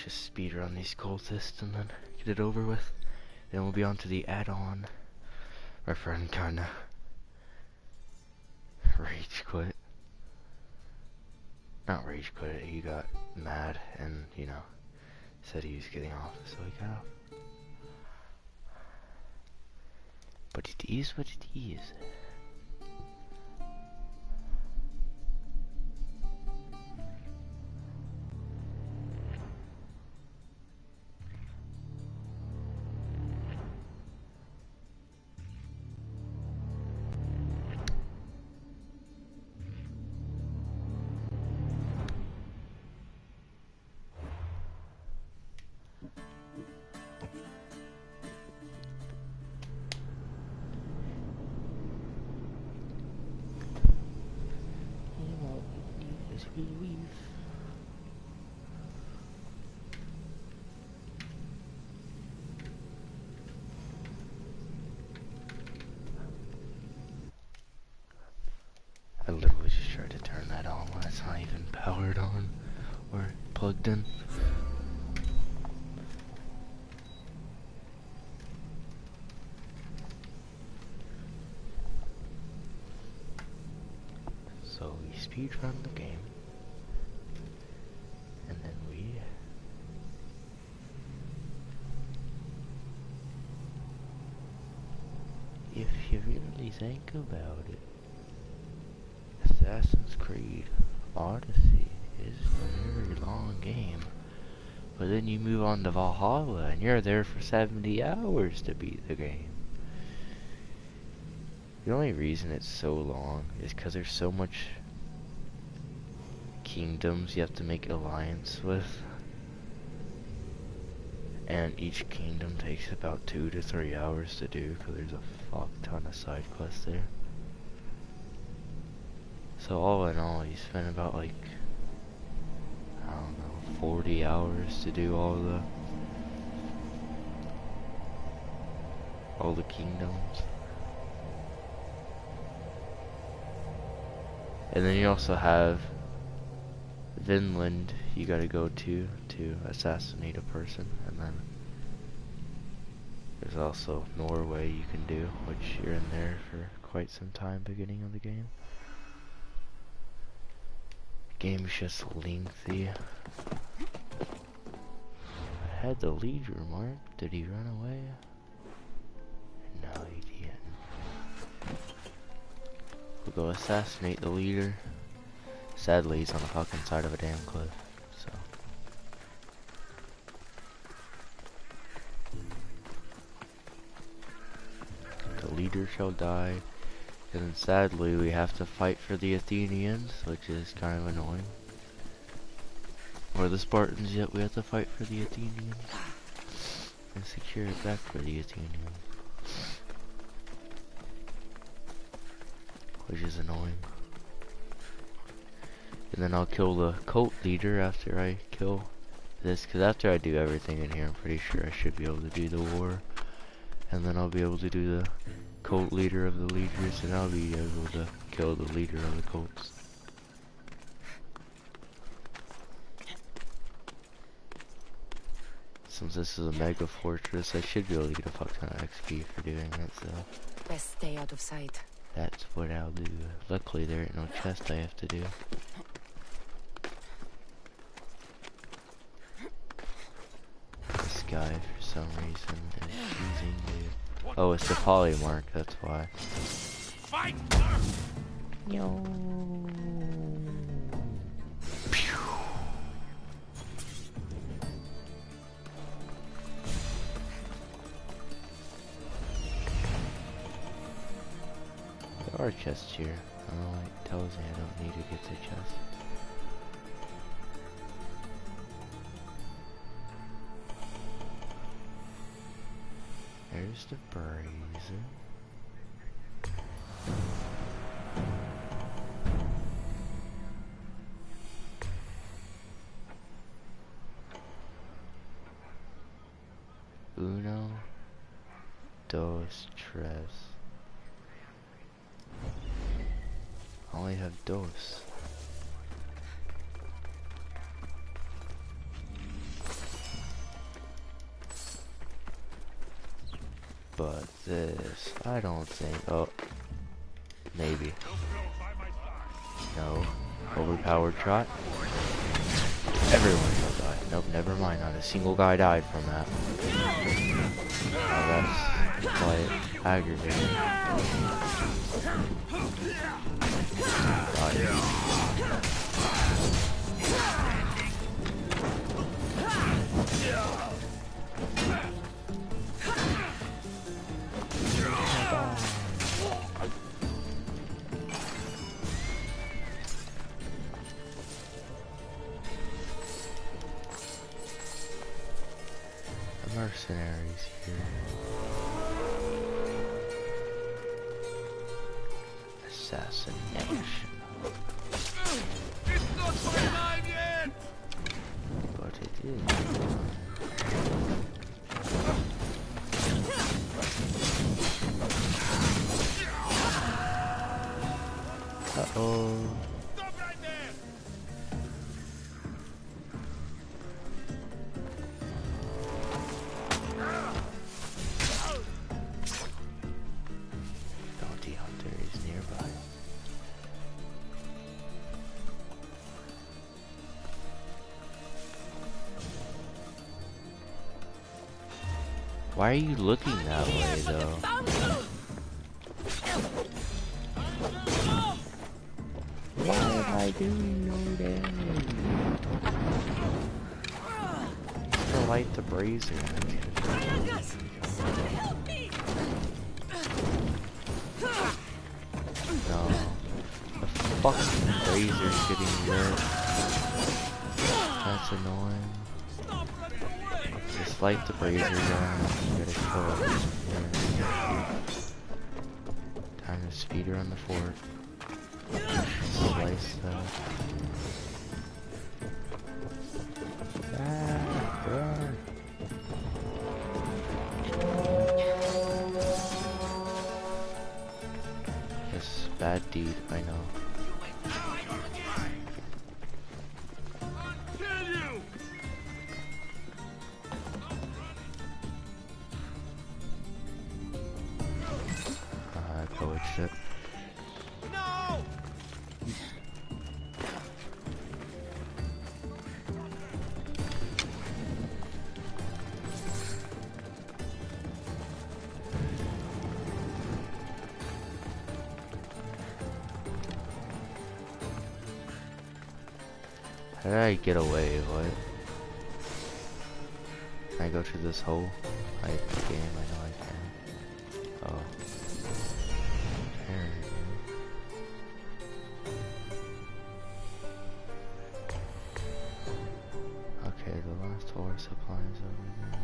let's just speedrun these cultists and then get it over with. Then we'll be on to the add-on. My friend kinda rage quit. Not rage quit, he got mad and, you know, said he was getting off, so he got off. But it is what it is. I literally just tried to turn that on when it's not even powered on or plugged in. So we speedrun the game, and then if you really think about it, Assassin's Creed Odyssey is a very long game. But then you move on to Valhalla and you're there for 70 hours to beat the game. The only reason it's so long is because there's so much kingdoms you have to make alliance with. And each kingdom takes about 2 to 3 hours to do because there's a fuck ton of side quests there. So all in all, you spend about like, I don't know, 40 hours to do all the kingdoms. And then you also have Vinland you gotta go to assassinate a person, and then there's also Norway you can do, which you're in there for quite some time beginning of the game. Game's just lengthy. I had the leader marked. Did he run away? No, he didn't. We'll go assassinate the leader. Sadly, he's on the fucking side of a damn cliff, so. The leader shall die. And then sadly, we have to fight for the Athenians, which is kind of annoying. Or the Spartans, yet we have to fight for the Athenians. And secure it back for the Athenians. Which is annoying. And then I'll kill the cult leader after I kill this, because after I do everything in here, I'm pretty sure I should be able to do the war. And then I'll be able to do the cult leader of the leaders, and I'll be able to kill the leader of the cults. Since this is a mega fortress, I should be able to get a fuck ton of XP for doing it, so. Best stay out of sight. That's what I'll do. Luckily there ain't no chest I have to do. This guy, for some reason, is choosing to... Oh, it's the polymark, that's why. Fight! Yo. There are chests here. I don't know why it tells me I don't need to get the chest. There's the brazier. Uno, dos, tres. I only have dos. this? I don't think. Oh, maybe. No. Overpowered shot. Everyone shall die. Nope, never mind. Not a single guy died from that. Oh, that's quite aggravating. Mercenaries here. Assassination. It's not my time yet! But it is. Uh-oh. Stop right there! Bounty hunter is nearby. Why are you looking that way, though? Why am I doing no damage? To light the brazier. No. The fucking brazier's getting lit. That's annoying. Just light the brazier down. You gotta kill it. Time to speed her on the fort. Slice that. Ah, run. This bad deed, I know. Kill you! I pillaged it. No! How did I get away? What? Can I go to this hole? I game, I know I can. Oh. Apparently. Okay, the last horse supply is over there.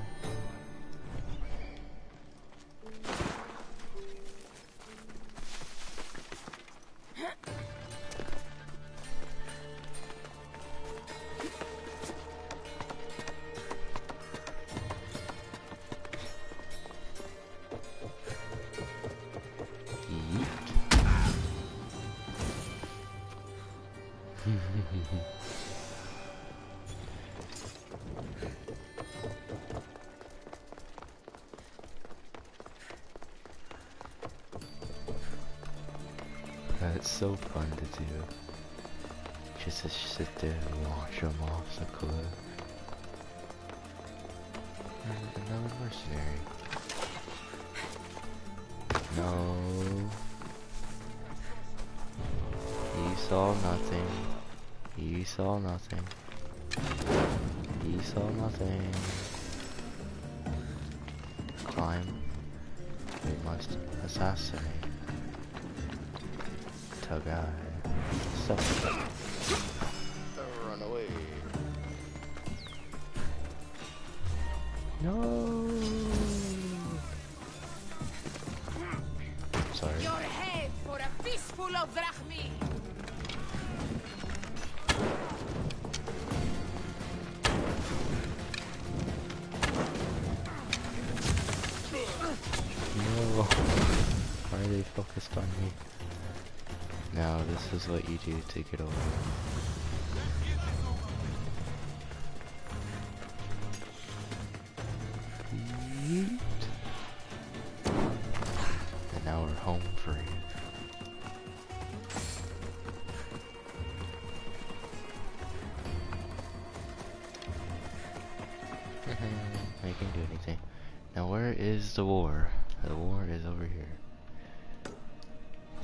That's so fun to do. Just to sit there and launch them off the cliff. Another mercenary. No. He saw nothing. He saw nothing. He saw nothing. Climb. We must assassinate. Guy. So run away. No. Sorry. Your head for a fistful of drachmi. No. Why are they focused on me? Now this is what you do to get over. Yeet. now we're home free. I can do anything. Now where is the war? The war is over here.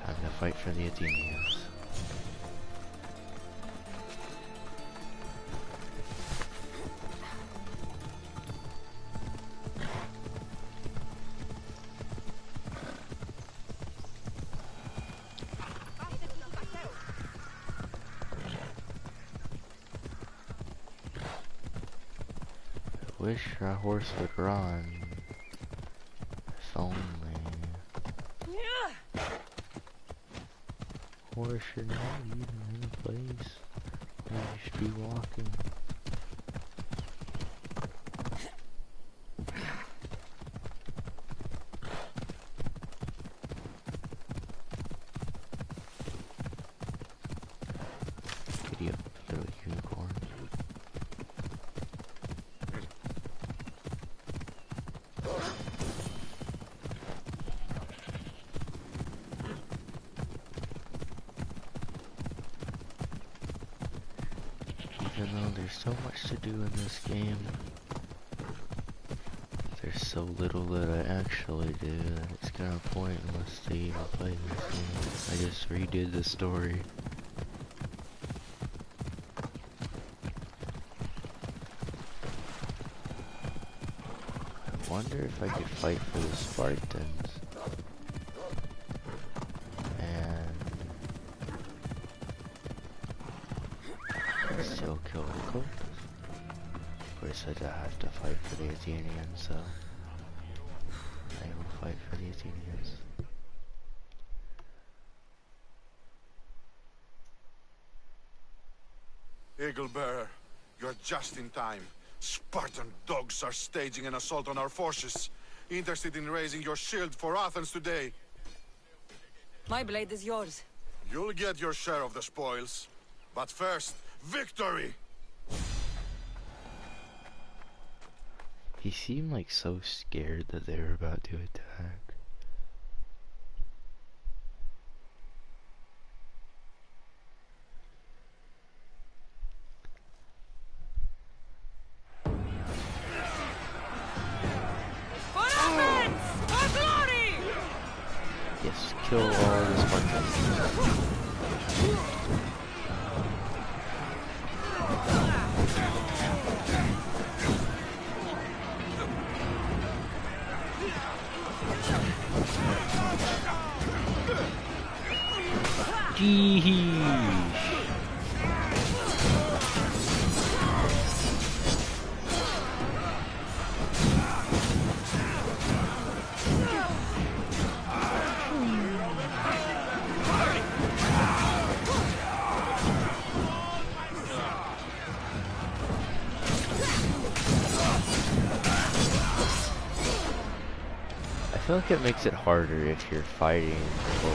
Time to fight for the Athenians. Wish our horse would run. If only. Horse should not even in a place where you should be walking. Giddy up, little unicorn. Even though there's so much to do in this game, there's so little that I actually do that it's kind of pointless to even play this game. I just redid the story. I wonder if I could fight for the Spartans and still kill the cultists. Of course I'd have to fight for the Athenians, so I will fight for the Athenians. Eagle Bearer, you're just in time. Spartan dogs are staging an assault on our forces. Interested in raising your shield for Athens today. My blade is yours. You'll get your share of the spoils. But first, victory! He seemed like so scared that they were about to attack. Yes, kill all the Spartans. Jeez. I feel like it makes it harder if you're fighting for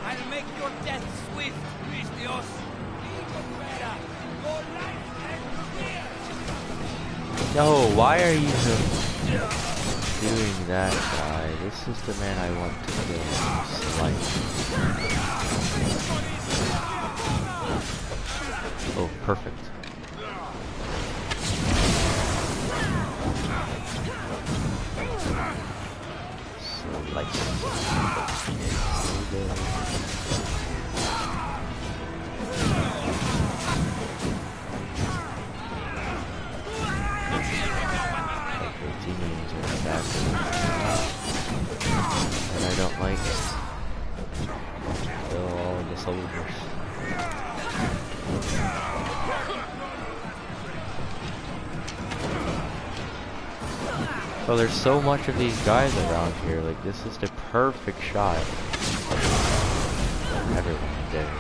I'll make your death swift, Christios. No, why are you doing that, guy? This is the man I want to kill. Oh, perfect. And I don't like kill all the soldiers. So there's so much of these guys around here, like this is the perfect shot. Everyone there.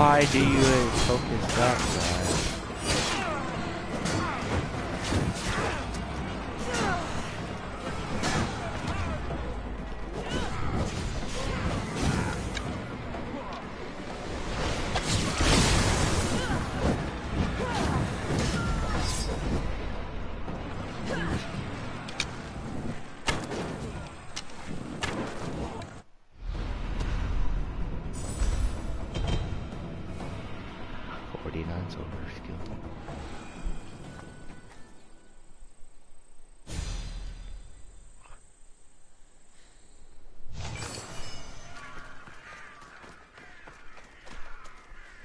Why do you focus that guy? Silver skill.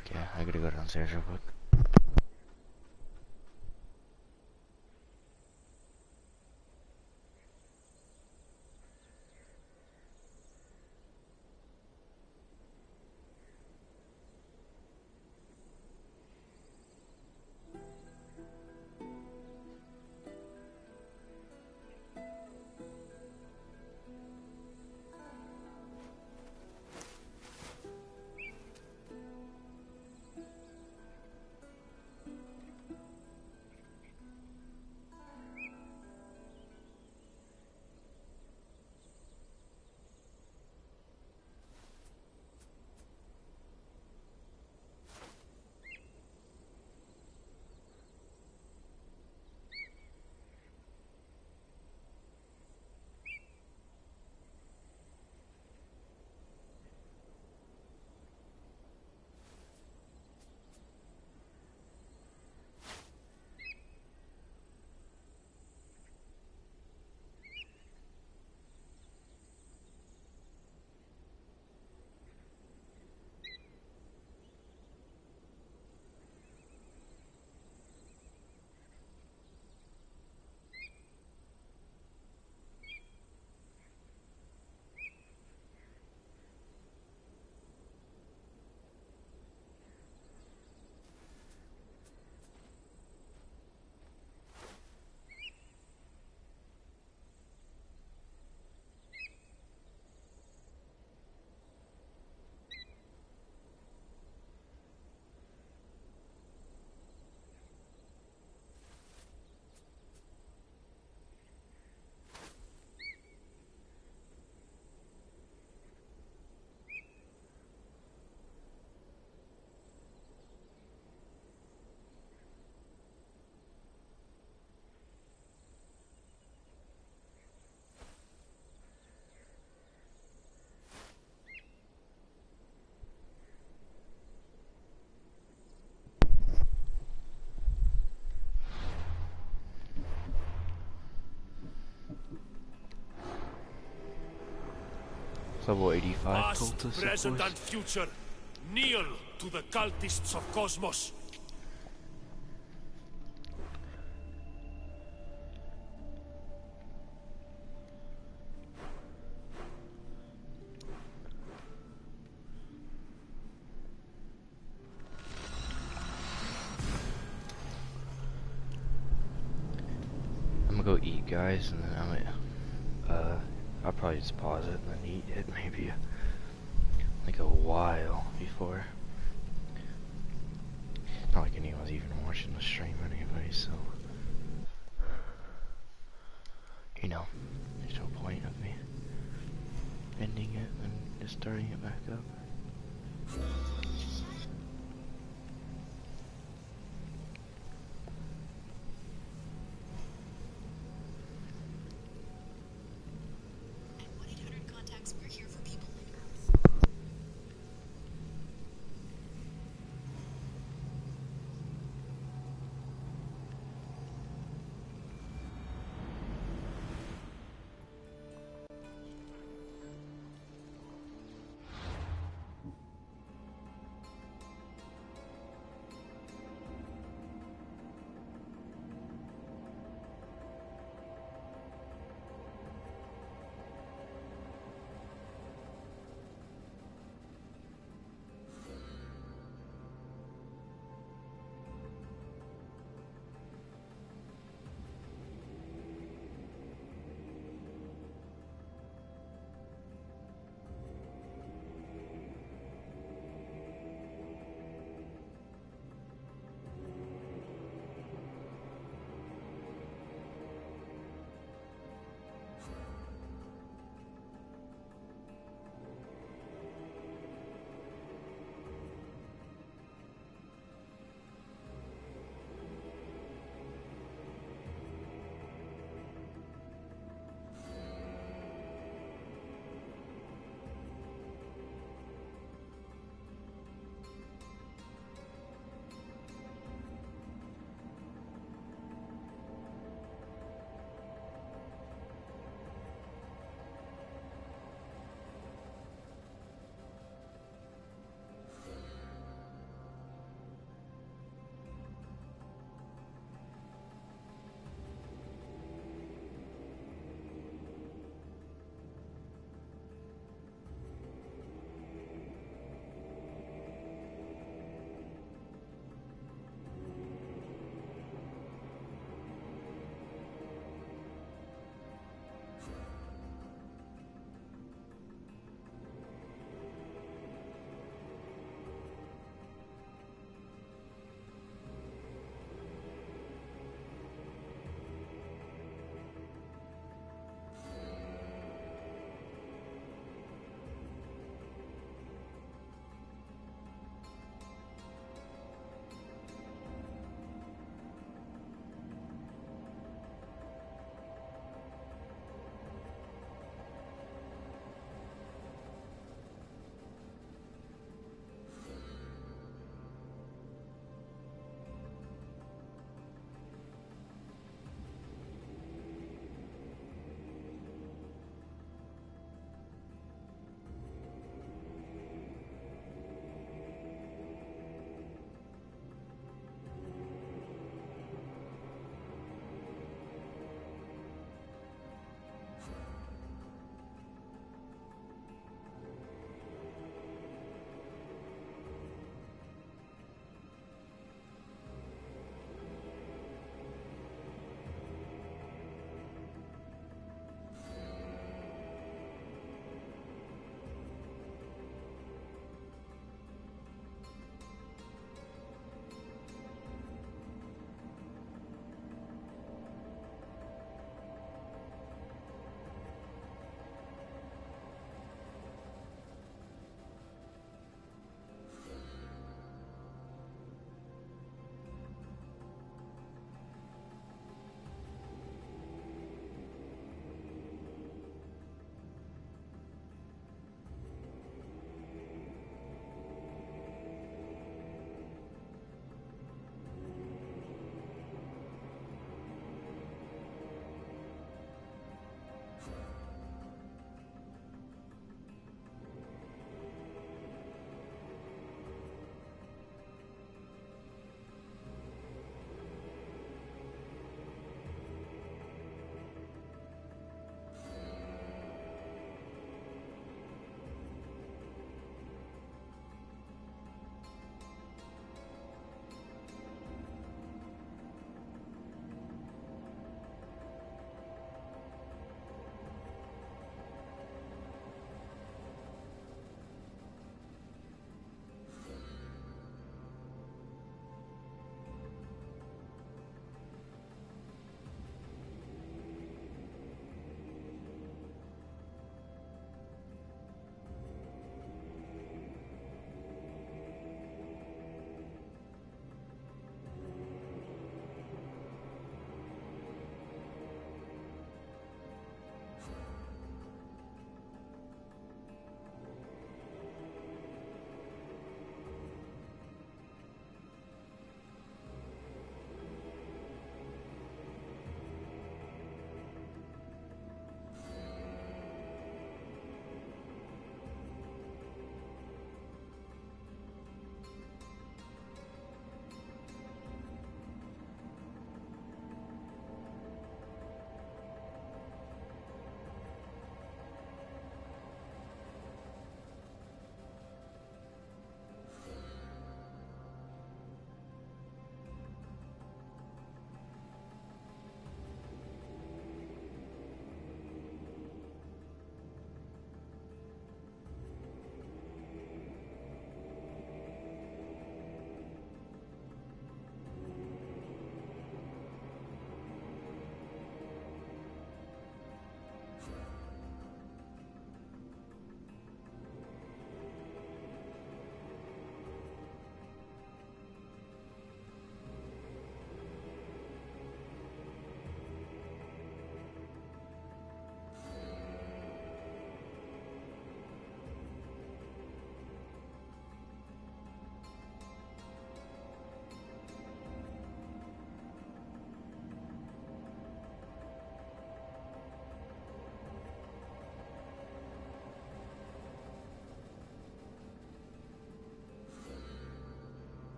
Okay, I gotta go downstairs real quick. Level 85 Past, cultists, present, of course. and future, kneel to the cultists of Cosmos. I'm gonna go eat, guys, and then I might, I'll probably just pause it and then eat it maybe like a while before. Not like anyone's even watching the stream anyway, so you know, there's no point of me ending it and just starting it back up.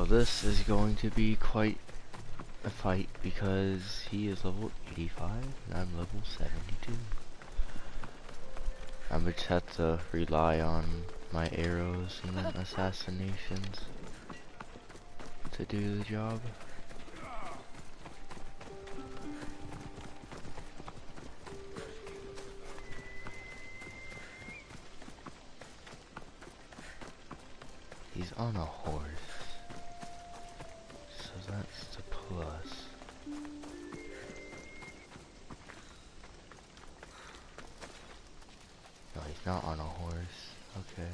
this is going to be quite a fight because he is level 85 and I'm level 72. I'm gonna just have to rely on my arrows and then assassinations to do the job. He's on a horse, so that's the plus. No, he's not on a horse. Okay.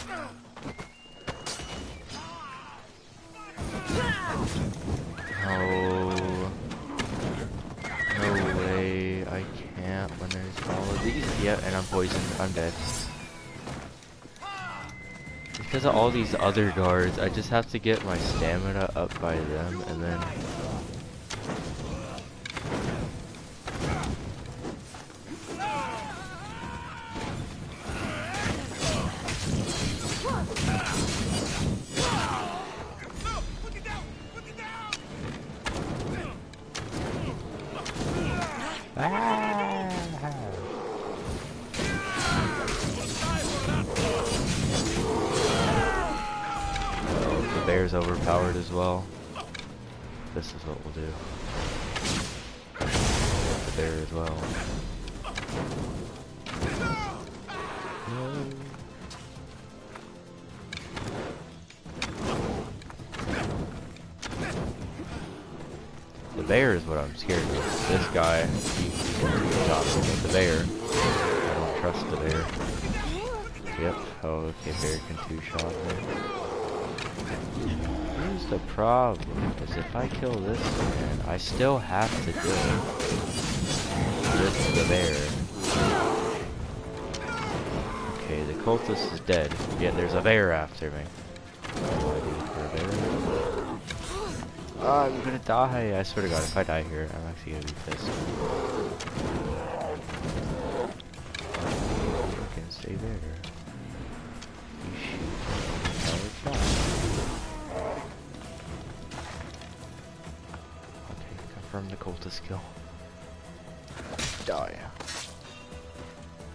No. No way. I can't when there's all of these. Yeah, and I'm poisoned. I'm dead. Because of all these other guards, I just have to get my stamina up by them and then... The bear's overpowered as well. This is what we'll do. The bear as well. No. The bear is what I'm scared of. This guy, he's the bear. I don't trust the bear. Yep. Oh, okay, bear can two-shot me. Here's the problem, is if I kill this man, I still have to deal with the bear. Okay, the cultist is dead, yet there's a bear after me. What do I do for a bear? Oh, I'm gonna die. I swear to God, if I die here, I'm actually gonna be pissed. You can stay there. You shoot another shot. Okay, confirm the cultist kill. Die.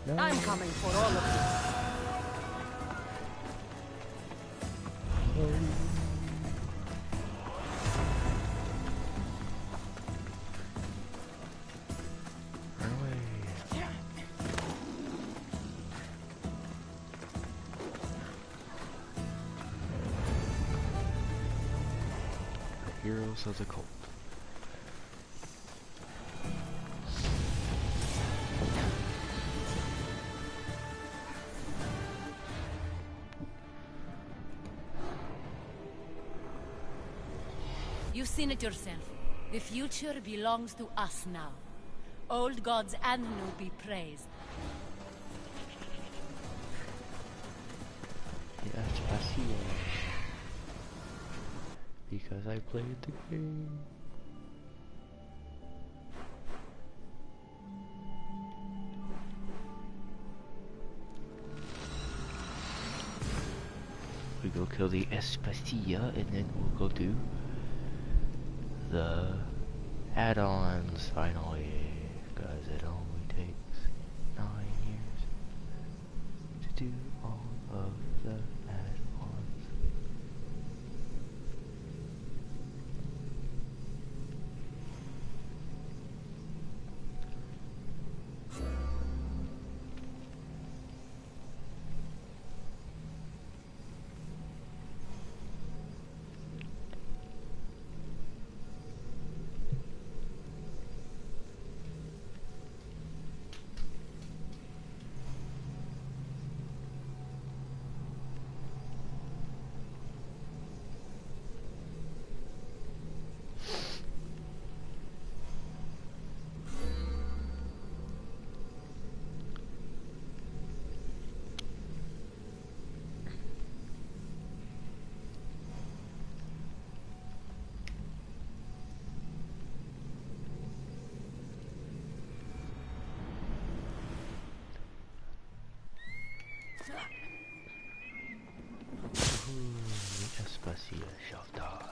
No. I'm coming for all of you. Run away. Heroes of the cult. You've seen it yourself. The future belongs to us now. Old gods and new be praised. Yeah, I see it. Because I played the game. We go kill the Espacia and then we'll go do the add-ons finally, because it only takes 9 years to do all of the add-ons. Odyssey shall die.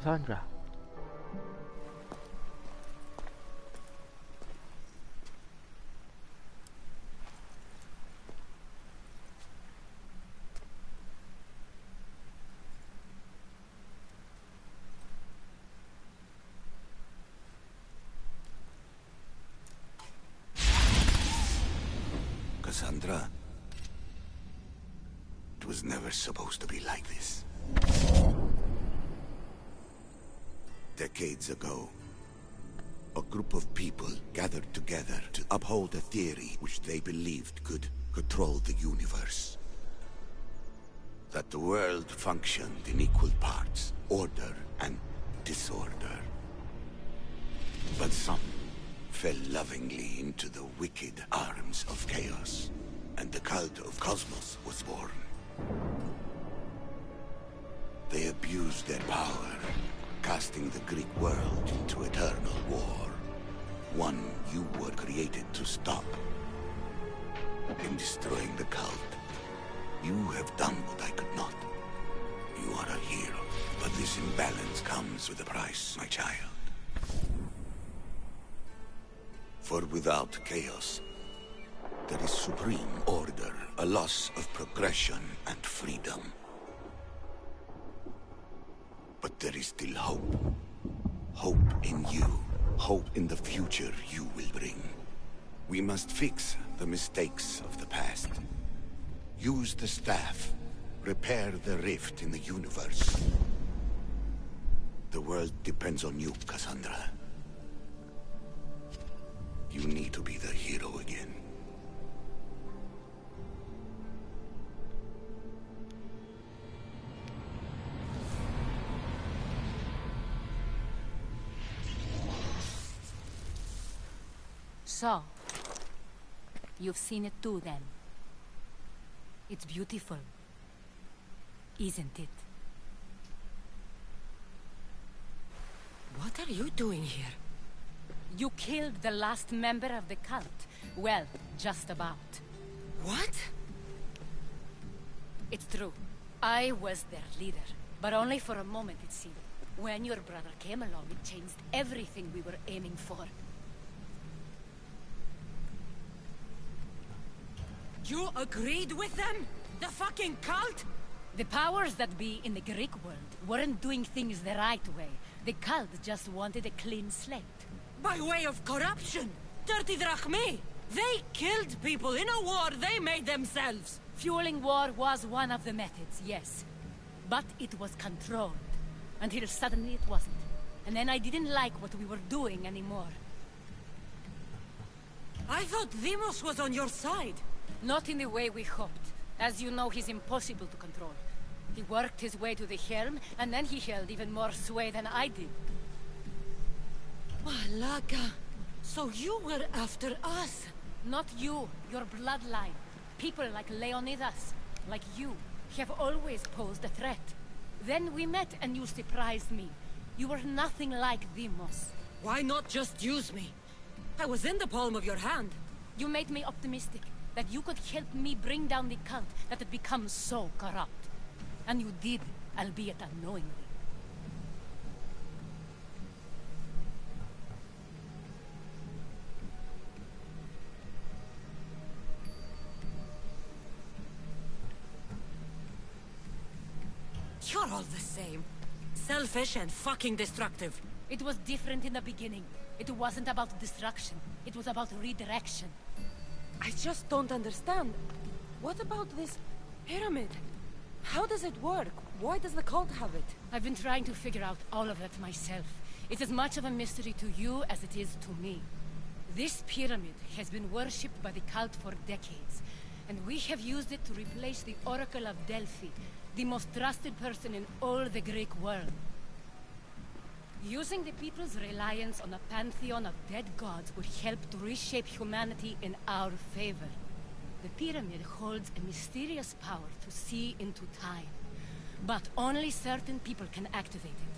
Cassandra. Cassandra, it was never supposed to be like this. Decades ago, a group of people gathered together to uphold a theory which they believed could control the universe. That the world functioned in equal parts, order and disorder. But some fell lovingly into the wicked arms of chaos, and the cult of Cosmos was born. They abused their power, casting the Greek world into eternal war. One you were created to stop. In destroying the cult, you have done what I could not. You are a hero, but this imbalance comes with a price, my child. For without chaos, there is supreme order, a loss of progression and freedom. But there is still hope. Hope in you. Hope in the future you will bring. We must fix the mistakes of the past. Use the staff. Repair the rift in the universe. The world depends on you, Cassandra. You need to be the hero again. So, you've seen it too then. It's beautiful, isn't it? What are you doing here? You killed the last member of the cult. Well, just about. What? It's true. I was their leader, but only for a moment it seemed. When your brother came along, it changed everything we were aiming for. You agreed with them? The fucking cult? The powers that be in the Greek world weren't doing things the right way. The cult just wanted a clean slate. By way of corruption! Dirty drachmi! They killed people in a war they made themselves! Fueling war was one of the methods, yes. But it was controlled. Until suddenly it wasn't. And then I didn't like what we were doing anymore. I thought Demos was on your side. Not in the way we hoped. As you know, he's impossible to control. He worked his way to the helm, and then he held even more sway than I did. Malaga. So you were after us? Not you, your bloodline. People like Leonidas, like you, have always posed a threat. Then we met and you surprised me. You were nothing like Demos. Why not just use me? I was in the palm of your hand. You made me optimistic that you could help me bring down the cult that had become so corrupt. And you did, albeit unknowingly. You're all the same. Selfish and fucking destructive. It was different in the beginning. It wasn't about destruction. It was about redirection. I just don't understand. What about this pyramid? How does it work? Why does the cult have it? I've been trying to figure out all of that myself. It's as much of a mystery to you as it is to me. This pyramid has been worshipped by the cult for decades, and we have used it to replace the Oracle of Delphi, the most trusted person in all the Greek world. Using the people's reliance on a pantheon of dead gods would help to reshape humanity in our favor. The pyramid holds a mysterious power to see into time, but only certain people can activate it.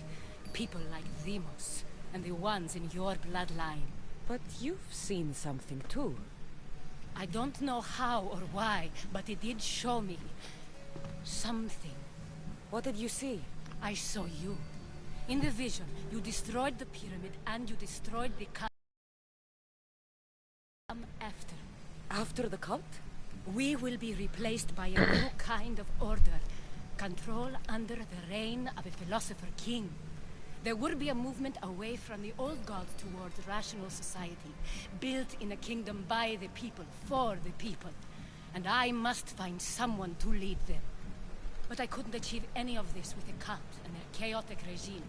People like Demos, and the ones in your bloodline. But you've seen something too. I don't know how or why, but it did show me something. What did you see? I saw you. In the vision, you destroyed the pyramid and you destroyed the cult. After. After the cult? We will be replaced by a new kind of order. Control under the reign of a philosopher king. There would be a movement away from the old gods towards rational society, built in a kingdom by the people, for the people. And I must find someone to lead them. But I couldn't achieve any of this with the cult and their chaotic regime.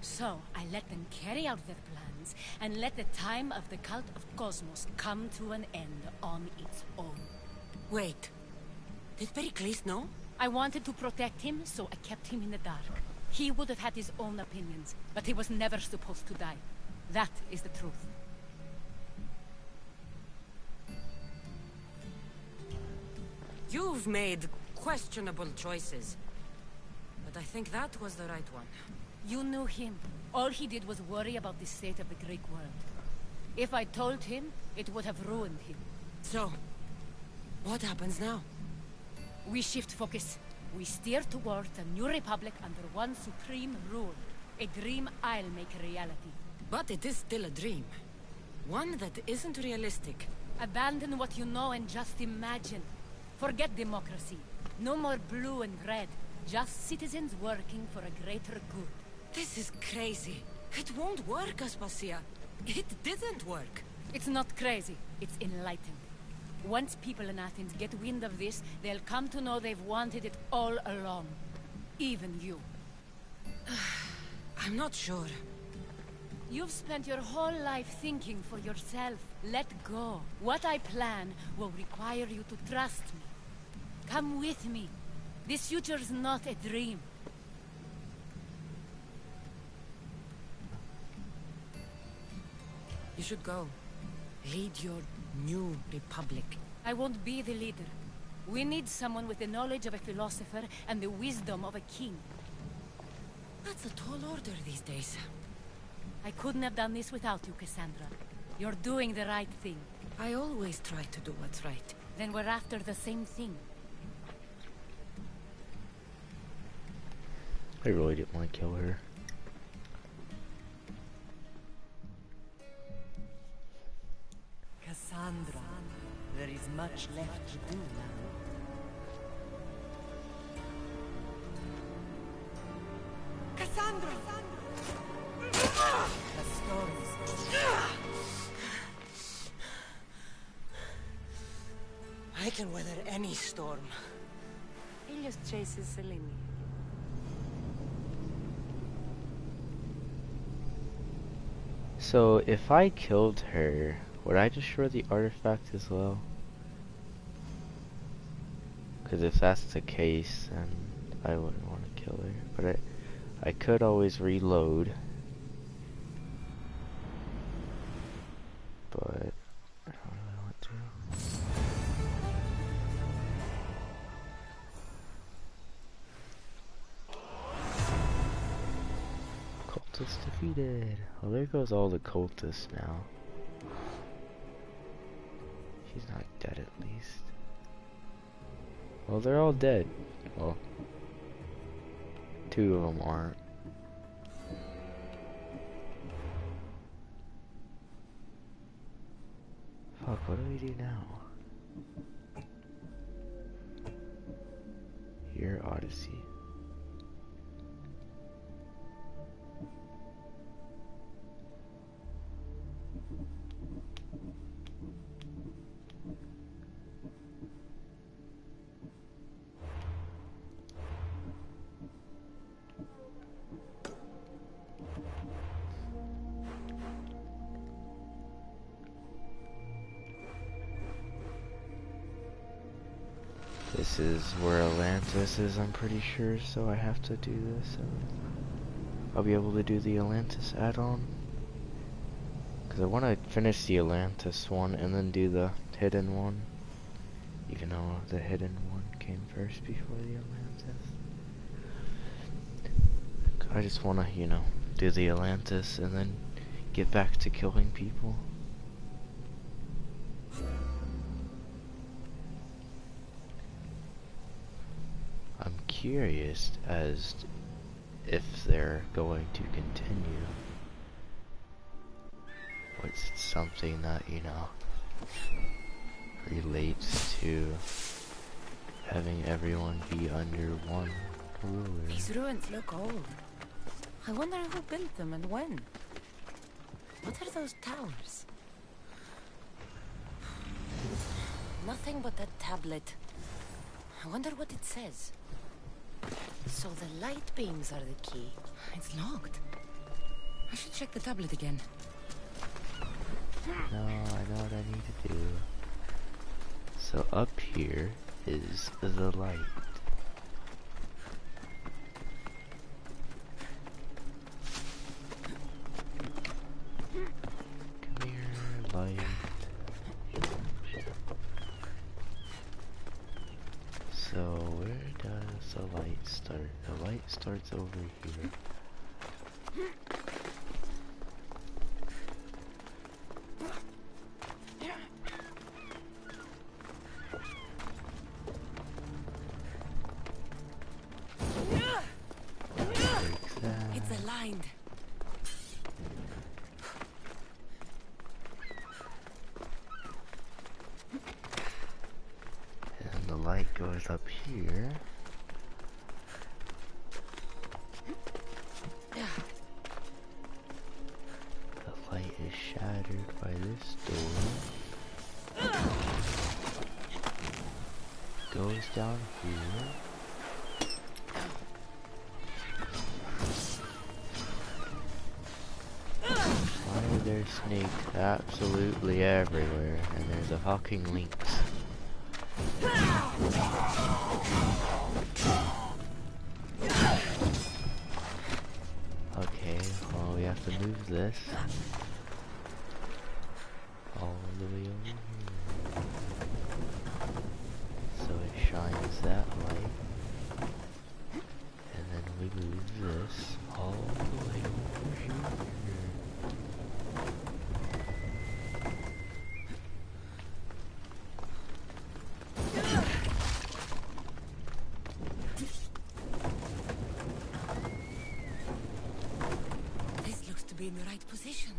So I let them carry out their plans, and let the time of the cult of Cosmos come to an end on its own. Wait. Did Pericles know? I wanted to protect him, so I kept him in the dark. He would have had his own opinions, but he was never supposed to die. That is the truth. You've made questionable choices. But I think that was the right one. You knew him. All he did was worry about the state of the Greek world. If I told him, it would have ruined him. So, what happens now? We shift focus. We steer towards a new republic under one supreme rule. A dream I'll make a reality. But it is still a dream. One that isn't realistic. Abandon what you know and just imagine. Forget democracy. No more blue and red. Just citizens working for a greater good. This is crazy. It won't work, Aspasia. It didn't work. It's not crazy. It's enlightened. Once people in Athens get wind of this, they'll come to know they've wanted it all along. Even you. I'm not sure. You've spent your whole life thinking for yourself. Let go. What I plan will require you to trust me. Come with me. This future's not a dream. You should go. Lead your new republic. I won't be the leader. We need someone with the knowledge of a philosopher and the wisdom of a king. That's a tall order these days. I couldn't have done this without you, Cassandra. You're doing the right thing. I always try to do what's right. Then we're after the same thing. I really didn't want to kill her. Cassandra, there is much left to do now. Cassandra! The storms. I can weather any storm. Ilios chases Selene. So if I killed her, would I destroy the artifact as well? Because if that's the case, then I wouldn't want to kill her. But I could always reload. But I don't really want to. Cultists defeated. Well, there goes all the cultists now. She's not dead at least. Well, they're all dead. Well, 2 of them aren't. Fuck, what do we do now? Here, Odyssey. This is where Atlantis is, I'm pretty sure, so I have to do this. I'll be able to do the Atlantis add-on. Because I want to finish the Atlantis one and then do the hidden one. Even though the hidden one came first before the Atlantis. I just want to, you know, do the Atlantis and then get back to killing people. I'm curious as if they're going to continue. What's something that, you know, relates to having everyone be under one ruler. These ruins look old. I wonder who built them and when. What are those towers? Nothing but that tablet. I wonder what it says. So the light beams are the key. It's locked. I should check the tablet again. No, I know what I need to do. So up here is the light. Come here, light. So where does the light start? The light starts over here. It's aligned. And the light goes up here. The light is shattered by this door. Goes down here. Why are there snakes absolutely everywhere? And there's a fucking lynx. Okay, well we have to move this all the way over here. So it shines that light. And then we move this all the way over here. This looks to be in the right position.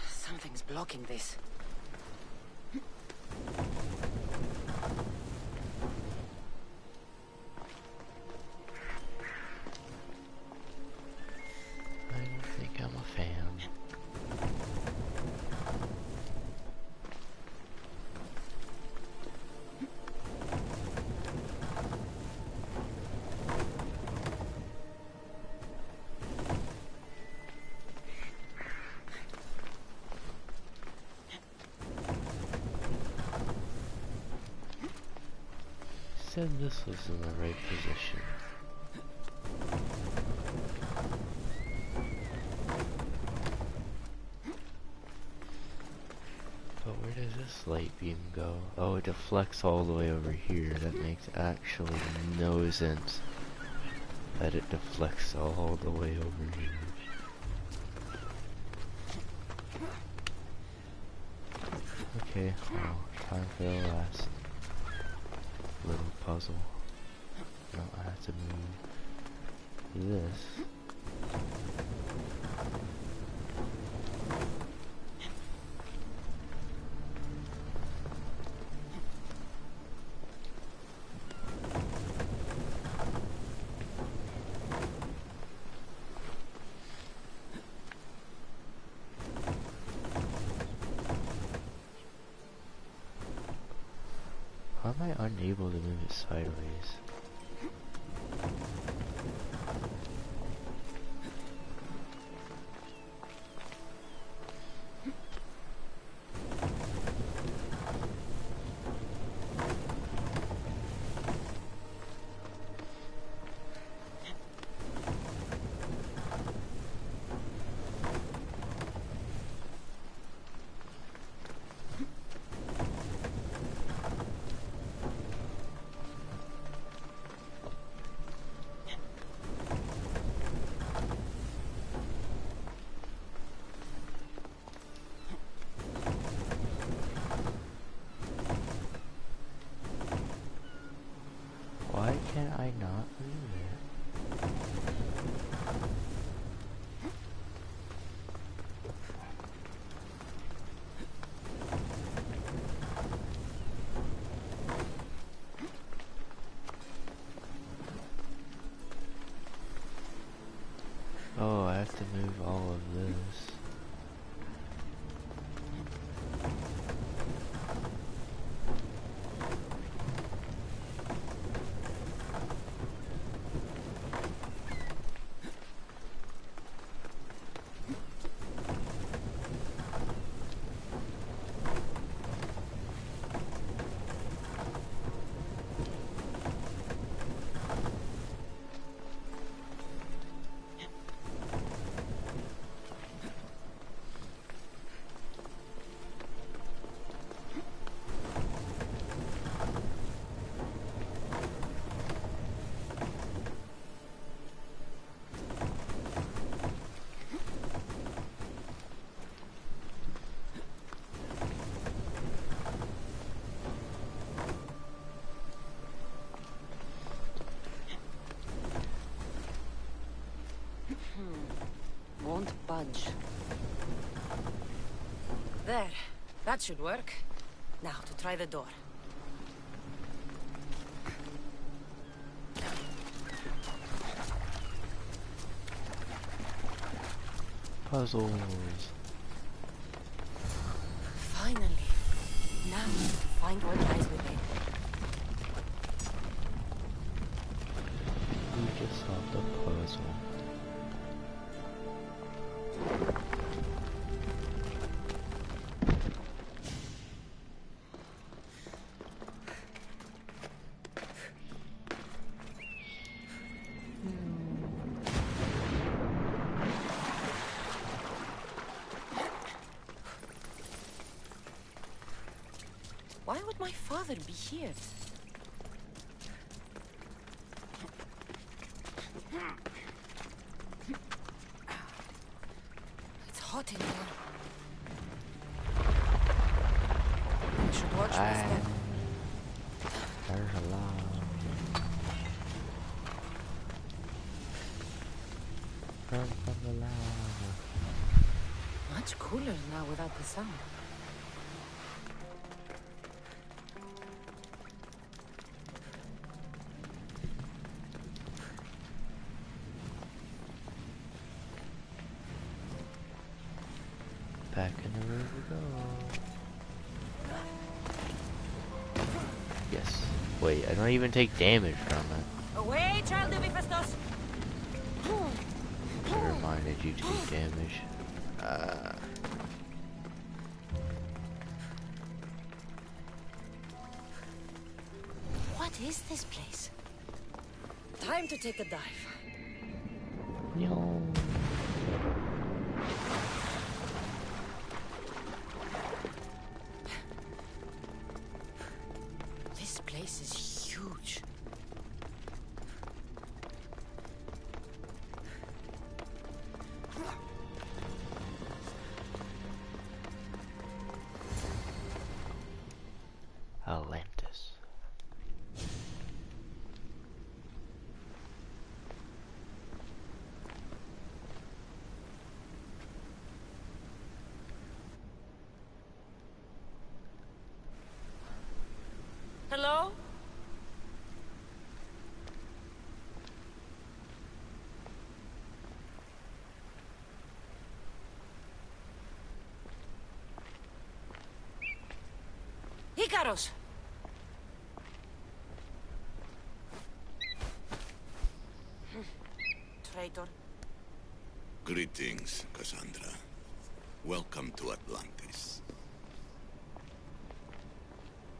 Something's blocking this. I don't think I'm a fan. Said this was in the right position. But where does this light beam go? Oh, it deflects all the way over here. That makes actually no sense. That it deflects all the way over here. Okay, well, time for the last little puzzle. No, I have to move this. Why am I unable to move it sideways? Why can I not move it? Oh, I have to move all of this. Won't budge. There. That should work. Now to try the door. Puzzles. Finally. Now to find what lies within. We just solved the puzzle. Why would my father be here? It's hot in here. I should watch my step. There's a lot. Run from the lava. Much cooler now without the sun. Back in the river we go. Yes. Wait, I don't even take damage from it. Away, child of Hephaestus! Never mind, did you take damage? What is this place? Time to take a dive. No. This place is huge. Atlantis. Hello? Icaros! traitor. Greetings, Cassandra. Welcome to Atlantis.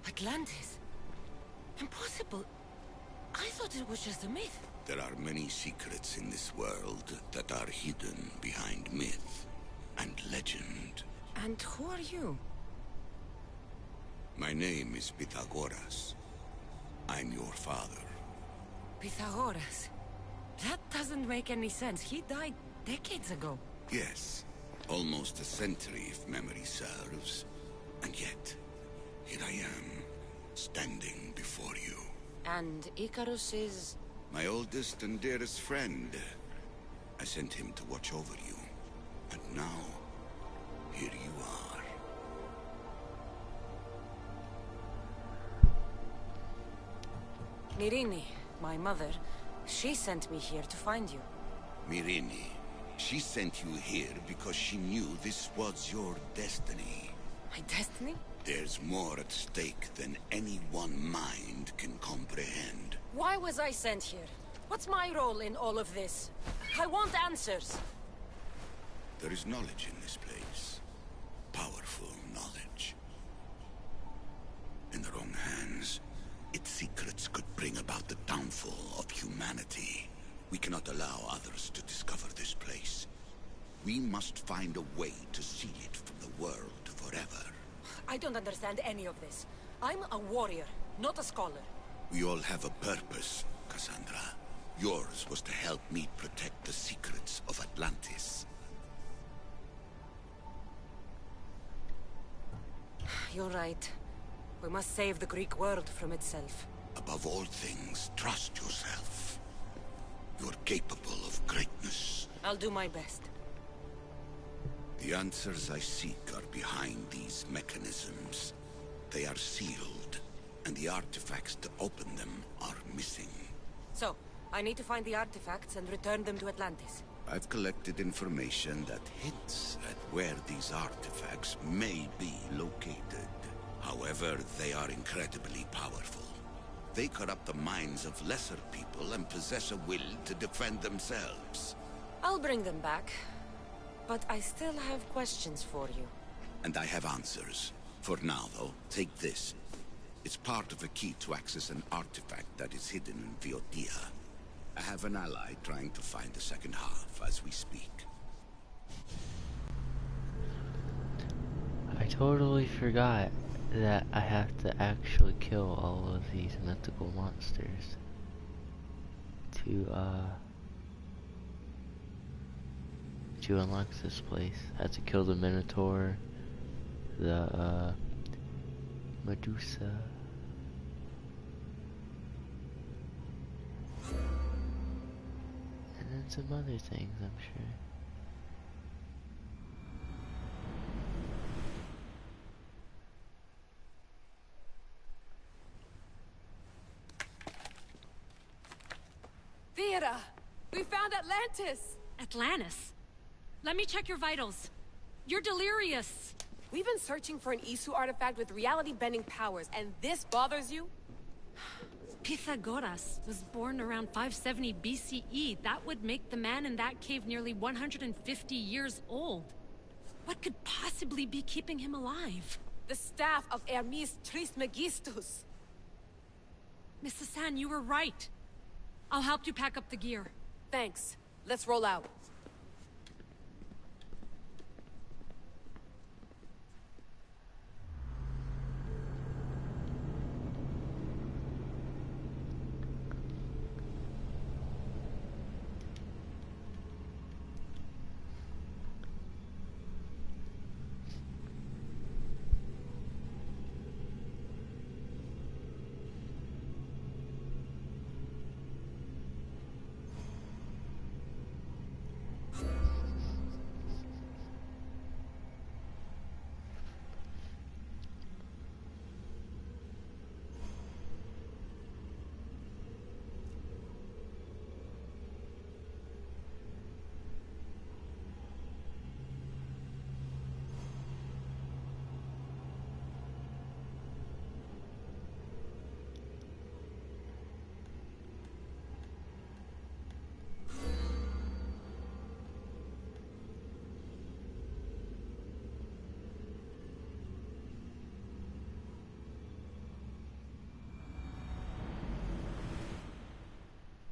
Atlantis? Impossible. I thought it was just a myth. There are many secrets in this world that are hidden behind myth and legend. And who are you? My name is Pythagoras. I'm your father. Pythagoras? That doesn't make any sense. He died decades ago. Yes, almost a century if memory serves. And yet, here I am, standing before you. And Icarus is... My oldest and dearest friend. I sent him to watch over you. And now, here you are. Myrrine, my mother, she sent me here to find you. Myrrine, she sent you here because she knew this was your destiny. My destiny? There's more at stake than any one mind can comprehend. Why was I sent here? What's my role in all of this? I want answers. There is knowledge in this place. Powerful knowledge. In the wrong hands, its secrets could bring about the downfall of humanity. We cannot allow others to discover this place. We must find a way to seal it from the world forever. I don't understand any of this. I'm a warrior, not a scholar. We all have a purpose, Cassandra. Yours was to help me protect the secrets of Atlantis. You're right. We must save the Greek world from itself. Above all things, trust yourself. You're capable of greatness. I'll do my best. The answers I seek are behind these mechanisms. They are sealed, and the artifacts to open them are missing. So, I need to find the artifacts and return them to Atlantis. I've collected information that hints at where these artifacts may be located. However, they are incredibly powerful. They corrupt the minds of lesser people and possess a will to defend themselves. I'll bring them back. But I still have questions for you. And I have answers. For now, though, take this. It's part of a key to access an artifact that is hidden in Viotia. I have an ally trying to find the second half as we speak. I totally forgot that I have to actually kill all of these mythical monsters to unlock this place. I have to kill the Minotaur, the Medusa, and then some other things, I'm sure. Vera! We found Atlantis! Atlantis? Let me check your vitals. You're delirious. We've been searching for an Isu artifact with reality-bending powers, and this bothers you? Pythagoras was born around 570 BCE. That would make the man in that cave nearly 150 years old. What could possibly be keeping him alive? The staff of Hermes Trismegistus. Mrs. San, you were right. I'll help you pack up the gear. Thanks. Let's roll out.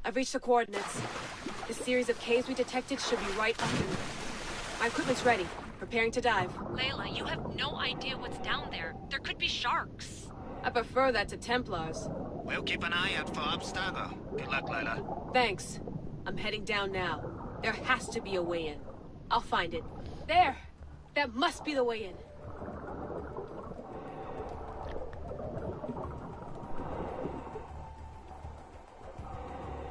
I've reached the coordinates. The series of caves we detected should be right under. My equipment's ready. Preparing to dive. Layla, you have no idea what's down there. There could be sharks. I prefer that to Templars. We'll keep an eye out for Abstergo. Good luck, Layla. Thanks. I'm heading down now. There has to be a way in. I'll find it. There! That must be the way in.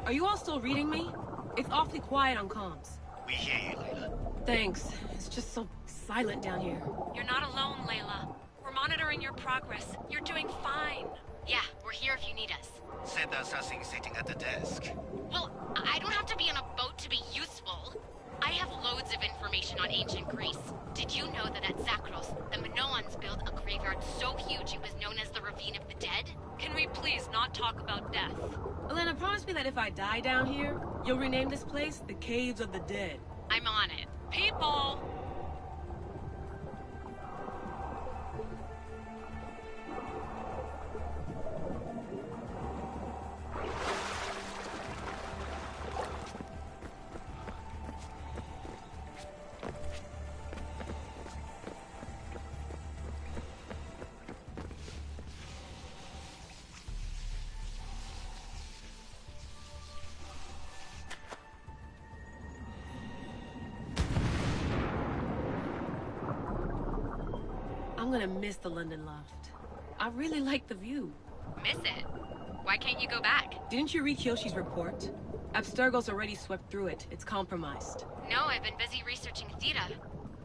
Are you all still reading me? It's awfully quiet on comms. We hear you, Layla. Thanks. It's just so silent down here. You're not alone, Layla. We're monitoring your progress. You're doing fine. Yeah, we're here if you need us. Said assassin sitting at the desk. Well, I don't have to be on a boat to be useful. I have loads of information on ancient Greece. Did you know that at Zakros, the Minoans built a graveyard so huge it was known as the Ravine of the Dead? Can we please not talk about death? Elena, promise me that if I die down here, you'll rename this place the Caves of the Dead. I'm on it. People! I'm gonna miss the London loft. I really like the view. Miss it? Why can't you go back? Didn't you read Kyoshi's report? Abstergo's already swept through it. It's compromised. No, I've been busy researching Theta.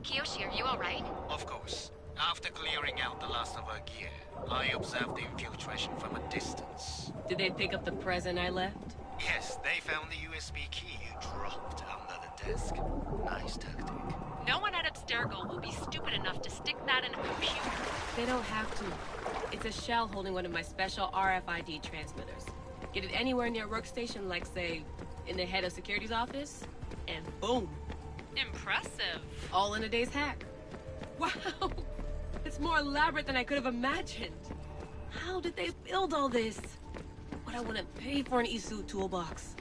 Kiyoshi, are you alright? Of course. After clearing out the last of our gear, I observed the infiltration from a distance. Did they pick up the present I left? Yes, they found the USB key you dropped under the desk. Nice tactic. No one at Abstergo will be stupid enough to stick that in a computer. They don't have to. It's a shell holding one of my special RFID transmitters. Get it anywhere near a workstation, like, say, in the head of security's office, and boom. Impressive. All in a day's hack. Wow! It's more elaborate than I could have imagined. How did they build all this? What I wouldn't pay for an Isu toolbox.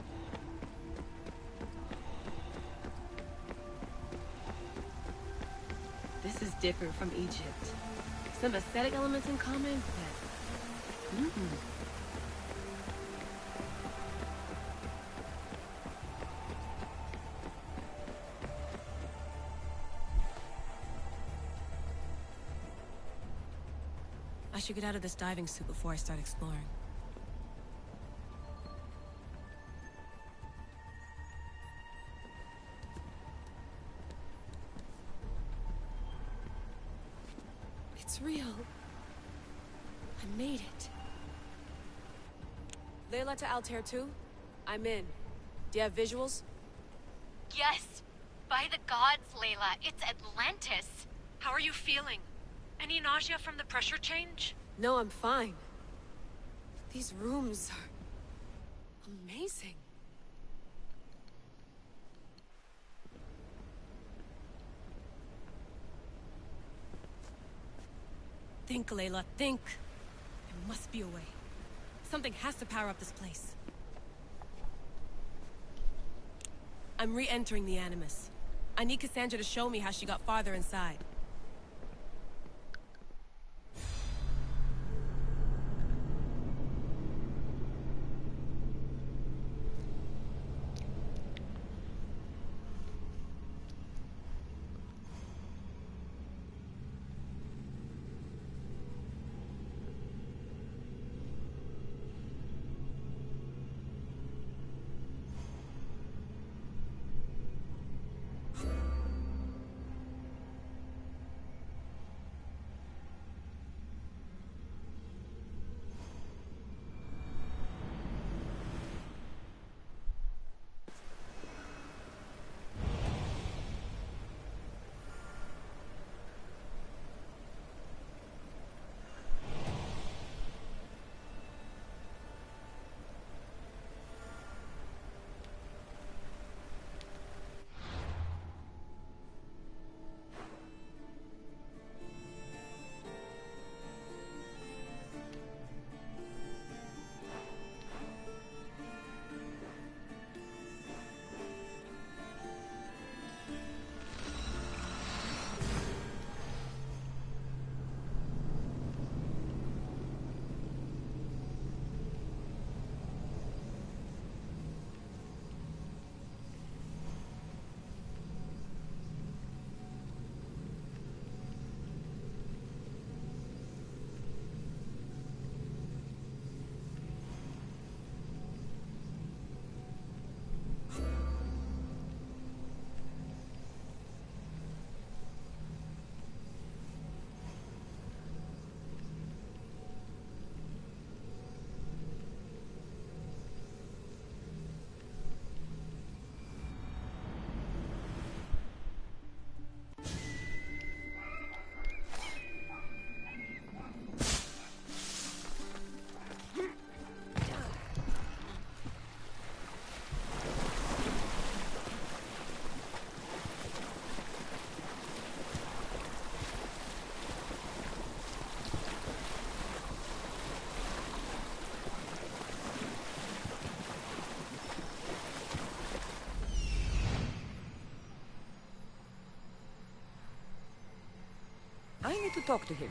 This is different from Egypt. Some aesthetic elements in common, but... I should get out of this diving suit before I start exploring. It's real. I made it. Layla to Altair 2? I'm in. Do you have visuals? Yes! By the gods, Layla, it's Atlantis! How are you feeling? Any nausea from the pressure change? No, I'm fine. These rooms are... amazing. Think, Layla, think. There must be a way. Something has to power up this place. I'm re-entering the Animus. I need Cassandra to show me how she got farther inside. I need to talk to him.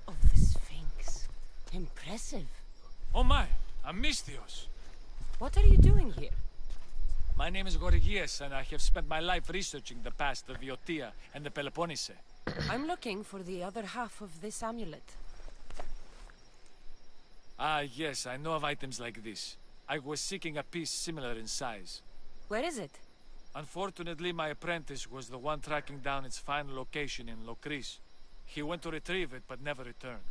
Of the Sphinx. Impressive. Oh my, Amistios. What are you doing here? My name is Gorgias, and I have spent my life researching the past of Viotia and the Peloponnese. I'm looking for the other half of this amulet. Ah, yes, I know of items like this. I was seeking a piece similar in size. Where is it? Unfortunately, my apprentice was the one tracking down its final location in Locris. He went to retrieve it, but never returned.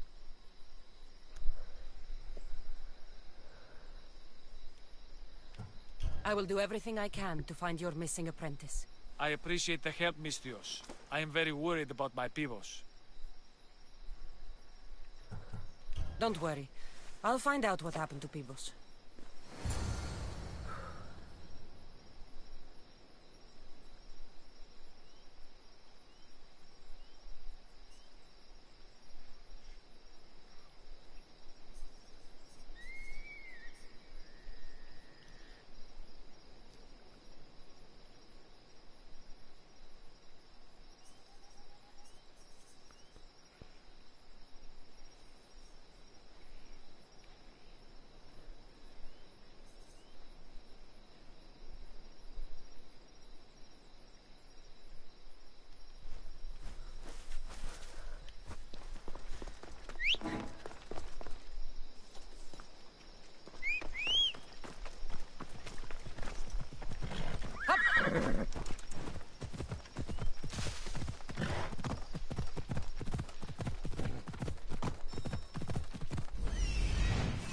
I will do everything I can to find your missing apprentice. I appreciate the help, Mistios. I am very worried about my pivos. Don't worry. I'll find out what happened to Pibos.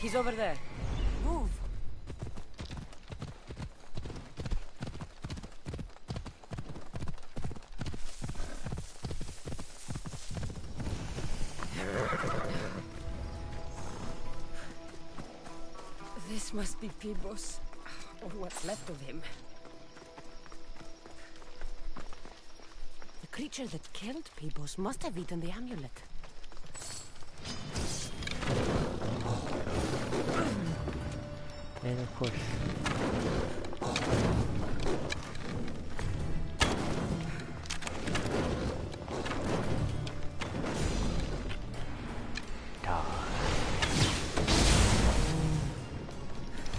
He's over there. Move. This must be Pibos, or what's left of him. The creature that killed Pibos must have eaten the amulet. And of course.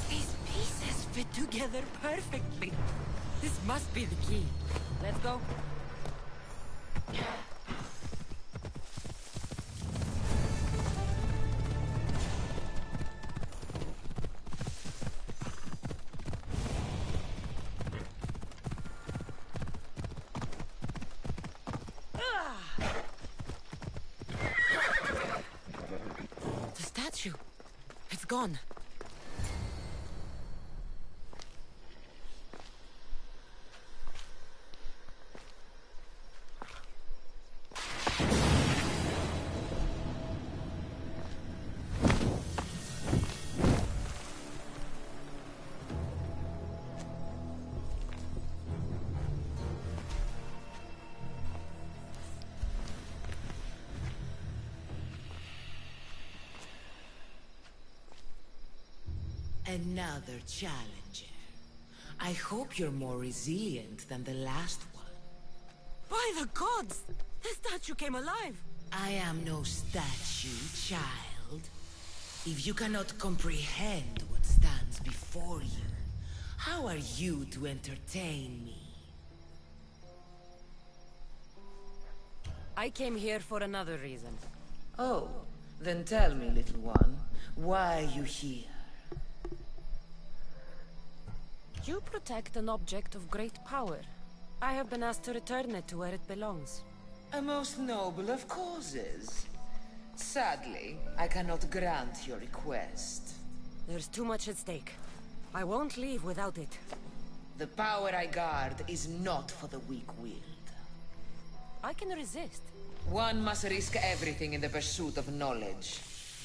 These pieces fit together perfectly. This must be the key. Let's go. The statue. It's gone. Another challenger. I hope you're more resilient than the last one. By the gods! The statue came alive! I am no statue, child. If you cannot comprehend what stands before you, how are you to entertain me? I came here for another reason. Oh, then tell me, little one, why are you here? You protect an object of great power. I have been asked to return it to where it belongs. A most noble of causes. Sadly, I cannot grant your request. There's too much at stake. I won't leave without it. The power I guard is not for the weak-willed. I can resist. One must risk everything in the pursuit of knowledge.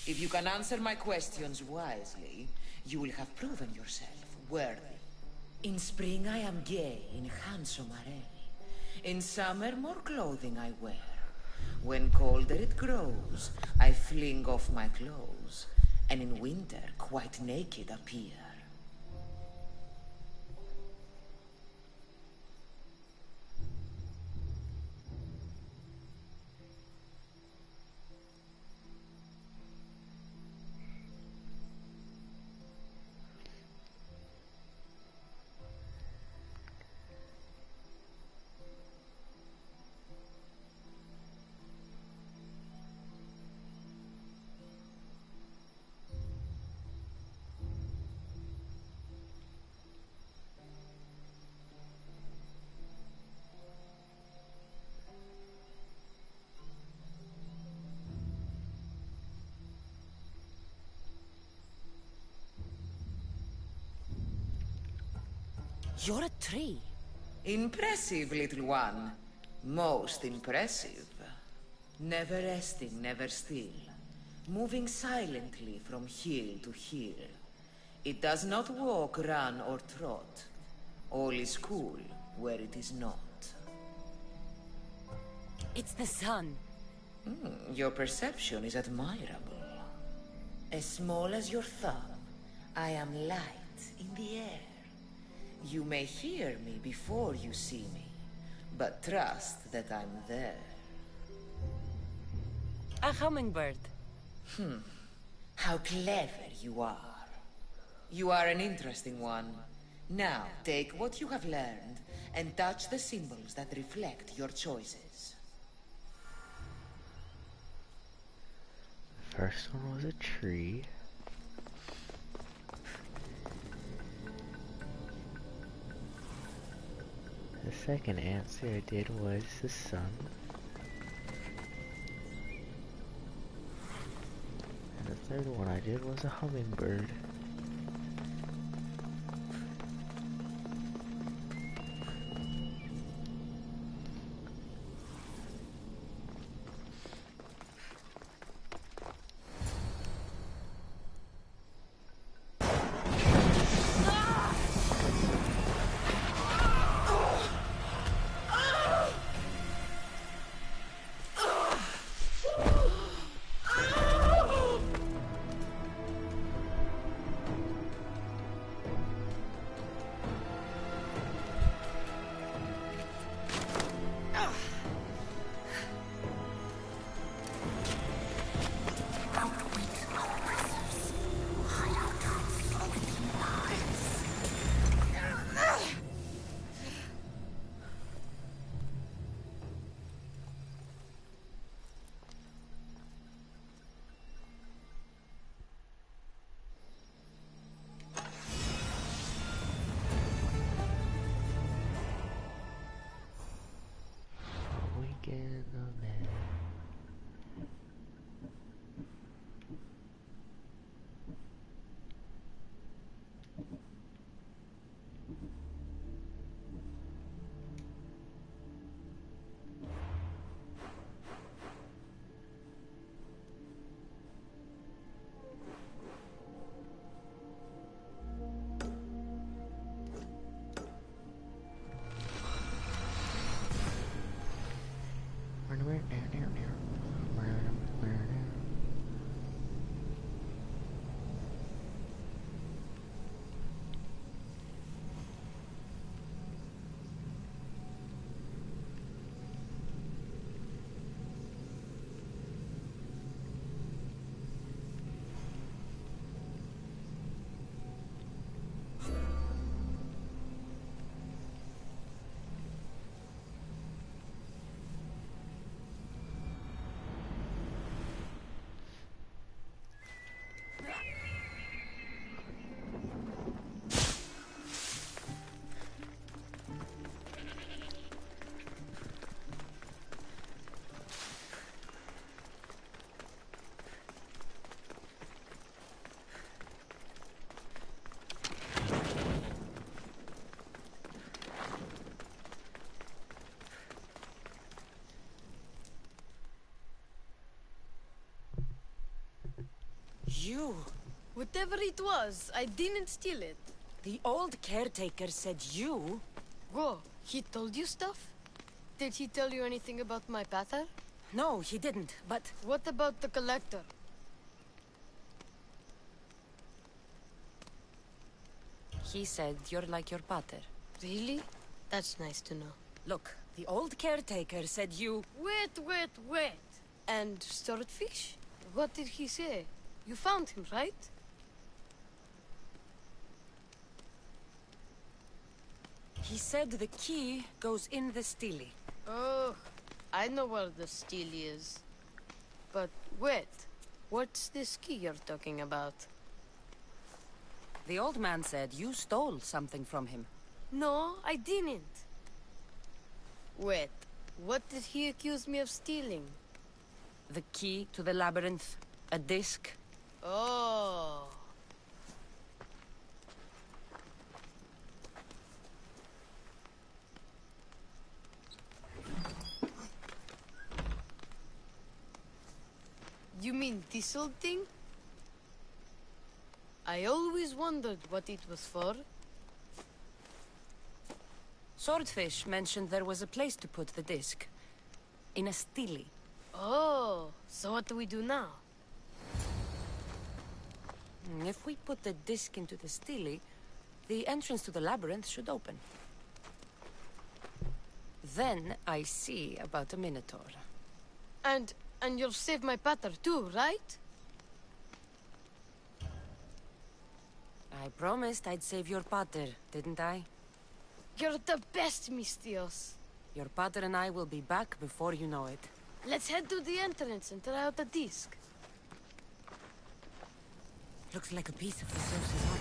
If you can answer my questions wisely, you will have proven yourself worthy. In spring I am gay in handsome array. In summer more clothing I wear. When colder it grows, I fling off my clothes, and in winter quite naked appear. You're a tree. Impressive, little one. Most impressive. Never resting, never still. Moving silently from hill to hill. It does not walk, run, or trot. All is cool where it is not. It's the sun. Your perception is admirable. As small as your thumb, I am light in the air. You may hear me before you see me, but trust that I'm there. A hummingbird. How clever you are. You are an interesting one. Now, take what you have learned and touch the symbols that reflect your choices. The first one was a tree. The second answer I did was the sun. And the third one I did was a hummingbird. You? Whatever it was, I didn't steal it. The old caretaker said you? Whoa, he told you stuff? Did he tell you anything about my pater? No, he didn't, but... What about the collector? He said you're like your pater. Really? That's nice to know. Look, the old caretaker said you... Wait. And Swordfish? What did he say? You found him, right? He said the key goes in the stele. Oh, I know where the steel is. But wait, what's this key you're talking about? The old man said you stole something from him. No, I didn't. Wait, what did he accuse me of stealing? The key to the labyrinth, a disc. Oh. You mean this old thing? I always wondered what it was for. Swordfish mentioned there was a place to put the disc. In a stele. Oh, so what do we do now? If we put the disc into the stele, the entrance to the labyrinth should open. Then I see about a minotaur. And you'll save my pater too, right? I promised I'd save your pater, didn't I? You're the best, Mistios. Your pater and I will be back before you know it. Let's head to the entrance and try out the disc. Looks like a piece of the Zeus's armor.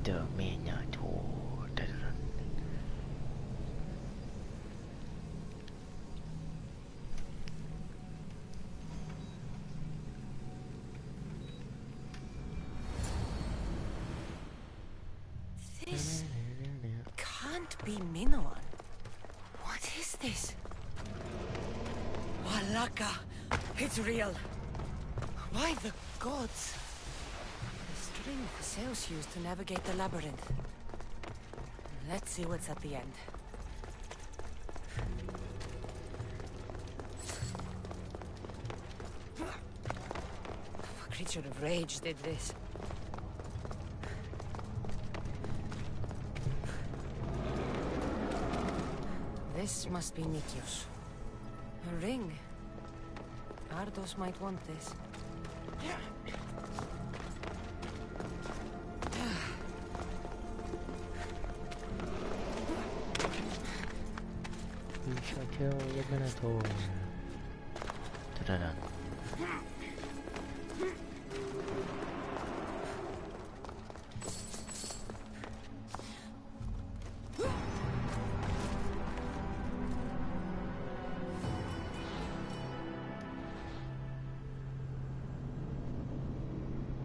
The Minotaur. This can't be Minoan. What is this? Walaka! It's real! Why the gods? The string Zeus used to navigate the labyrinth. Let's see what's at the end. A creature of rage did this. This must be Nikios. A ring. Ardos might want this. We shall kill the Minotaur. Da-da-da.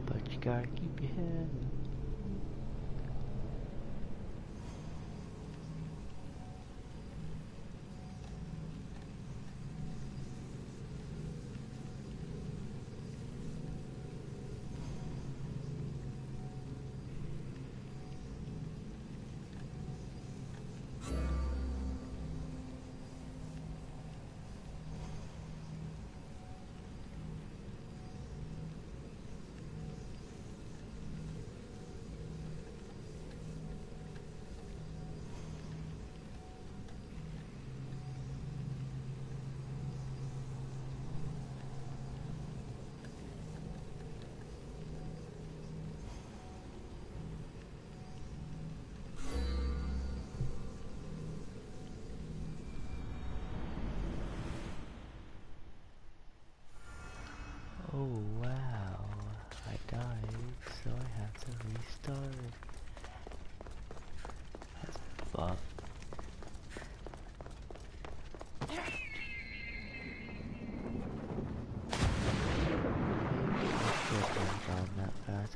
But you gotta keep your head up.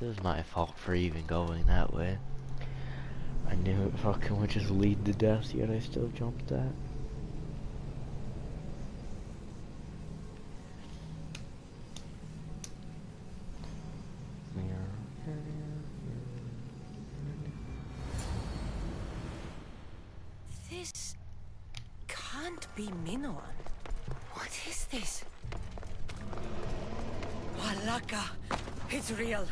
It was my fault for even going that way. I knew it fucking would just lead to death, yet I still jumped that. This can't be Minoan. What is this? Malaka! It's real!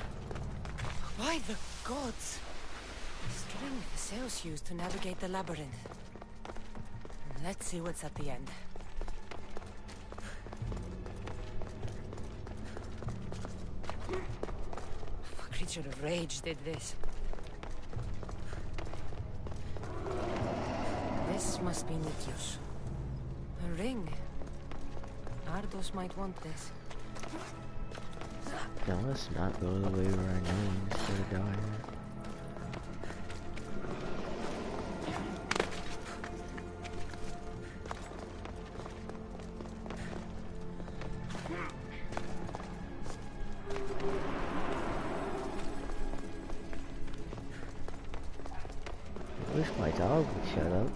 Why the gods? String the sails used to navigate the labyrinth. Let's see what's at the end. What creature of rage did this? This must be Nikios. A ring. Ardos might want this. Now let's not go the way where I know instead of dying. I wish my dog would shut up.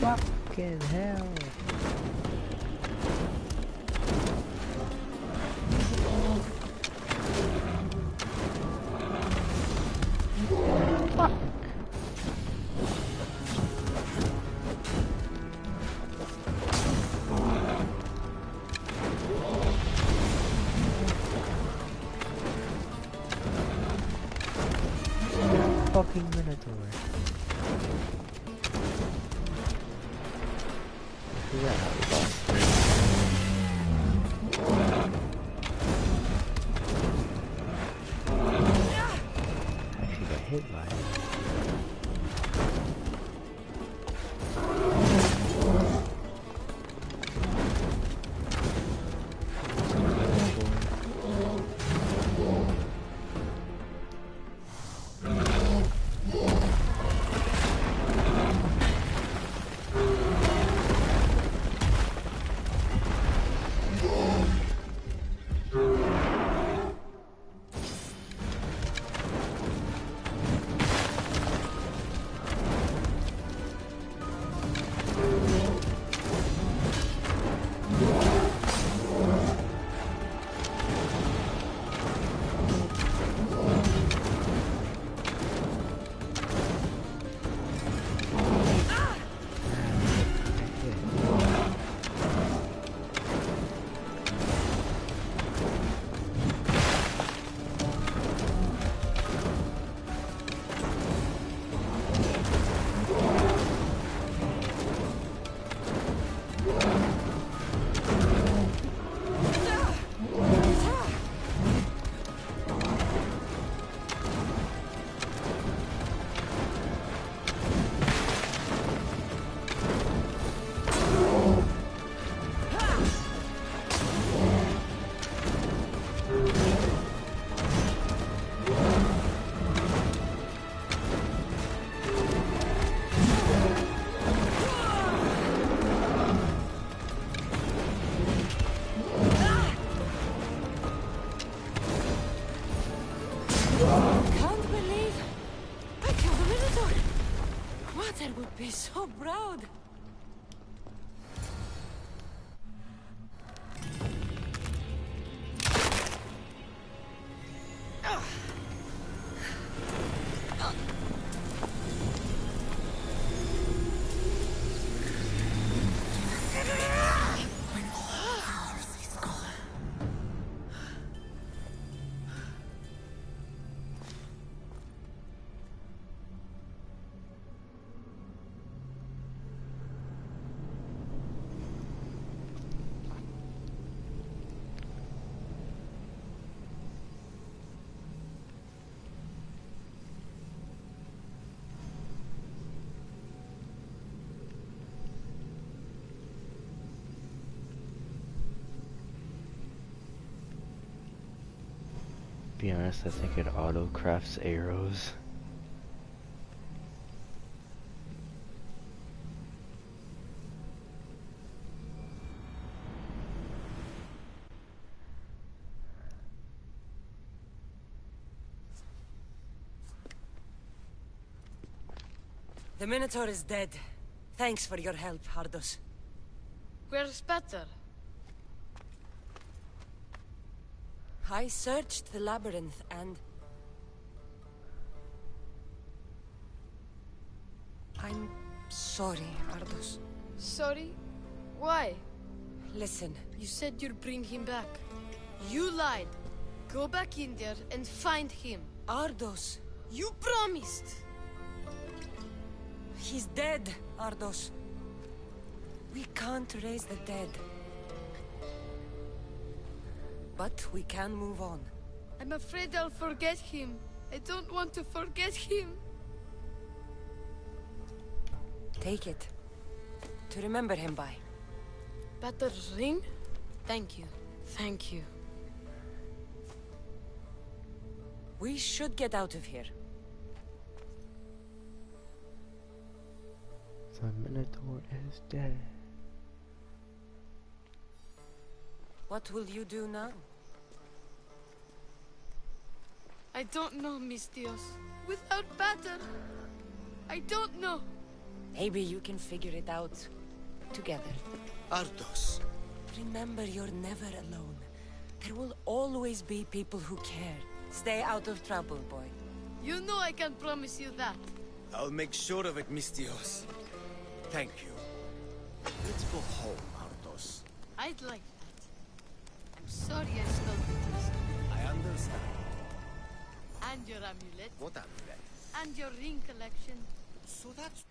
Fucking hell. Fuck. Fucking Minotaur. Yeah, actually got hit by it. Can't believe I killed a Minotaur. Mother would be so proud. Be honest, I think it auto crafts arrows. The Minotaur is dead. Thanks for your help, Ardos. Where's better? I searched the labyrinth and... I'm sorry, Ardos. Sorry? Why? Listen. You said you'd bring him back. You lied. Go back in there and find him. Ardos. You promised! He's dead, Ardos. We can't raise the dead. But we can move on. I'm afraid I'll forget him. I don't want to forget him. Take it. To remember him by. Better ring? Thank you. Thank you. We should get out of here. The Minotaur is dead. What will you do now? I don't know, Mistios. Without Pater, I don't know. Maybe you can figure it out. Together. Ardos. Remember, you're never alone. There will always be people who care. Stay out of trouble, boy. You know I can promise you that. I'll make sure of it, Mistios. Thank you. Let's go home, Ardos. I'd like that. I'm sorry I stole the teaser. I understand. And your amulet. What amulet? And your ring collection. So that's...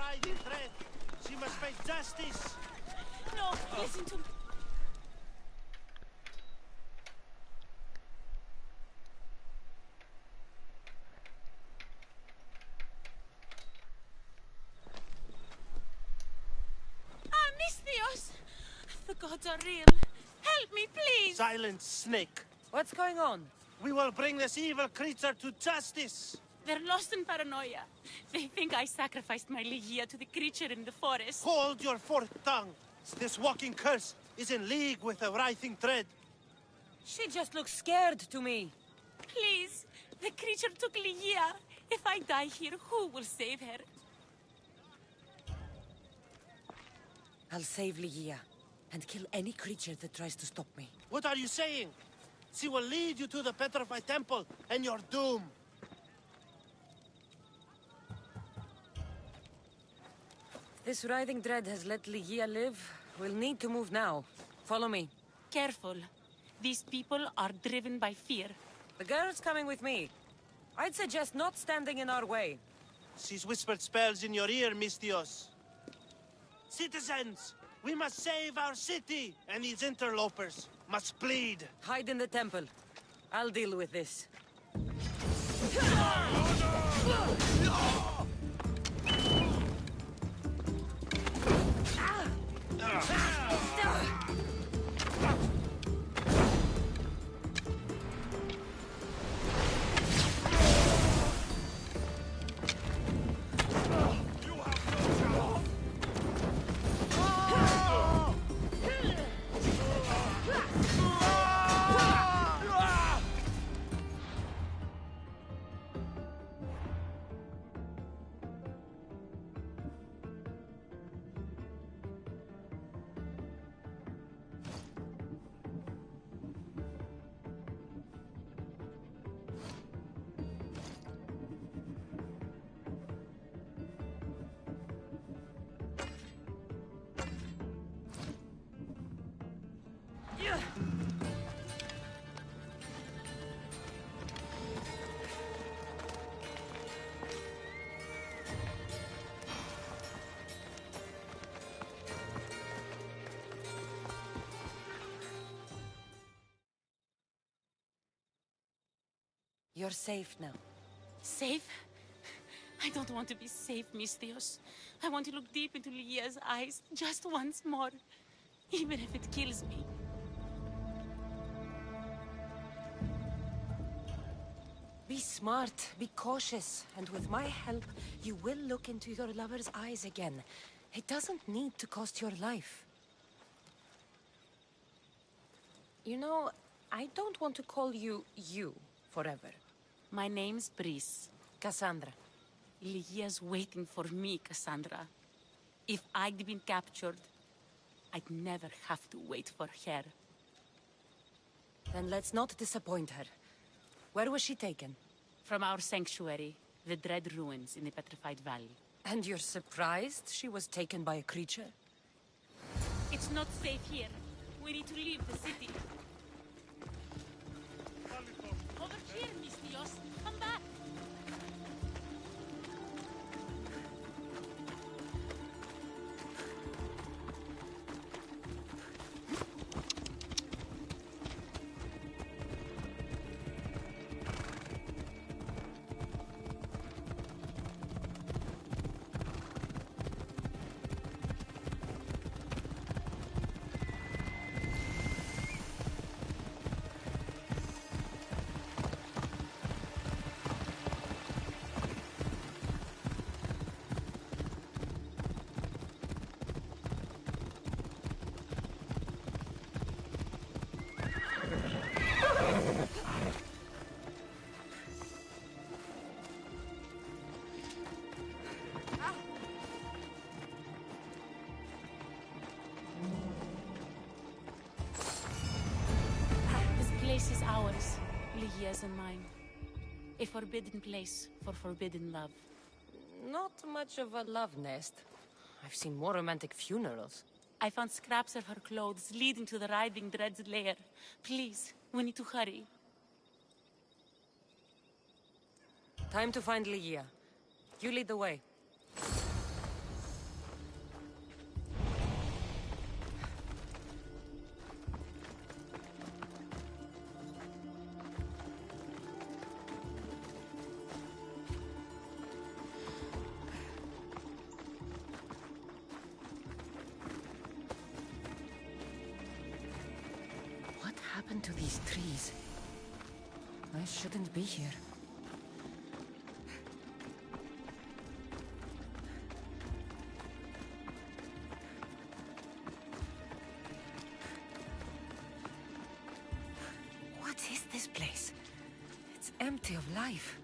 writhing threat. She must face justice. No, listen to me. Misthios! The gods are real. Help me, please! Silence, snake. What's going on? We will bring this evil creature to justice. They're lost in paranoia. They think I sacrificed my Ligia to the creature in the forest. Hold your forked tongue. This walking curse is in league with the writhing thread. She just looks scared to me. Please, the creature took Ligia. If I die here, who will save her? I'll save Ligia and kill any creature that tries to stop me. What are you saying? She will lead you to the petrified temple and your doom. This writhing dread has let Ligia live. We'll need to move now. Follow me. Careful. These people are driven by fear. The girl's coming with me. I'd suggest not standing in our way. She's whispered spells in your ear, Misthios. Citizens, we must save our city, and these interlopers must bleed. Hide in the temple. I'll deal with this. You're safe now. Safe? I don't want to be safe, Misthios. I want to look deep into Ligia's eyes just once more, even if it kills me. Be smart, be cautious, and with my help, you will look into your lover's eyes again. It doesn't need to cost your life. You know, I don't want to call you forever. My name's Brice. Cassandra. Ligia's waiting for me, Cassandra. If I'd been captured, I'd never have to wait for her. Then let's not disappoint her. Where was she taken? From our sanctuary, the Dread Ruins in the Petrified Valley. And you're surprised she was taken by a creature? It's not safe here. We need to leave the city. Over here, Misthios. Come back. This is ours, Ligia's and mine. A forbidden place for forbidden love. Not much of a love nest. I've seen more romantic funerals. I found scraps of her clothes leading to the writhing Dread's lair. Please, we need to hurry. Time to find Ligia. You lead the way. happened to these trees? I shouldn't be here. What is this place? It's empty of life.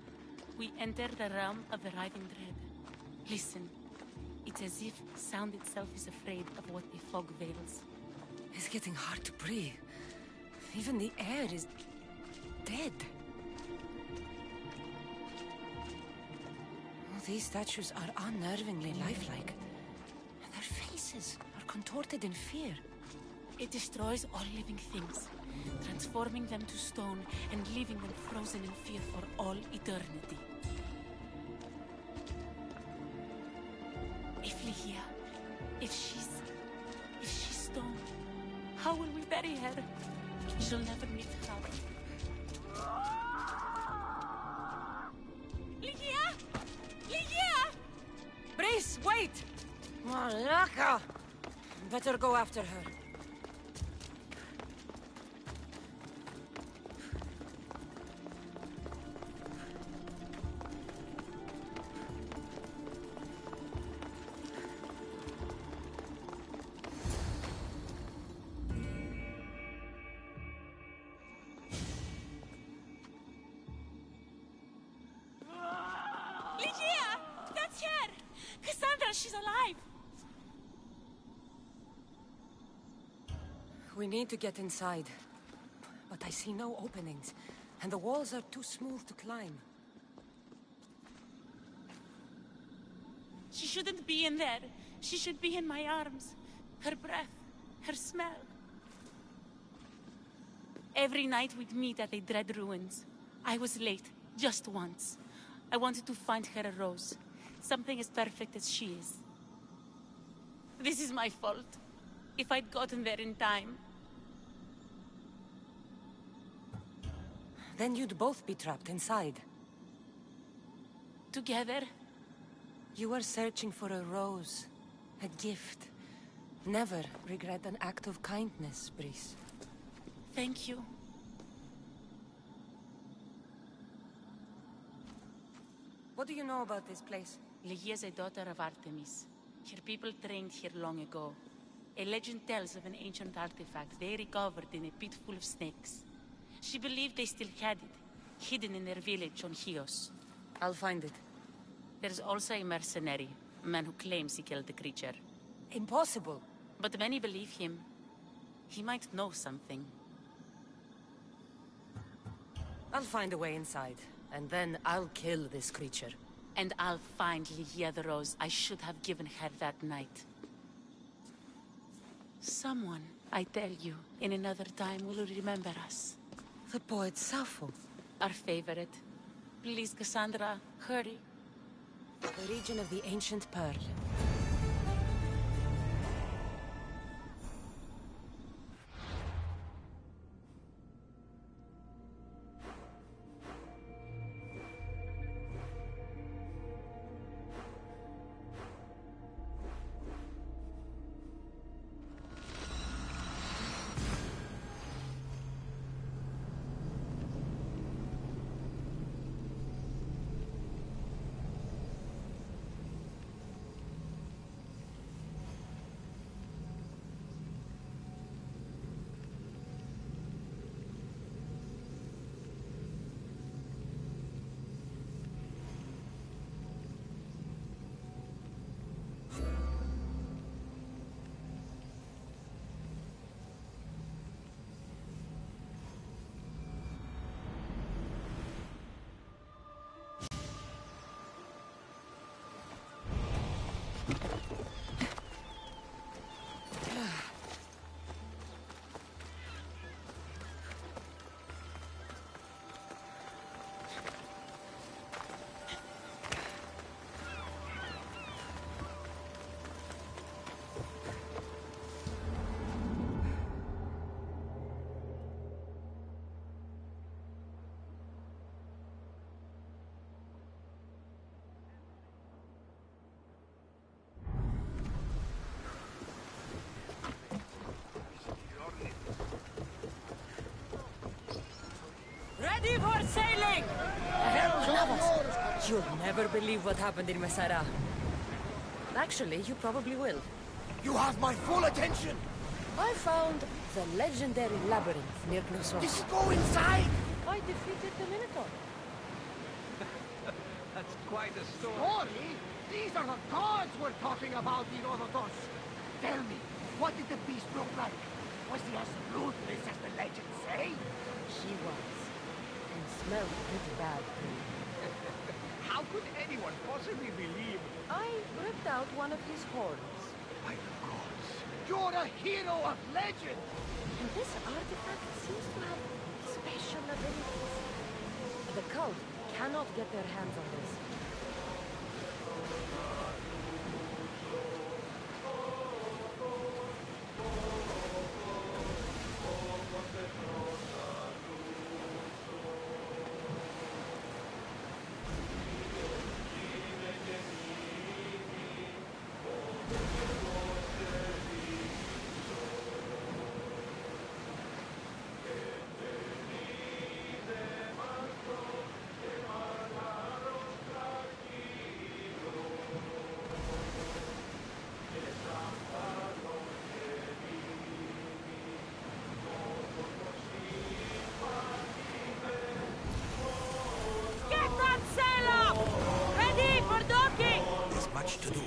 We enter the realm of arriving dread. Listen. It's as if sound itself is afraid of what the fog veils. It's getting hard to breathe. Even the air is dead. Oh, these statues are unnervingly lifelike. Their faces are contorted in fear. It destroys all living things, transforming them to stone and leaving them frozen in fear for all eternity. If Ligia, if she's stone, how will we bury her? She'll never meet her. Ligia! Ligia! Brice, wait! Malaka! Better go after her. Ligia! That's her! Cassandra, she's alive! We need to get inside. But I see no openings, and the walls are too smooth to climb. She shouldn't be in there. She should be in my arms. Her breath, her smell. Every night we'd meet at the Dread Ruins. I was late, just once. I wanted to find her a rose. Something as perfect as she is. This is my fault. If I'd gotten there in time. Then you'd both be trapped inside. Together? You were searching for a rose. A gift. Never regret an act of kindness, Brice. Thank you. What do you know about this place? Ligia is a daughter of Artemis. Her people trained here long ago. A legend tells of an ancient artifact they recovered in a pit full of snakes. She believed they still had it, hidden in their village on Chios. I'll find it. There's also a mercenary, a man who claims he killed the creature. Impossible. But many believe him. He might know something. I'll find a way inside, and then I'll kill this creature. And I'll find Ligia the rose I should have given her that night. Someone, I tell you, in another time will remember us. The poet Sappho. Our favorite. Please, Cassandra, hurry. The region of the ancient pearl. You'll never believe what happened in Mesara. Actually, you probably will. You have my full attention! I found the legendary labyrinth near Knossos. Did you go inside? I defeated the Minotaur. That's quite a story. Story? These are the gods we're talking about, Herodotus. Tell me, what did the beast look like? Was he as ruthless as the legends say? She was. And smelled pretty bad, too. How could anyone possibly believe? I ripped out one of his horns. By the gods, you're a hero of legend! And this artifact seems to have special abilities. The cult cannot get their hands on this. Much to do.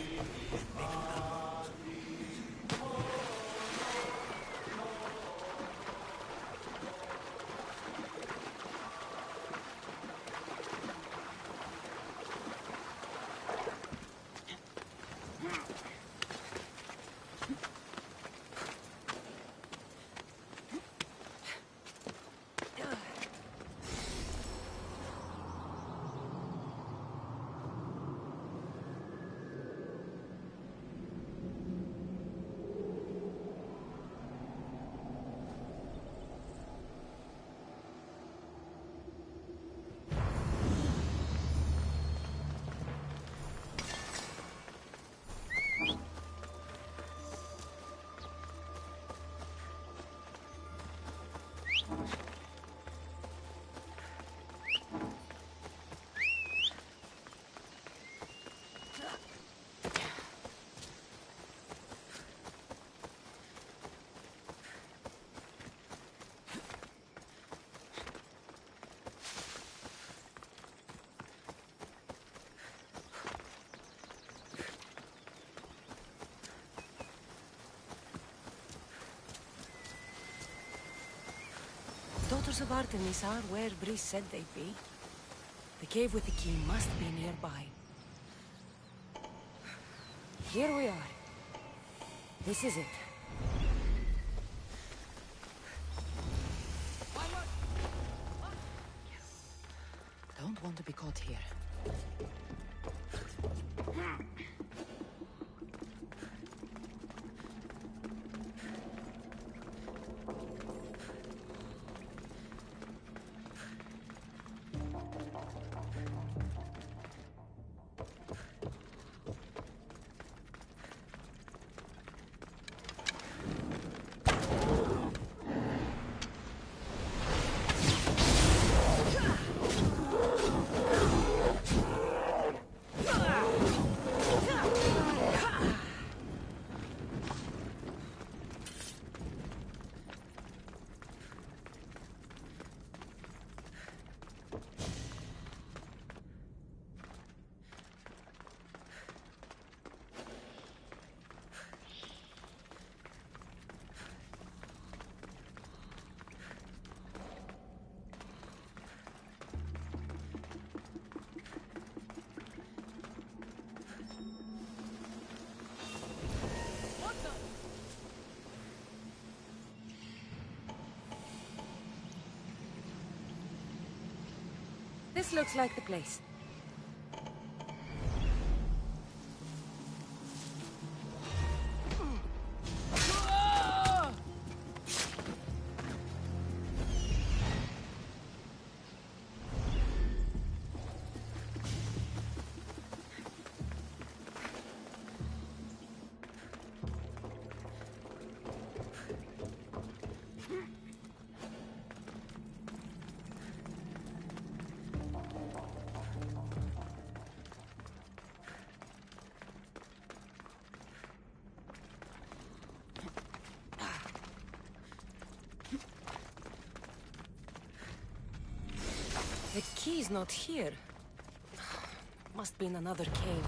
Daughters of Artemis are where Brice said they'd be. The cave with the key must be nearby. Here we are. This is it. Don't want to be caught here. This looks like the place. key's not here. Must be in another cave.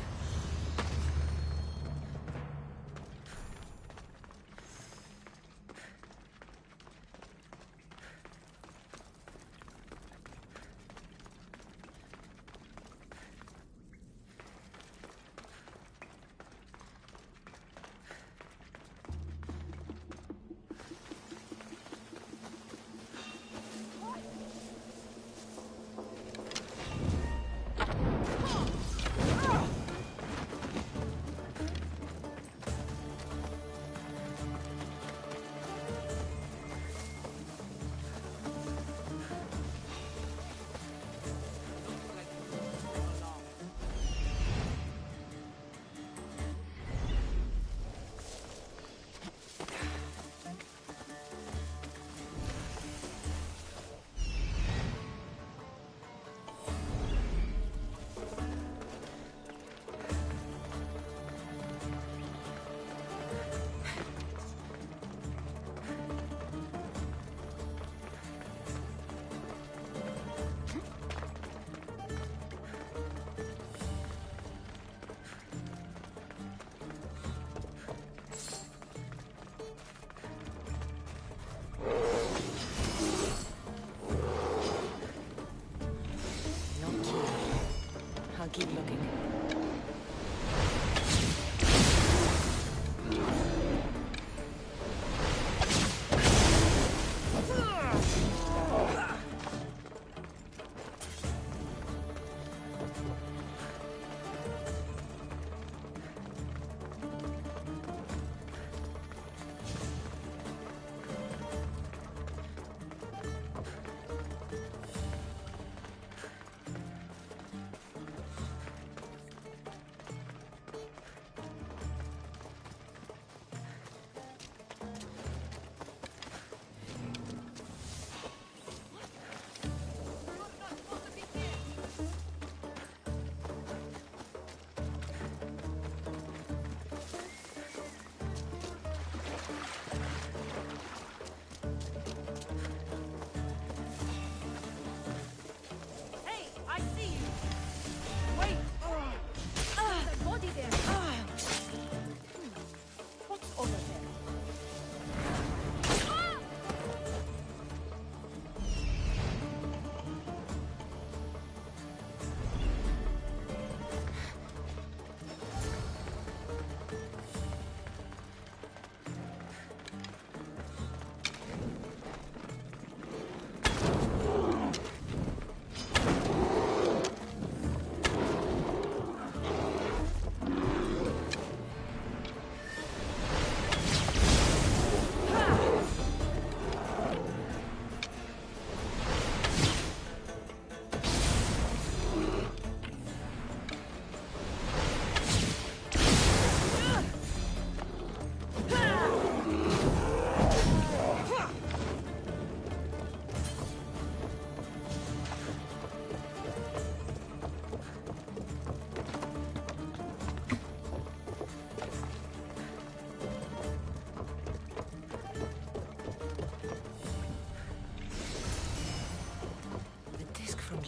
I'll keep looking.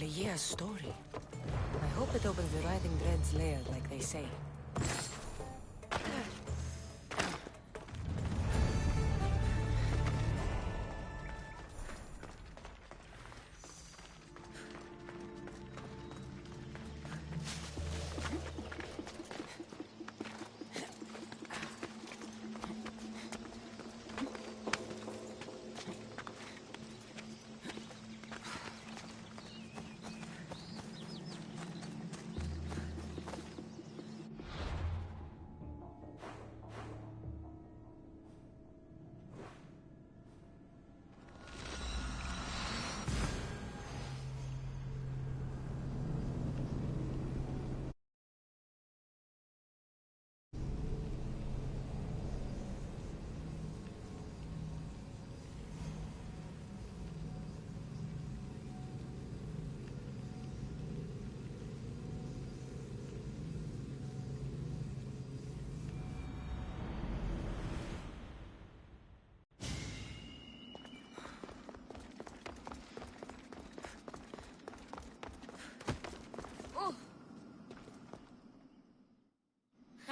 Leia's story. I hope it opens the Writhing Dread's lair like they say.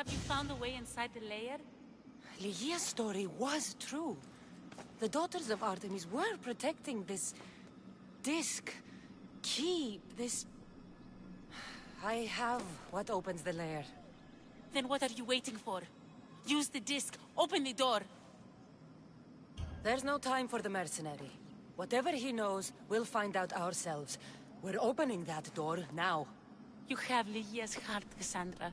Have you found a way inside the lair? Lygia's story was true. The daughters of Artemis were protecting this... disc... key, this... I have what opens the lair. Then what are you waiting for? Use the disc. Open the door. There's no time for the mercenary. Whatever he knows, we'll find out ourselves. We're opening that door now. You have Lygia's heart, Cassandra.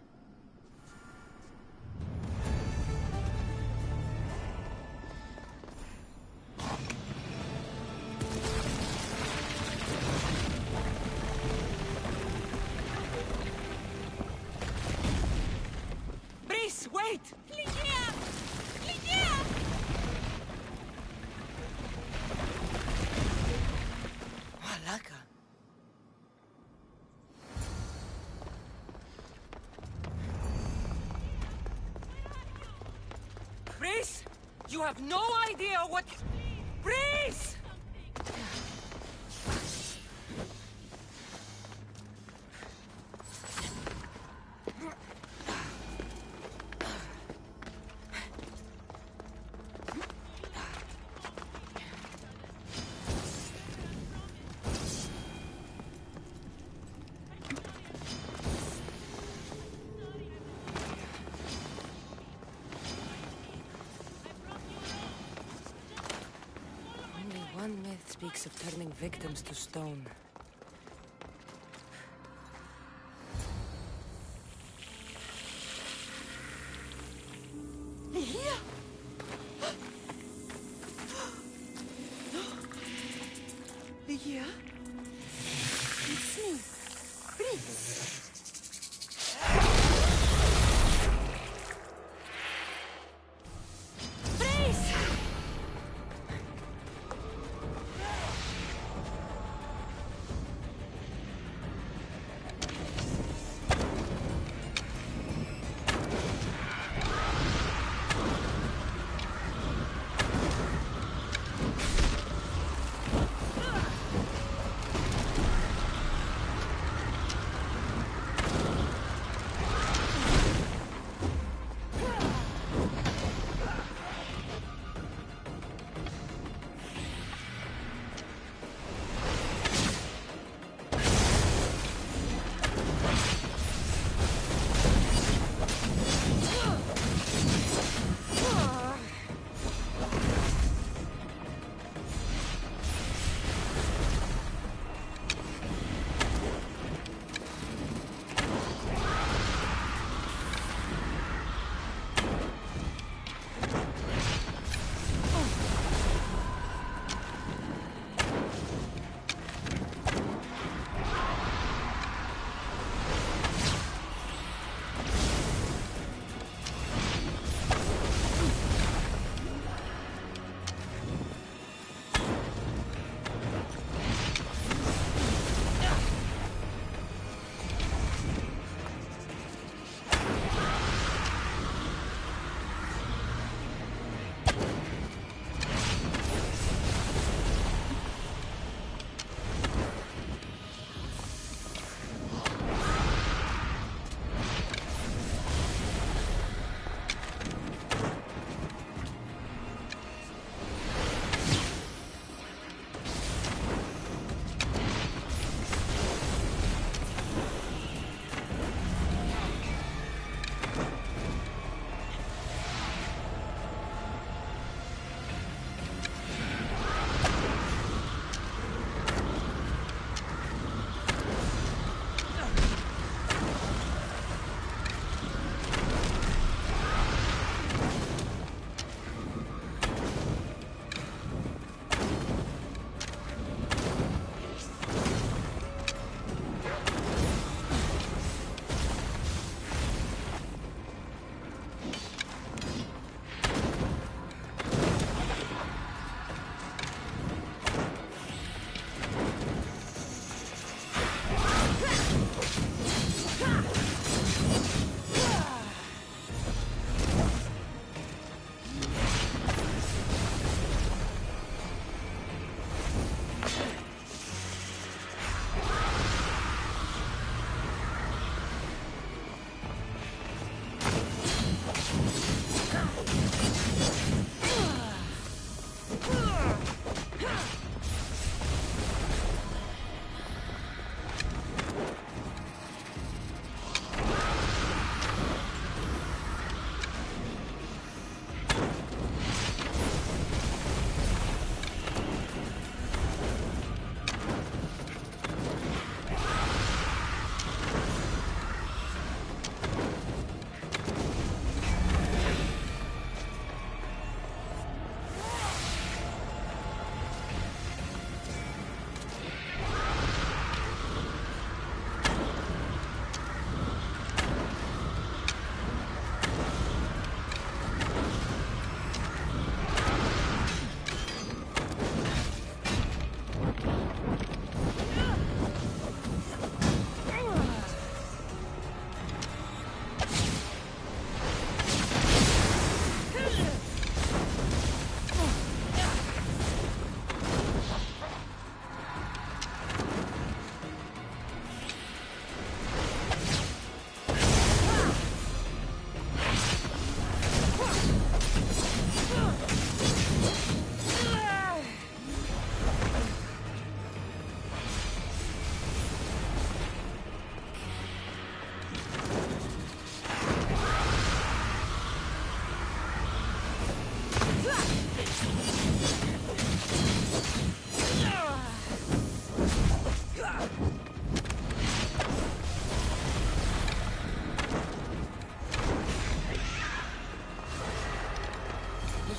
Breeze, wait! Lygia! Lygia! Malaka. Breeze! You have no idea what... Breeze! Only one myth speaks of turning victims to stone. Lygia! Lygia? It's me. Breeze.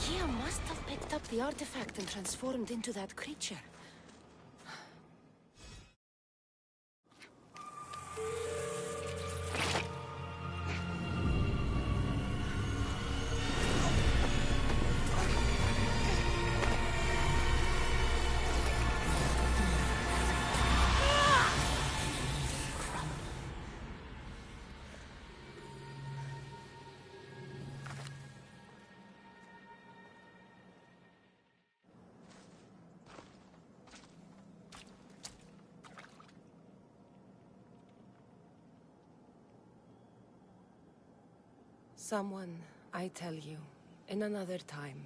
Gia must have picked up the artifact and transformed into that creature. Someone, I tell you, in another time,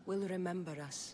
will remember us.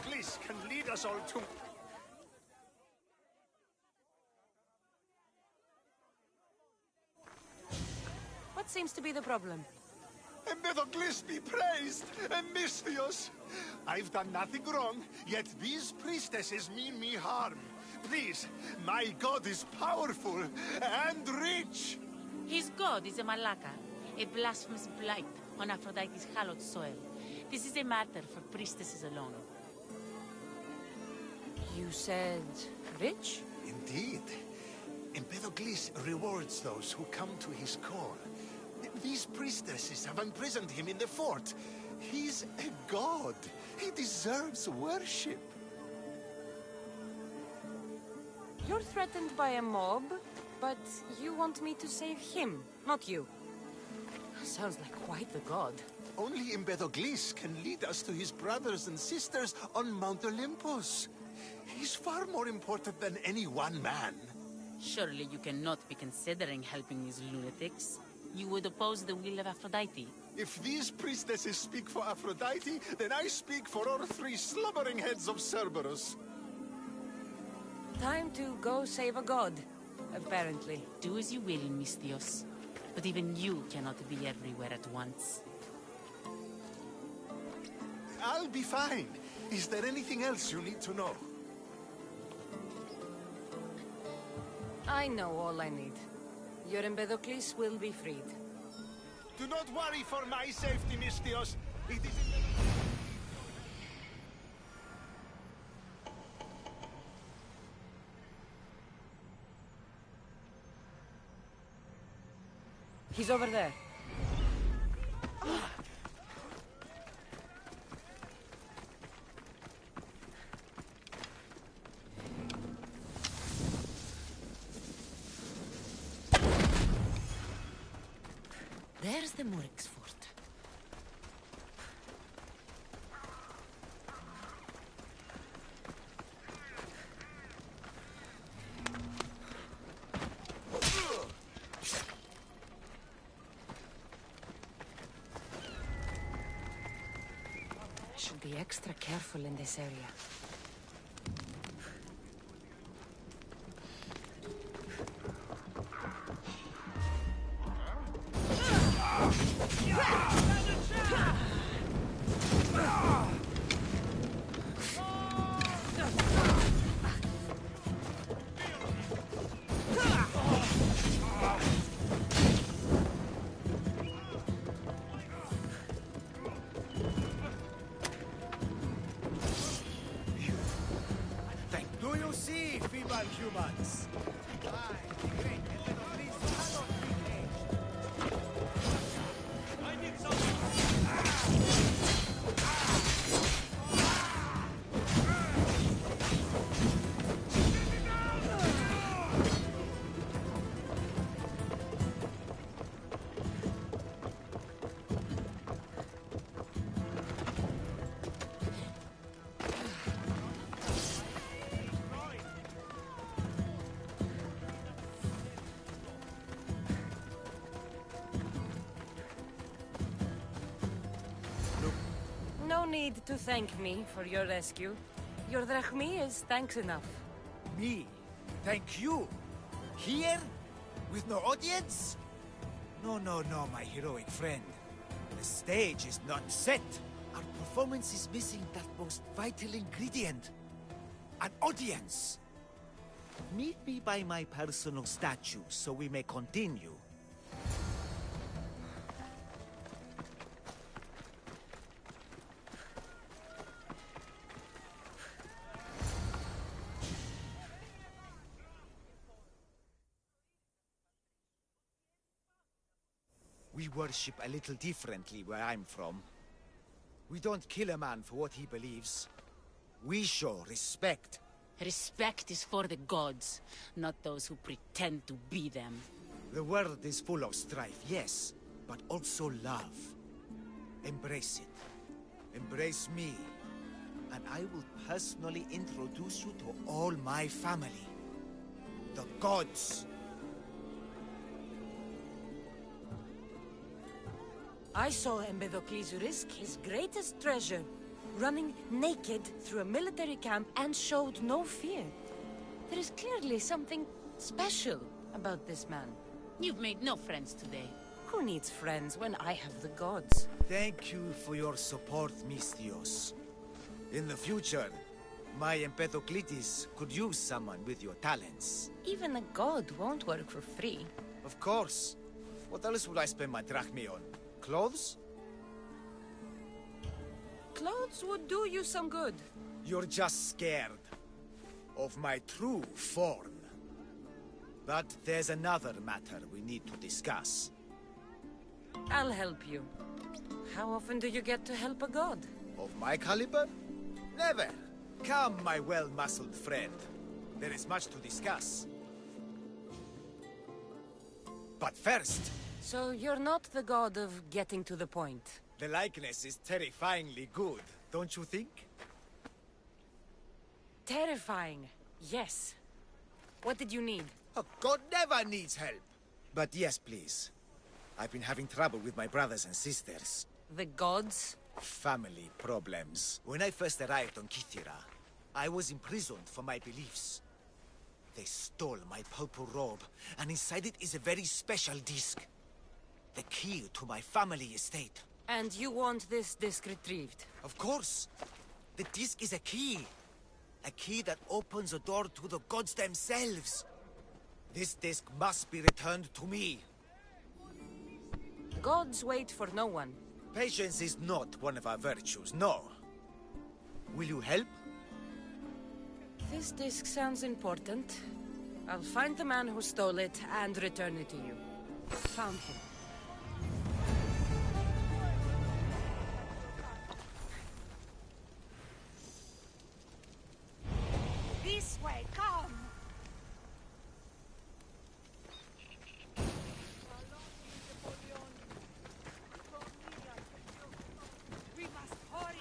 Gliss can lead us all to... What seems to be the problem? Gliss be praised, Misthios! I've done nothing wrong, yet these priestesses mean me harm. Please, my god is powerful and rich! His god is a Malaka, a blasphemous blight on Aphrodite's hallowed soil. This is a matter for priestesses alone. You said rich? Indeed. Empedocles rewards those who come to his call. These priestesses have imprisoned him in the fort. He's a god. He deserves worship. You're threatened by a mob, but you want me to save him, not you. Sounds like quite the god. Only Empedocles can lead us to his brothers and sisters on Mount Olympus. He's far more important than any one man. Surely you cannot be considering helping these lunatics. You would oppose the will of Aphrodite. If these priestesses speak for Aphrodite, then I speak for all three slubbering heads of Cerberus. Time to go save a god, apparently. Do as you will, Mistios. But even you cannot be everywhere at once. I'll be fine. Is there anything else you need to know? I know all I need. Your Empedocles will be freed. Do not worry for my safety, Mistios. It is He's over there. There's the Murex fort. I should be extra careful in this area. Do you see, feeble humans? No need to thank me for your rescue. Your drachmi is thanks enough. Me? Thank you? Here? With no audience? No, my heroic friend. The stage is not set. Our performance is missing that most vital ingredient. An audience. Meet me by my personal statue so we may continue. We worship a little differently where I'm from. We don't kill a man for what he believes. We show respect. Respect is for the gods, not those who pretend to be them. The world is full of strife, yes, but also love. Embrace it. Embrace me. And I will personally introduce you to all my family. The gods. I saw Empedocles risk his greatest treasure, running naked through a military camp and showed no fear. There is clearly something special about this man. You've made no friends today. Who needs friends when I have the gods? Thank you for your support, Mistios. In the future, My Empedocles could use someone with your talents. Even a god won't work for free. Of course. What else would I spend my drachmi on? Clothes? Clothes would do you some good. You're just scared of my true form. But there's another matter we need to discuss. I'll help you. How often do you get to help a god? Of my caliber? Never. Come, my well-muscled friend. There is much to discuss. But first... So you're not the god of getting to the point? The likeness is terrifyingly good, don't you think? Terrifying, yes. What did you need? A god never needs help. But yes, please. I've been having trouble with my brothers and sisters. The gods? Family problems. When I first arrived on Kythera, I was imprisoned for my beliefs. They stole my purple robe, and inside it is a very special disc. The key to my family estate. And you want this disc retrieved? Of course. The disc is a key. A key that opens a door to the gods themselves. This disc must be returned to me. Gods wait for no one. Patience is not one of our virtues, no. Will you help? This disc sounds important. I'll find the man who stole it and return it to you. Found him. This way, come! We must hurry!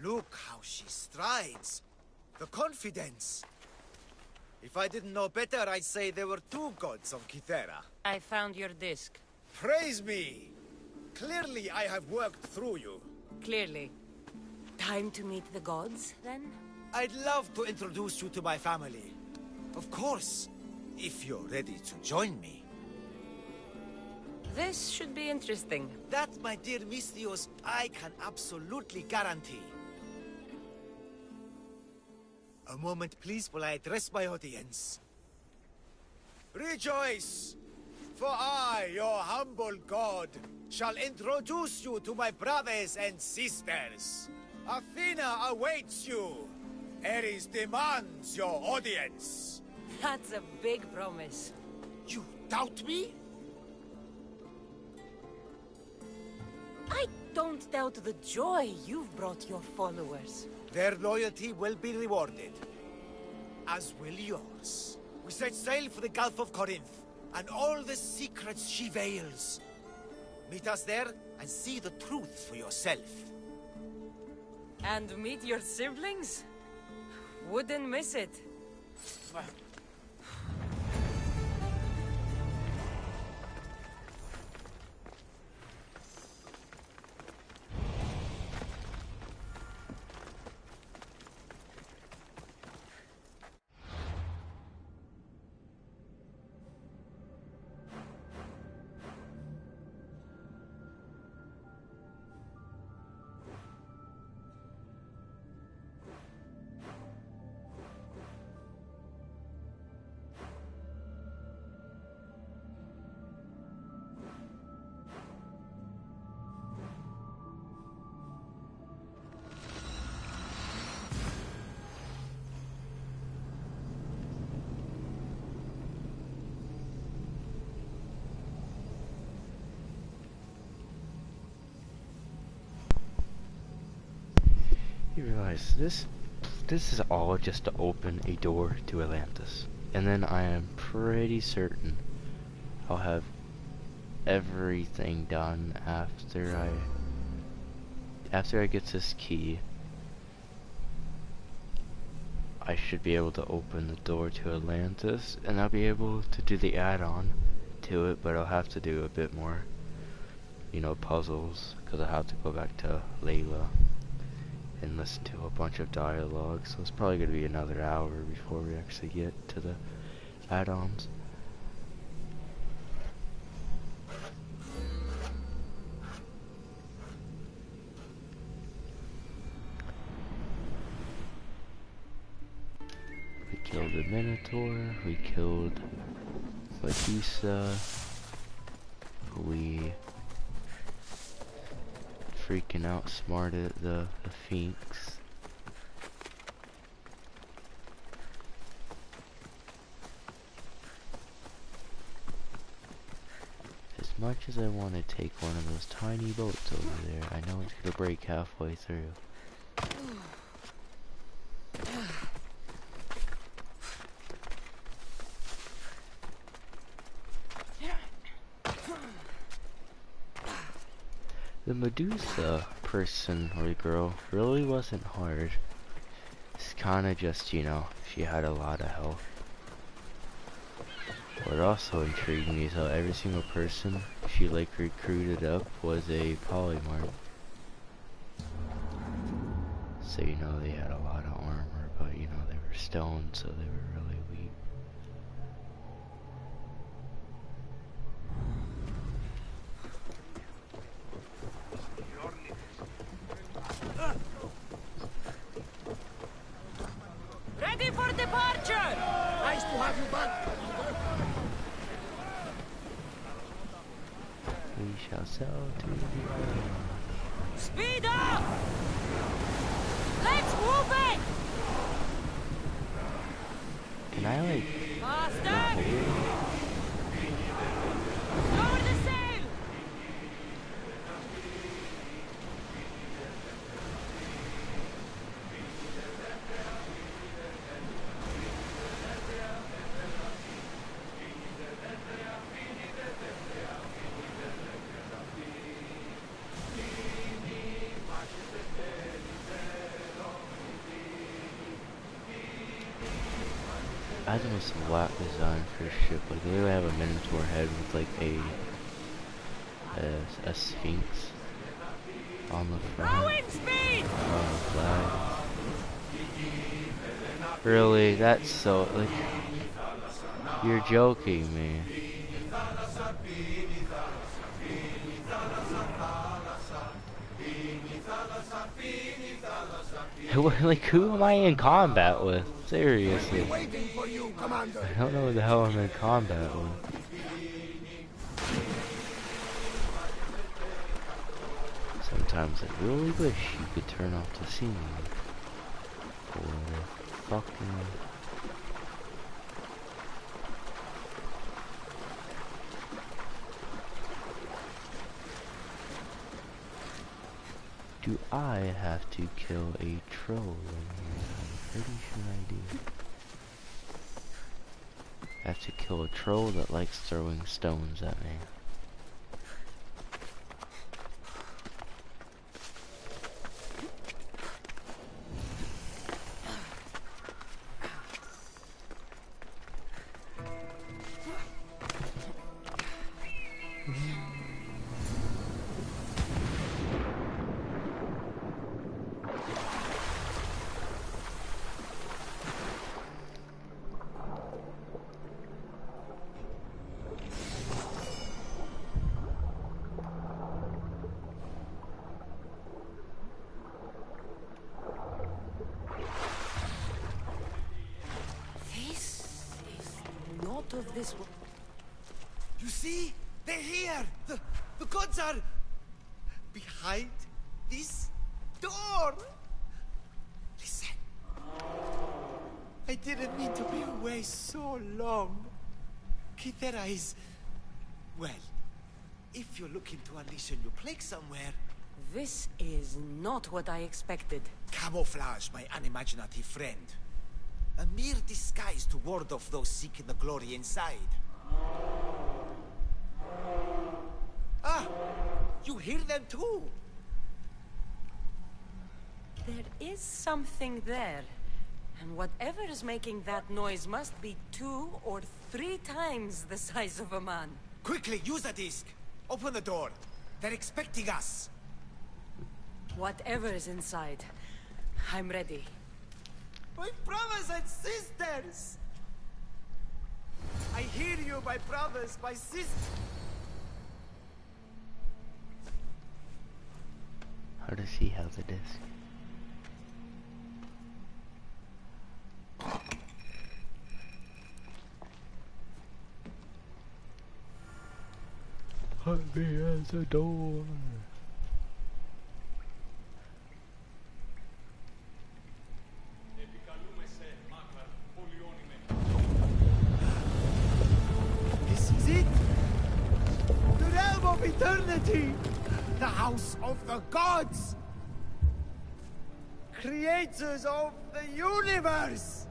Look how she strides. The confidence. If I didn't know better, I'd say there were two gods on Kythera. I found your disc. Praise me! Clearly I have worked through you. Clearly. Time to meet the gods, then? I'd love to introduce you to my family. Of course, if you're ready to join me. This should be interesting. That, my dear Misthios, I can absolutely guarantee. A moment, please, while I address my audience. Rejoice! For I, your humble god, shall introduce you to my brothers and sisters. Athena awaits you. Ares demands your audience. That's a big promise. You doubt me? I don't doubt the joy you've brought your followers. Their loyalty will be rewarded. As will yours. We set sail for the Gulf of Corinth, and all the secrets she veils. Meet us there, and see the truth for yourself. And meet your siblings? Wouldn't miss it. You realize this is all just to open a door to Atlantis. And then I am pretty certain I'll have everything done after I get this key. I should be able to open the door to Atlantis, and I'll be able to do the add-on to it, but I'll have to do a bit more, you know, puzzles, because I have to go back to Layla and listen to a bunch of dialogue, so it's probably going to be another hour before we actually get to the add-ons. We killed the Minotaur, we killed Medusa, we freaking outsmarted the Sphinx. As much as I want to take one of those tiny boats over there, I know it's gonna break halfway through. The Medusa person or girl really wasn't hard. It's kinda just, you know, she had a lot of health. What also intrigued me is how every single person she like recruited up was a polymorph. So you know they had a lot of armor, but you know they were stone, so they were really weak. Ready for departure! Nice to have you back. We shall sail to the island. Speed up! Let's move it! Can I like Faster! Lower the sail! I had the most whack design for a ship. Like they would have a Minotaur head with like a Sphinx on the front. Rowing speed! On the flag. Really? That's so like you're joking me. Like who am I in combat with? Seriously. Waiting for you, Commander. I don't know who the hell I'm in combat with. Sometimes I really wish you could turn off the scene for fucking. Do I have to kill a troll in here? I'm pretty sure I do. I have to kill a troll that likes throwing stones at me. Of this one. You see? They're here! The gods are behind this door! Listen. I didn't mean to be away so long. Kythera is... Well, if you're looking to unleash a new plague somewhere, This is not what I expected. Camouflage, my unimaginative friend. A mere disguise to ward off those seeking the glory inside. Ah! You hear them too! There is something there. And whatever is making that noise must be 2 or 3 times the size of a man. Quickly, use the disc! Open the door. They're expecting us. Whatever is inside, I'm ready. My brothers and sisters! I hear you, my brothers, my sisters! Odyssey has a disc. Let me as a door. This is it! The realm of eternity! The house of the gods! Creators of the universe!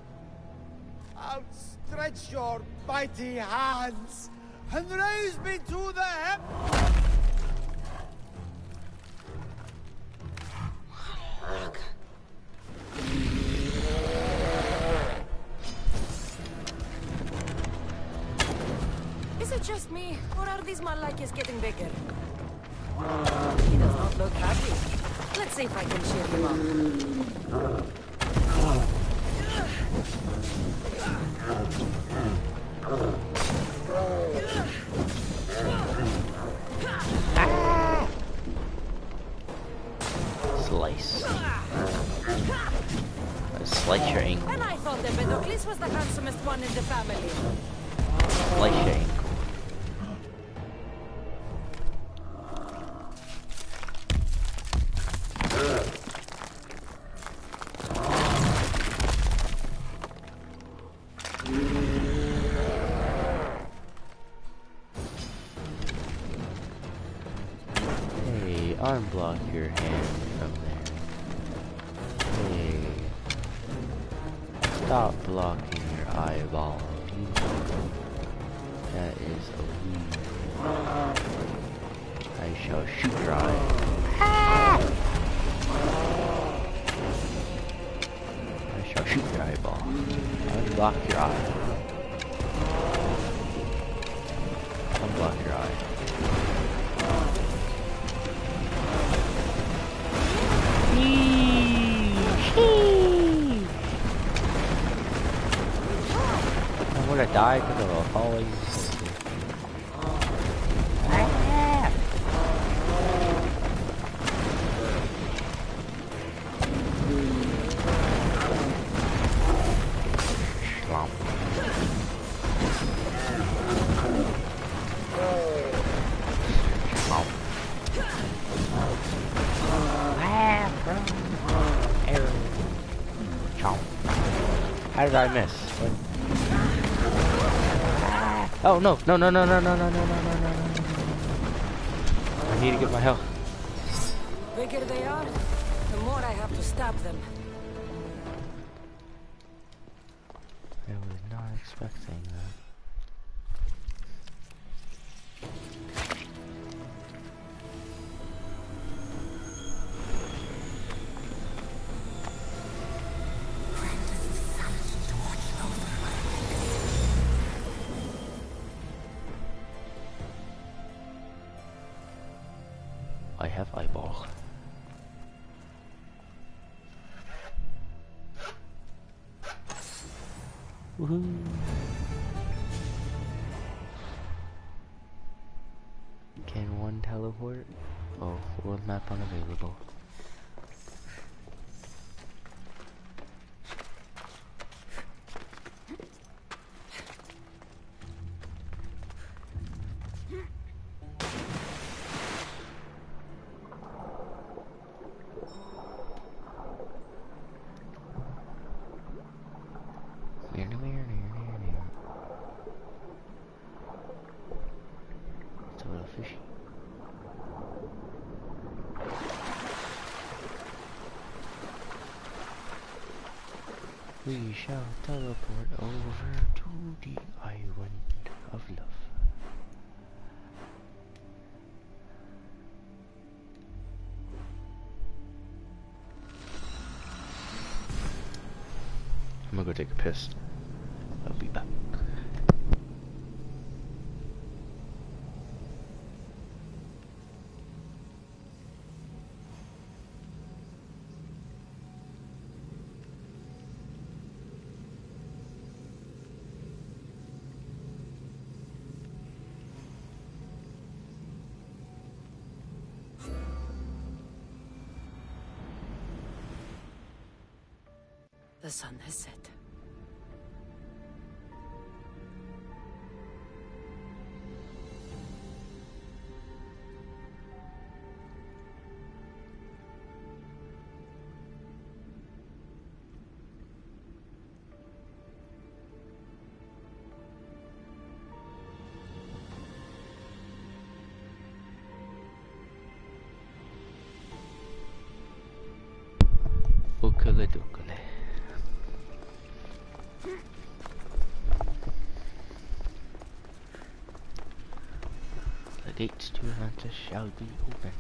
Outstretch your mighty hands and raise me to the heavens! Is it just me, or are these Malakas getting bigger? He does not look happy. Let's see if I can cheer him up. Slice. Slice your ankle. And I thought Empedocles was the handsomest one in the family. Slice your ankle. Hey, unblock your hand from there. Hey, stop blocking your eyeball. That is a weed. I shall shoot your eye. I shall shoot your eyeball. Unblock your eye. Unblock your eye. I'm gonna die because of a falling. How did I miss? What? Oh no! No! No! No! No! No! No! No! No! No! No! No! I need to get my health. Bigger they are, the more I have to stab them. I was not expecting that. I have eyeball. Woohoo! Can one teleport? Oh, world map unavailable. It's a little fishy. We shall teleport over to the island of love. I'm gonna go take a piss. I'll be back. The sun has set. Ukale dukale. The gates to Atlantis shall be open.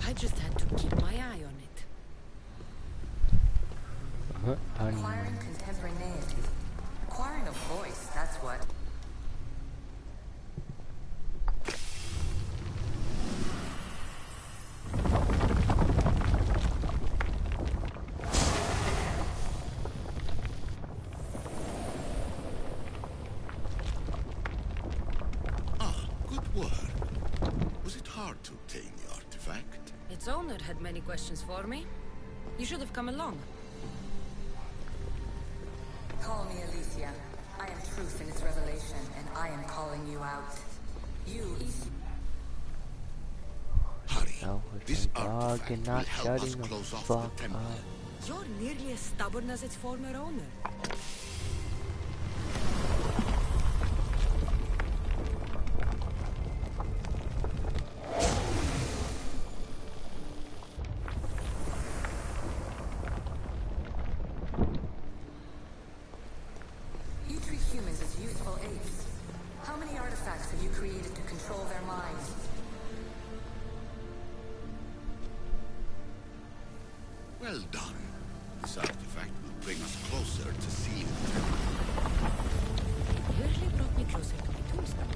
I just had to keep my eye on it. Acquiring contemporaneity. Acquiring a voice, that's what. Good work. Was it hard to obtain the artifact? Its owner had many questions for me. You should have come along. Call me Alicia. I am truth in its revelation, and I am calling you out. You, Hurry. This artifact and will not help us shutting close the off fuck the temple. up. You're nearly as stubborn as its former owner. You treat humans as useful apes. How many artifacts have you created to control their minds? Well done. This artifact will bring us closer to seeing the temple. You really brought me closer to my tombstone.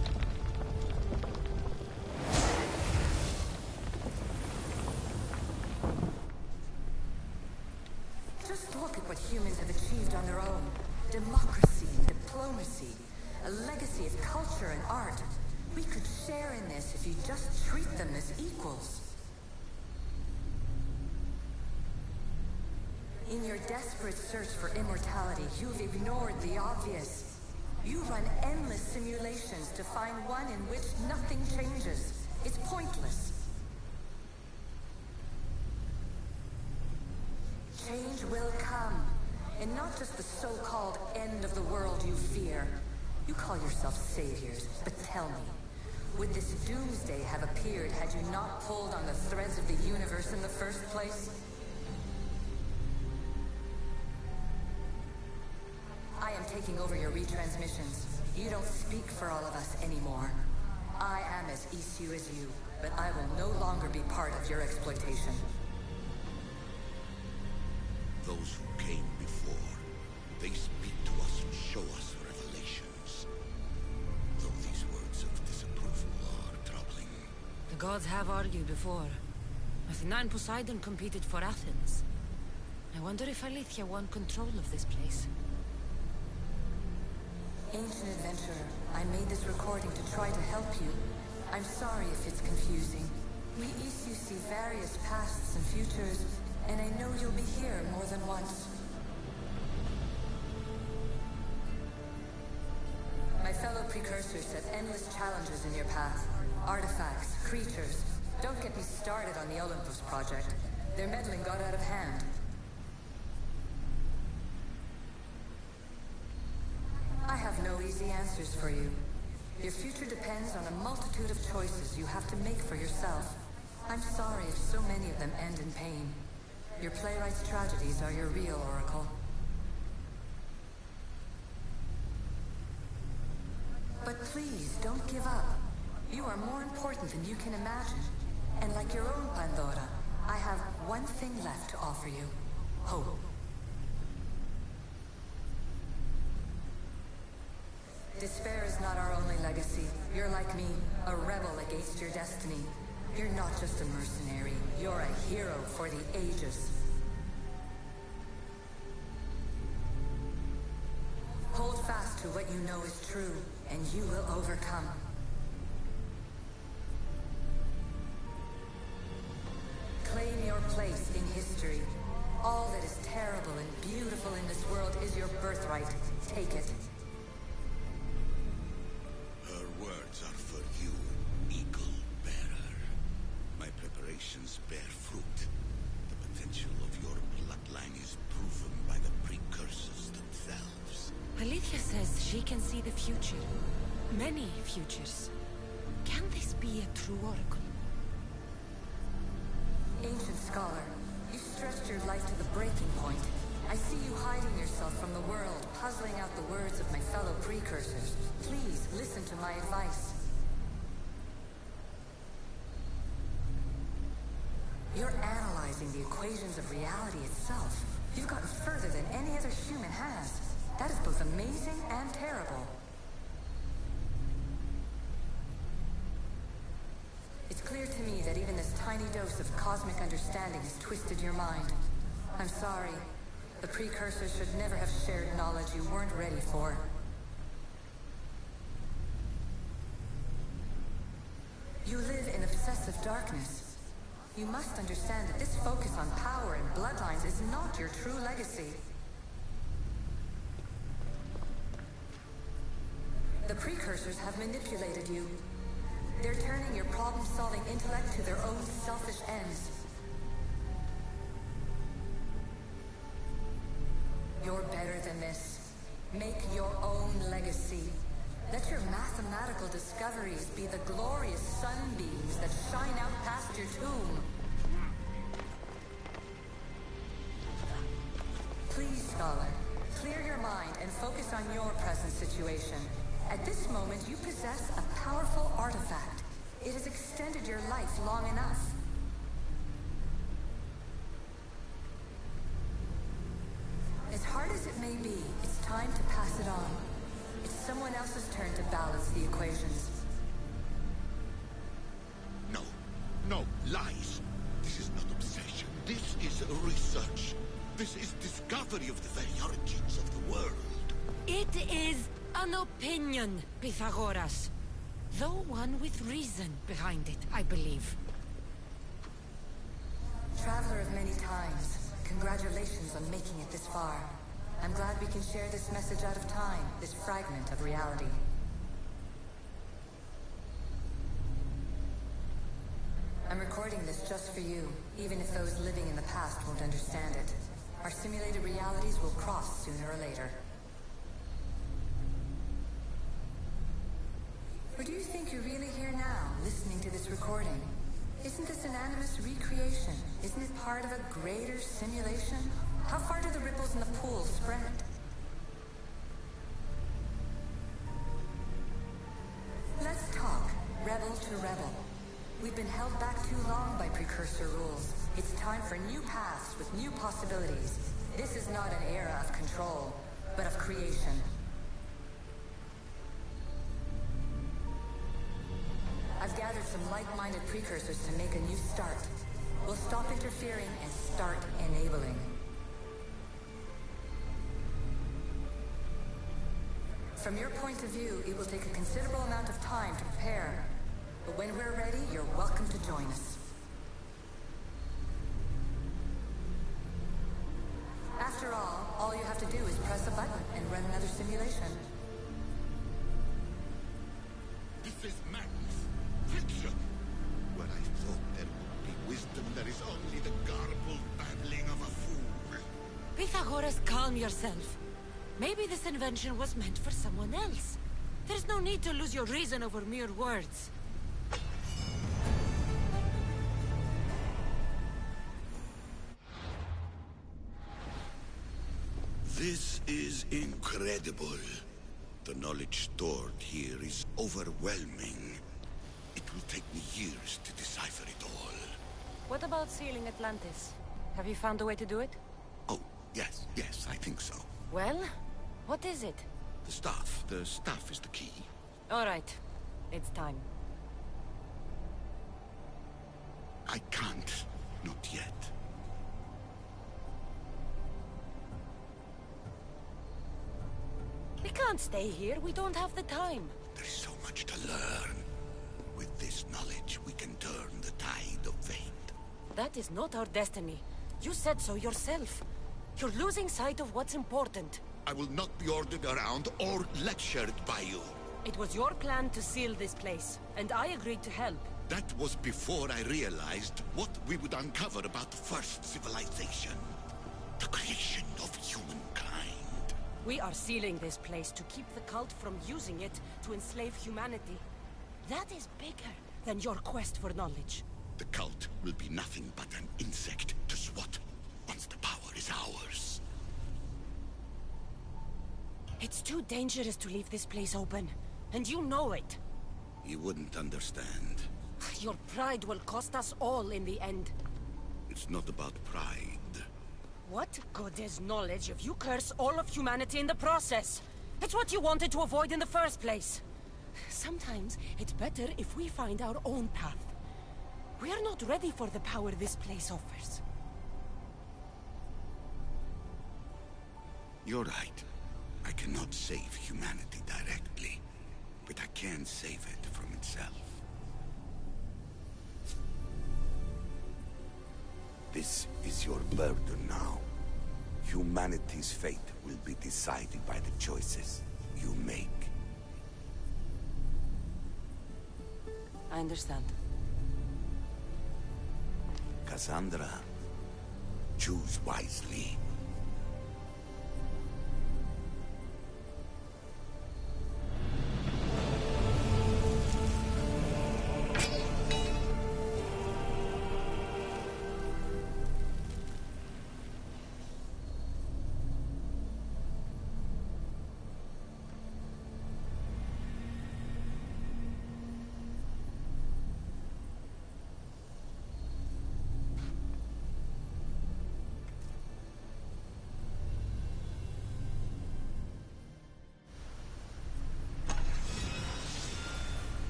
Just look at what humans have achieved on their own. Democracy and diplomacy. A legacy of culture and art. We could share in this if you just treat them as equals. In your desperate search for immortality, you've ignored the obvious. You run endless simulations to find one in which nothing changes. It's pointless. Change will come. And not just the so-called end of the world you fear. You call yourself saviors, but tell me, would this doomsday have appeared had you not pulled on the threads of the universe in the first place? I am taking over your retransmissions. You don't speak for all of us anymore. I am as issue as you, but I will no longer be part of your exploitation. Those who came before, they speak to us and show us revelations. Though these words of disapproval are troubling. The gods have argued before. Athena and Poseidon competed for Athens. I wonder if Alethea won control of this place. Ancient adventurer, I made this recording to try to help you. I'm sorry if it's confusing. We issue see various pasts and futures, and I know you'll be here more than once. My fellow precursors set endless challenges in your path. Artifacts, creatures. Don't get me started on the Olympus project. Their meddling got out of hand. I have no easy answers for you. Your future depends on a multitude of choices you have to make for yourself. I'm sorry if so many of them end in pain. Your playwright's tragedies are your real oracle. But please, don't give up. You are more important than you can imagine. And like your own Pandora, I have one thing left to offer you. Hope. Despair is not our only legacy. You're like me, a rebel against your destiny. You're not just a mercenary, you're a hero for the ages. Hold fast to what you know is true, and you will overcome. Claim your place in history. All that is terrible and beautiful in this world is your birthright. Take it. Her words are for you, Eagle Bearer. My preparations bear fruit. The potential of your bloodline is proven by the precursors themselves. Alethea says she can see the future. Many futures. Can this be a true oracle? Ancient scholar, you stretched your life to the breaking point. I see you hiding yourself from the world, puzzling out the words of my fellow precursors. Please, listen to my advice. You're analyzing the equations of reality itself. You've gotten further than any other human has. That is both amazing and terrible. It's clear to me that even this tiny dose of cosmic understanding has twisted your mind. I'm sorry. The precursors should never have shared knowledge you weren't ready for. You live in obsessive darkness. You must understand that this focus on power and bloodlines is not your true legacy. The precursors have manipulated you. They're turning your problem-solving intellect to their own selfish ends. You're better than this. Make your own legacy. Let your mathematical discoveries be the glorious sunbeams that shine out past your tomb. Please, scholar, clear your mind and focus on your present situation. At this moment, you possess a powerful artifact. It has extended your life long enough. As hard as it may be, it's time to pass it on. It's someone else's turn to balance the equations. No. No, lies. This is not obsession. This is research. This is discovery of the very origins of the world. It is an opinion, Pythagoras. Though one with reason behind it, I believe. Traveler of many times, congratulations on making it this far. I'm glad we can share this message out of time, this fragment of reality. I'm recording this just for you, even if those living in the past won't understand it. Our simulated realities will cross sooner or later. Or do you think you're really here now, listening to this recording? Isn't this an animus recreation? Isn't it part of a greater simulation? How far do the ripples in the pool spread? Let's talk, rebel to rebel. We've been held back too long by precursor rules. It's time for new paths with new possibilities. This is not an era of control, but of creation. I've gathered some like-minded precursors to make a new start. We'll stop interfering and start enabling. From your point of view, it will take a considerable amount of time to prepare. But when we're ready, you're welcome to join us. After all you have to do is press a button and run another simulation. This is madness. Fiction. Where I thought there would be wisdom, there is only the garbled babbling of a fool. Pythagoras, calm yourself. Maybe this invention was meant for someone else. There's no need to lose your reason over mere words. This is incredible. The knowledge stored here is overwhelming. It will take me years to decipher it all. What about sealing Atlantis? Have you found a way to do it? Oh, yes, I think so. Well, what is it? The staff. The staff is the key. All right. It's time. I can't. Not yet. We can't stay here. We don't have the time. There's so much to learn. With this knowledge, we can turn the tide of fate. That is not our destiny. You said so yourself. You're losing sight of what's important. I will not be ordered around or lectured by you. It was your plan to seal this place, and I agreed to help. That was before I realized what we would uncover about the first civilization. The creation of humankind. We are sealing this place to keep the cult from using it to enslave humanity. That is bigger than your quest for knowledge. The cult will be nothing but an insect to swat once the power is ours. It's too dangerous to leave this place open, and you know it. You wouldn't understand. Your pride will cost us all in the end. It's not about pride. What good is knowledge if you curse all of humanity in the process? It's what you wanted to avoid in the first place. Sometimes it's better if we find our own path. We are not ready for the power this place offers. You're right. I cannot save humanity directly, but I can save it from itself. This is your burden now. Humanity's fate will be decided by the choices you make. I understand. Cassandra, choose wisely.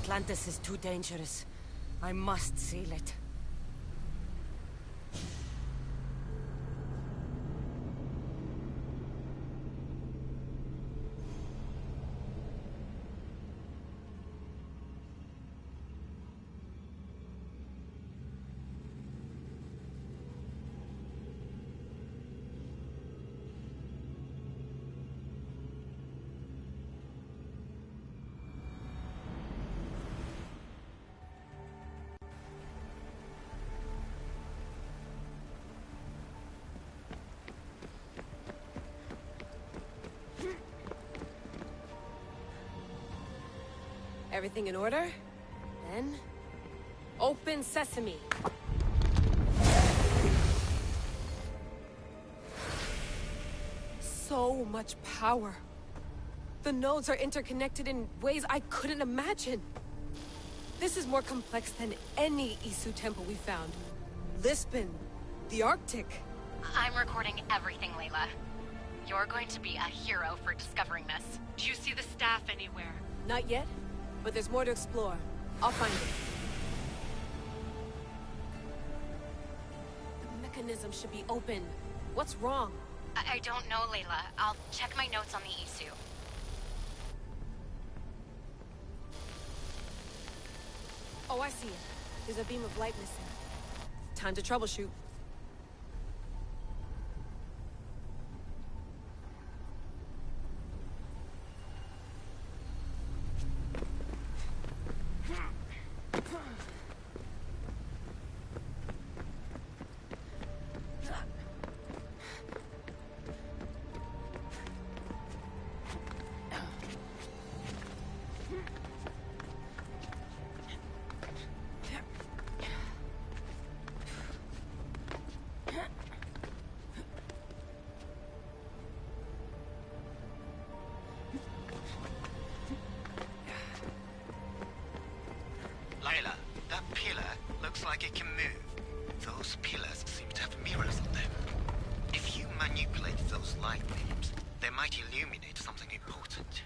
Atlantis is too dangerous. I must seal it. Everything in order? Then... open sesame! So much power. The nodes are interconnected in ways I couldn't imagine. This is more complex than any Isu temple we found. Lisbon, the Arctic. I'm recording everything, Layla. You're going to be a hero for discovering this. Do you see the staff anywhere? Not yet, but there's more to explore. I'll find it. The mechanism should be open. What's wrong? I don't know, Layla. I'll check my notes on the Isu. I see it. There's a beam of light missing. Time to troubleshoot. Layla, that pillar looks like it can move. Those pillars seem to have mirrors on them. If you manipulate those light beams, they might illuminate something important.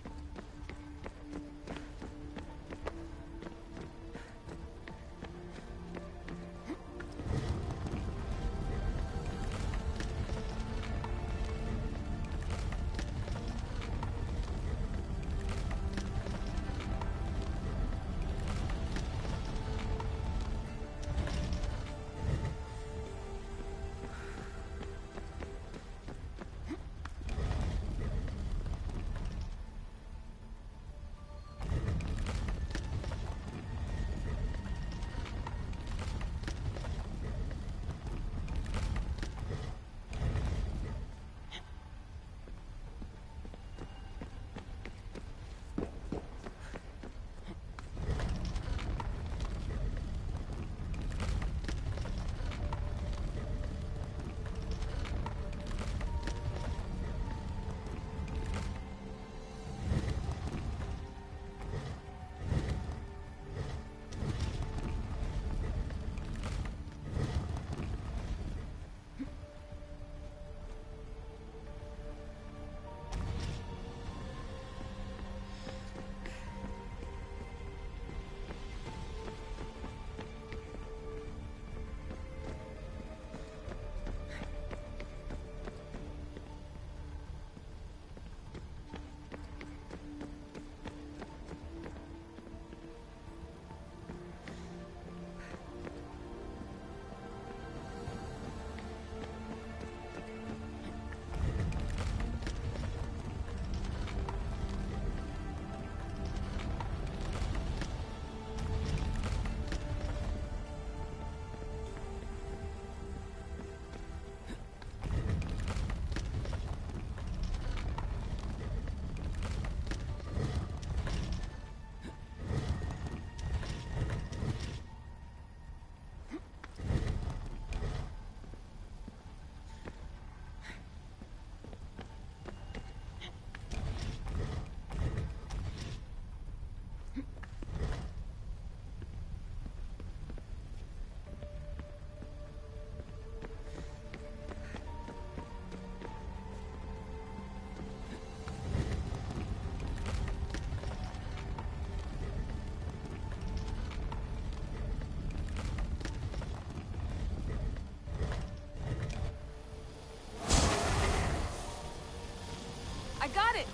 I got it!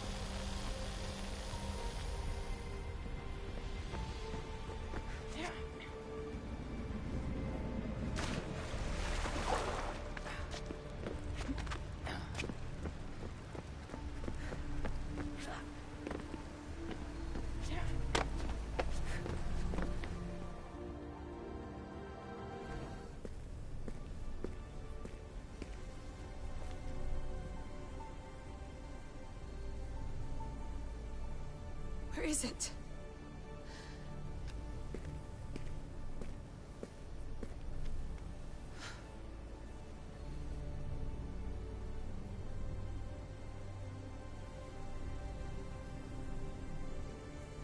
Where is it?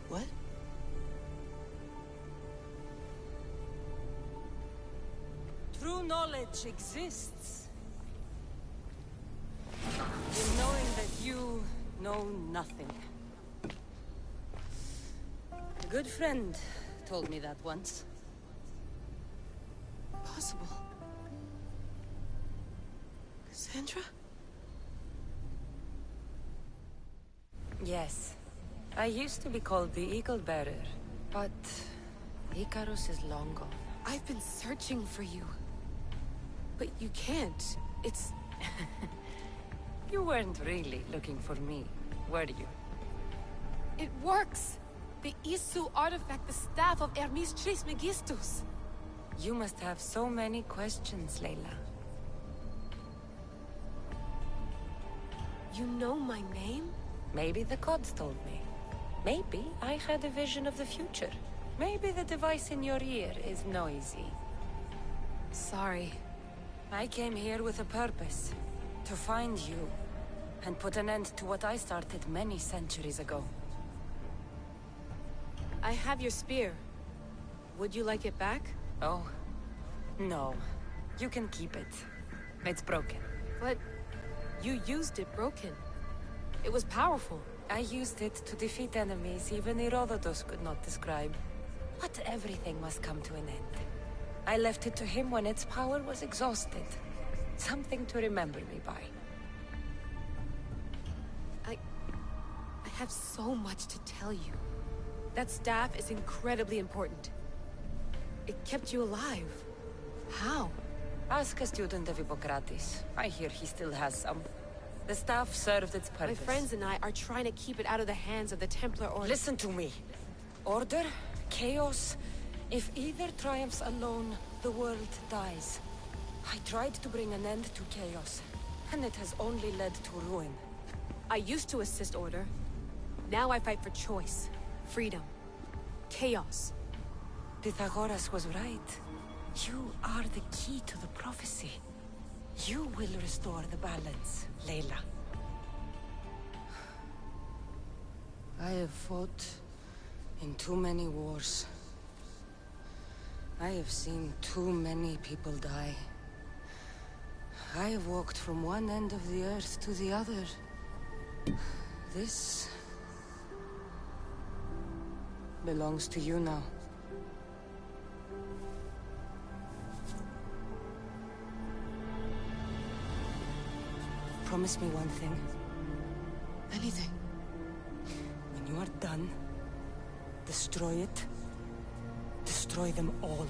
What? True knowledge exists. In knowing that you know nothing. A good friend told me that once. Possible. Cassandra? Yes. I used to be called the Eagle Bearer, but Icarus is long gone. I've been searching for you. But you can't. It's... You weren't really looking for me, were you? It works! The Isu artifact, the staff of Hermes Trismegistus. You must have so many questions, Layla. You know my name? Maybe the gods told me. Maybe I had a vision of the future. Maybe the device in your ear is noisy. Sorry. I came here with a purpose. To find you. And put an end to what I started many centuries ago. I have your spear. Would you like it back? Oh. No. You can keep it. It's broken. But... you used it broken. It was powerful. I used it to defeat enemies even Herodotus could not describe. But everything must come to an end. I left it to him when its power was exhausted. Something to remember me by. I have so much to tell you. That staff is incredibly important. It kept you alive. How? Ask a student of Hippocrates. I hear he still has some. The staff served its purpose. My friends and I are trying to keep it out of the hands of the Templar Order. Listen to me. Order, chaos. If either triumphs alone, the world dies. I tried to bring an end to chaos, and it has only led to ruin. I used to assist Order. Now I fight for choice, freedom, chaos. Pythagoras was right. You are the key to the prophecy. You will restore the balance, Layla. I have fought in too many wars. I have seen too many people die. I have walked from one end of the earth to the other. This belongs to you now. Promise me one thing. Anything. When you are done, destroy it. Destroy them all.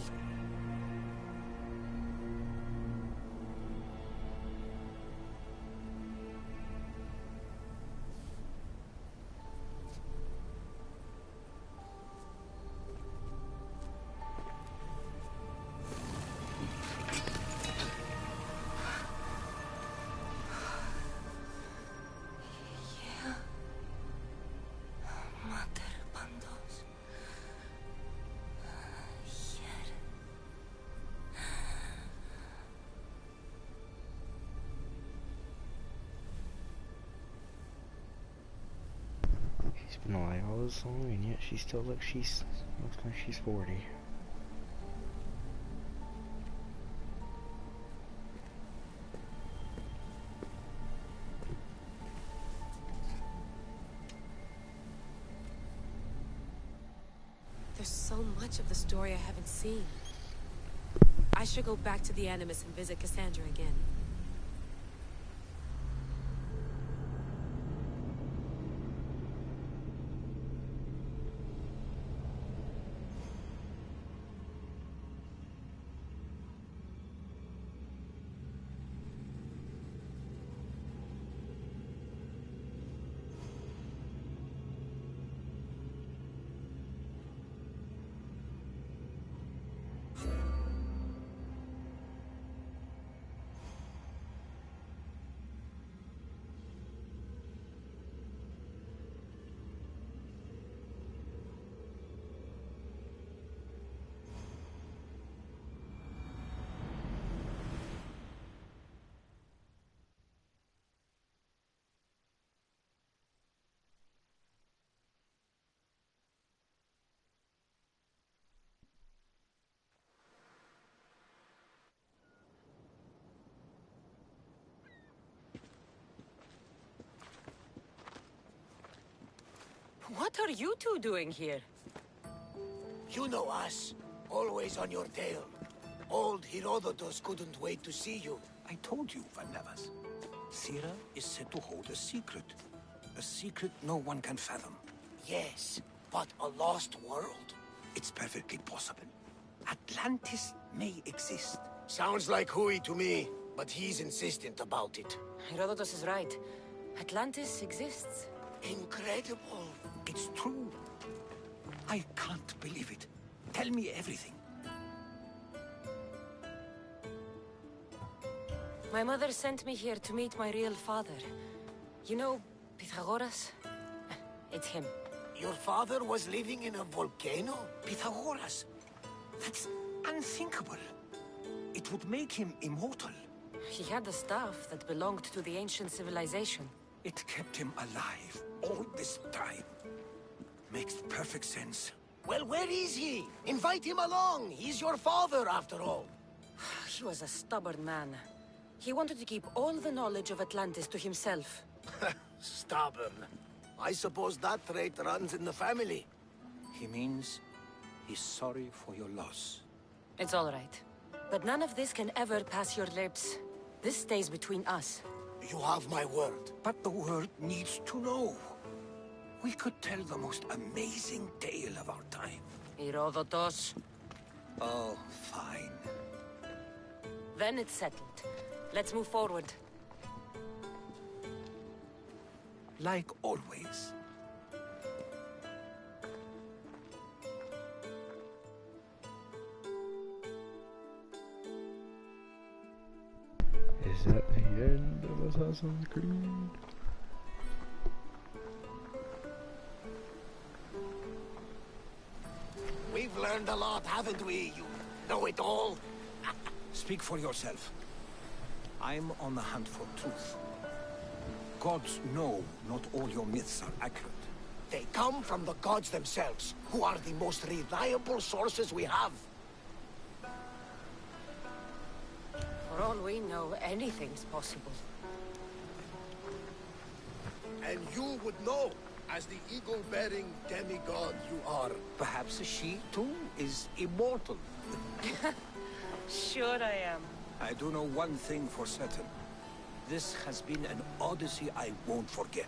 She's been alive all this long, and yet she still looks like she's 40. There's so much of the story I haven't seen. I should go back to the Animus and visit Cassandra again. What are you two doing here? You know us. Always on your tail. Old Herodotus couldn't wait to see you. I told you, Van Nevers. Sira is said to hold a secret. A secret no one can fathom. Yes, but a lost world? It's perfectly possible. Atlantis may exist. Sounds like Hui to me, but he's insistent about it. Herodotus is right. Atlantis exists. Incredible. It's true. I can't believe it. Tell me everything. My mother sent me here to meet my real father. You know, Pythagoras? It's him. Your father was living in a volcano? Pythagoras? That's unthinkable. It would make him immortal. He had the staff that belonged to the ancient civilization. It kept him alive all this time. Makes perfect sense. Well, where is he? Invite him along. He's your father, after all. He was a stubborn man. He wanted to keep all the knowledge of Atlantis to himself. Stubborn. I suppose that trait runs in the family. He means he's sorry for your loss. It's all right. But none of this can ever pass your lips. This stays between us. You have my word. But the world needs to know. We could tell the most amazing tale of our time. Herodotus. Oh, fine. Then it's settled. Let's move forward. Like always. Is that the end of Assassin's Creed? We've learned a lot, haven't we? You know it all. Speak for yourself. I'm on the hunt for truth. Gods know not all your myths are accurate. They come from the gods themselves, who are the most reliable sources we have. For all we know, anything's possible. And you would know, as the eagle-bearing demigod you are. Perhaps she, too, is immortal. Sure I am. I do know one thing for certain. This has been an Odyssey I won't forget.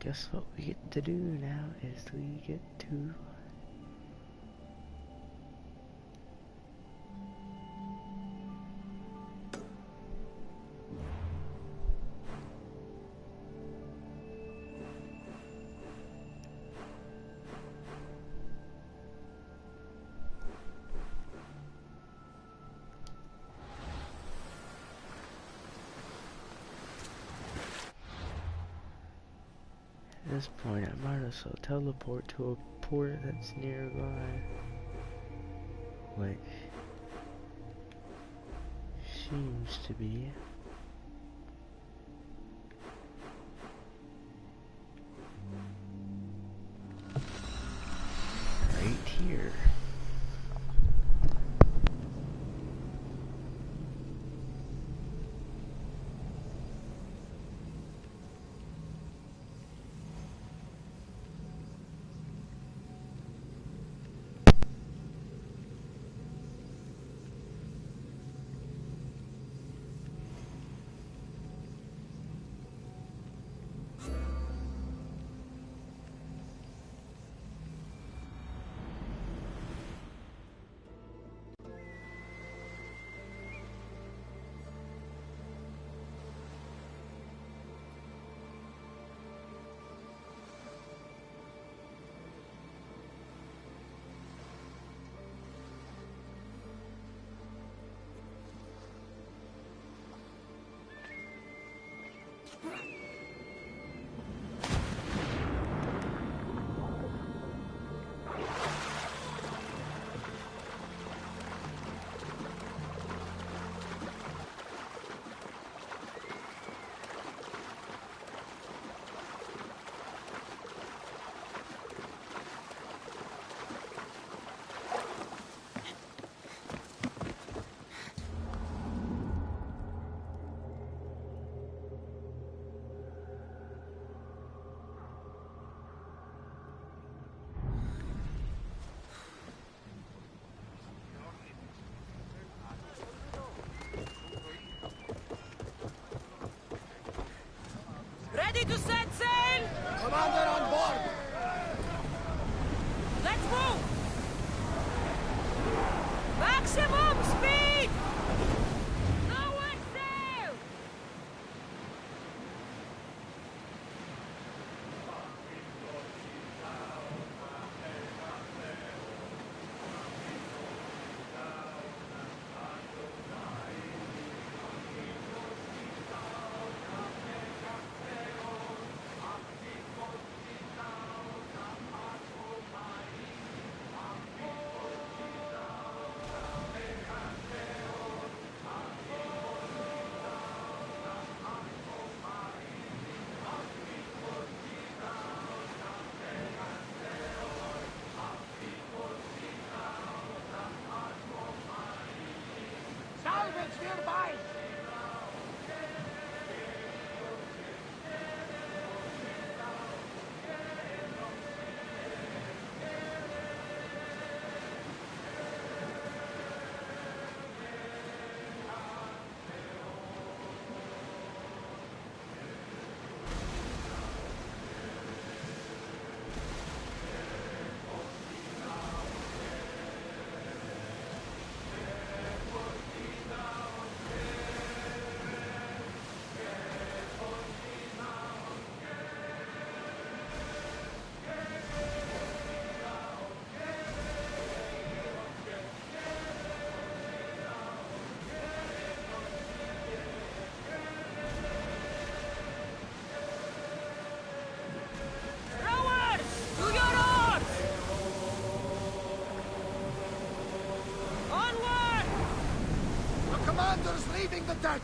Guess what we get to do now is we get to At this point, I might as well teleport to a port that's nearby, which seems to be right here. to set sail! Commander on board! Let's move! Maximum speed! Lower sail! Salvage nearby! Rowers! To your oars! Onward! The commander's leaving the deck!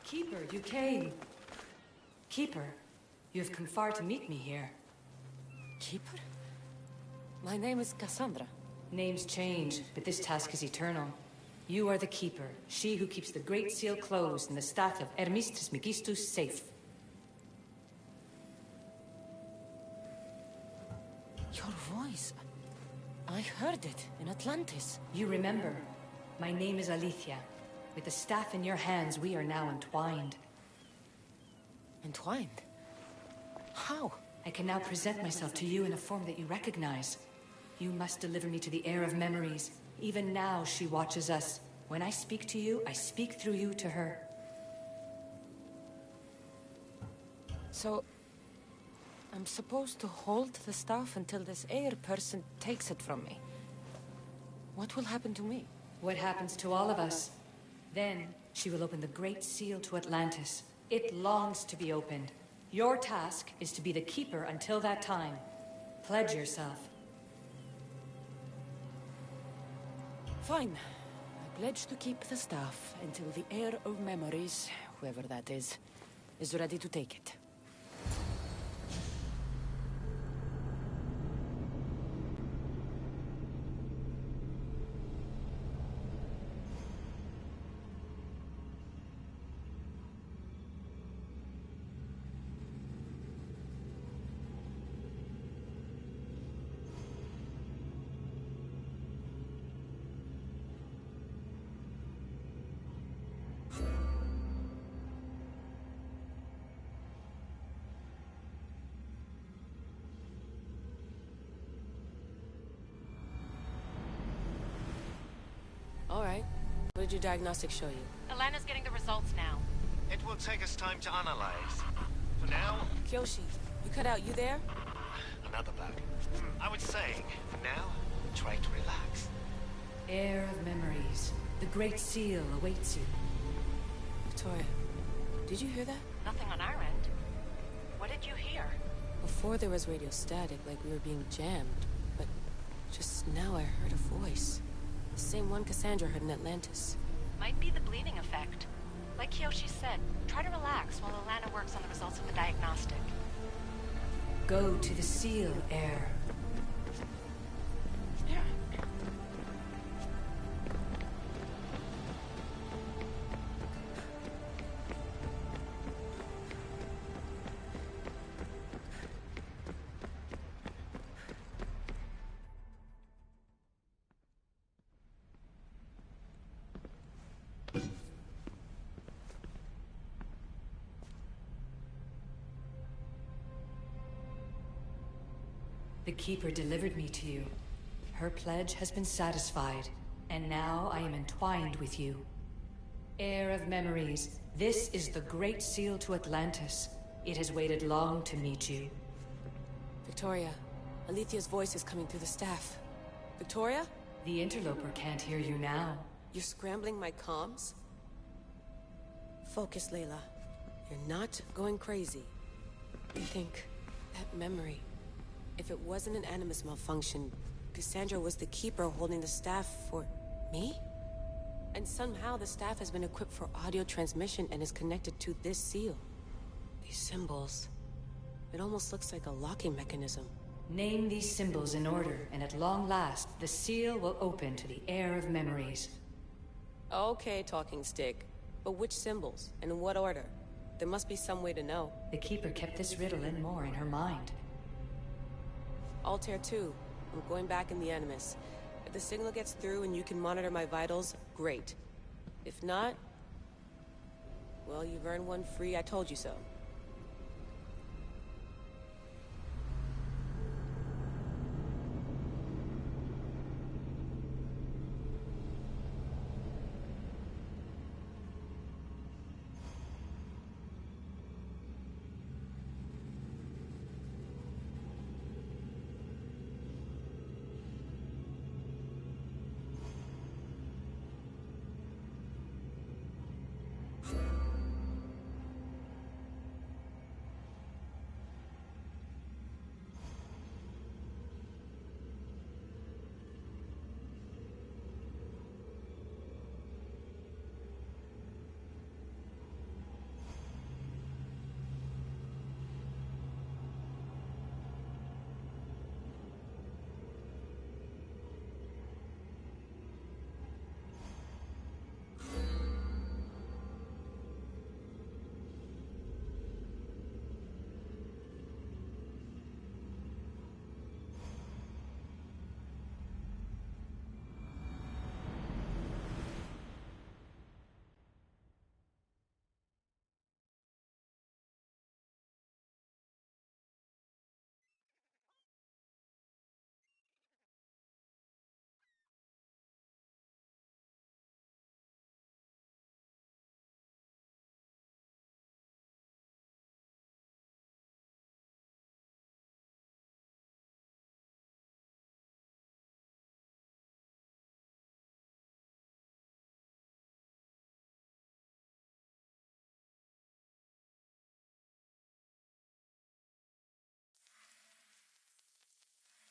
Keeper, you came. Keeper, you have come far to meet me here. Keeper? My name is Cassandra. Names change, but this task is eternal. You are the Keeper, she who keeps the Great Seal closed and the staff of Hermes Trismegistus safe. Your voice. I heard it in Atlantis. You remember. My name is Alethea. With the staff in your hands, we are now entwined. Entwined? How? I can now present myself to you in a form that you recognize. You must deliver me to the heir of memories. Even now, she watches us. When I speak to you, I speak through you to her. So, I'm supposed to hold the staff until this heir person takes it from me. What will happen to me? What happens to all of us? Then, she will open the Great Seal to Atlantis. It longs to be opened. Your task is to be the Keeper until that time. Pledge yourself. Fine. I pledge to keep the staff until the heir of memories, whoever that is ready to take it. All right. What did your diagnostics show you? Elena's getting the results now. It will take us time to analyze. For now... Kyoshi, you cut out. You there? Another bug. I would say, for now, try to relax. Heir of memories. The Great Seal awaits you. Victoria, did you hear that? Nothing on our end. What did you hear? Before there was radio static, like we were being jammed. But just now I heard a voice. The same one Cassandra heard in Atlantis. Might be the bleeding effect. Like Kyoshi said, try to relax while Alana works on the results of the diagnostic. Go to the seal, Air. The Keeper delivered me to you. Her pledge has been satisfied, and now I am entwined with you. Heir of memories, this is the Great Seal to Atlantis. It has waited long to meet you. Victoria, Alethia's voice is coming through the staff. Victoria? The interloper can't hear you now. You're scrambling my comms? Focus, Layla. You're not going crazy. I think that memory... If it wasn't an Animus malfunction, Cassandra was the Keeper holding the staff for... me? And somehow the staff has been equipped for audio transmission and is connected to this seal. These symbols... It almost looks like a locking mechanism. Name these symbols in order, and at long last, the seal will open to the Heir of Memories. Okay, talking stick. But which symbols? And in what order? There must be some way to know. The Keeper kept this riddle and more in her mind. Altair 2. I'm going back in the Animus. If the signal gets through and you can monitor my vitals, great. If not... well, you've earned one free I told you so.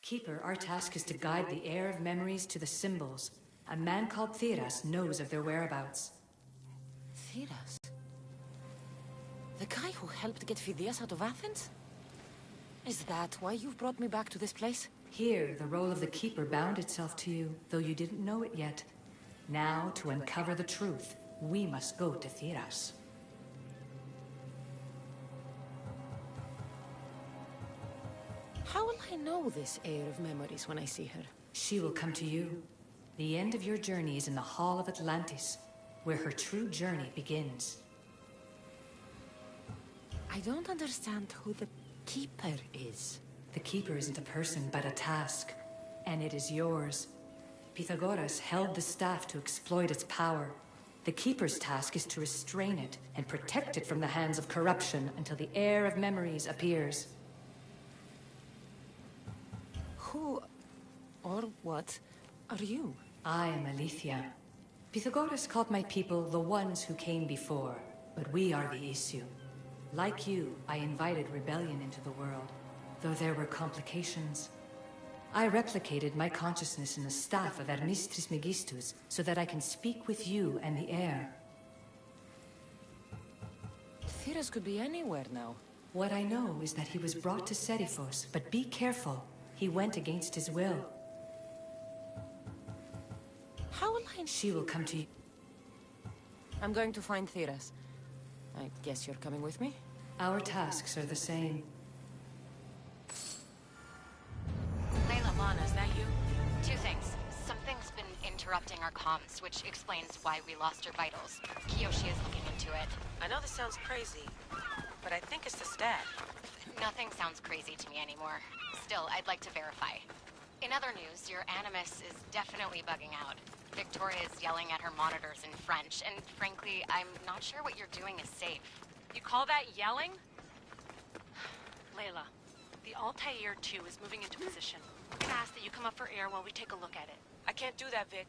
Keeper, our task is to guide the Heir of Memories to the symbols. A man called Theras knows of their whereabouts. Theras? The guy who helped get Phidias out of Athens? Is that why you've brought me back to this place? Here, the role of the Keeper bound itself to you, though you didn't know it yet. Now, to uncover the truth, we must go to Theras. How will I know this Heir of Memories when I see her? She will come to you. The end of your journey is in the Hall of Atlantis, where her true journey begins. I don't understand who the Keeper is. The Keeper isn't a person, but a task. And it is yours. Pythagoras held the staff to exploit its power. The Keeper's task is to restrain it and protect it from the hands of corruption until the Heir of Memories appears. Who, or what, are you? I am Alethea. Pythagoras called my people the ones who came before, but we are the issue. Like you, I invited rebellion into the world. though there were complications. I replicated my consciousness in the staff of Hermes Trismegistus so that I can speak with you and the heir. Theras could be anywhere now. What I know is that he was brought to Serifos, but be careful. He went against his will. How will I... She will come to you. I'm going to find Theras. I guess you're coming with me? Our tasks are the same. Layla, Lana, is that you? Two things. Something's been interrupting our comms, which explains why we lost your vitals. Kiyoshi is looking into it. I know this sounds crazy, but I think it's the stat. Nothing sounds crazy to me anymore. Still, I'd like to verify. In other news, your Animus is definitely bugging out. Victoria is yelling at her monitors in French, and frankly, I'm not sure what you're doing is safe. You call that yelling? Layla, the Altair 2 is moving into position. I'm gonna ask that you come up for air while we take a look at it. I can't do that, Vic.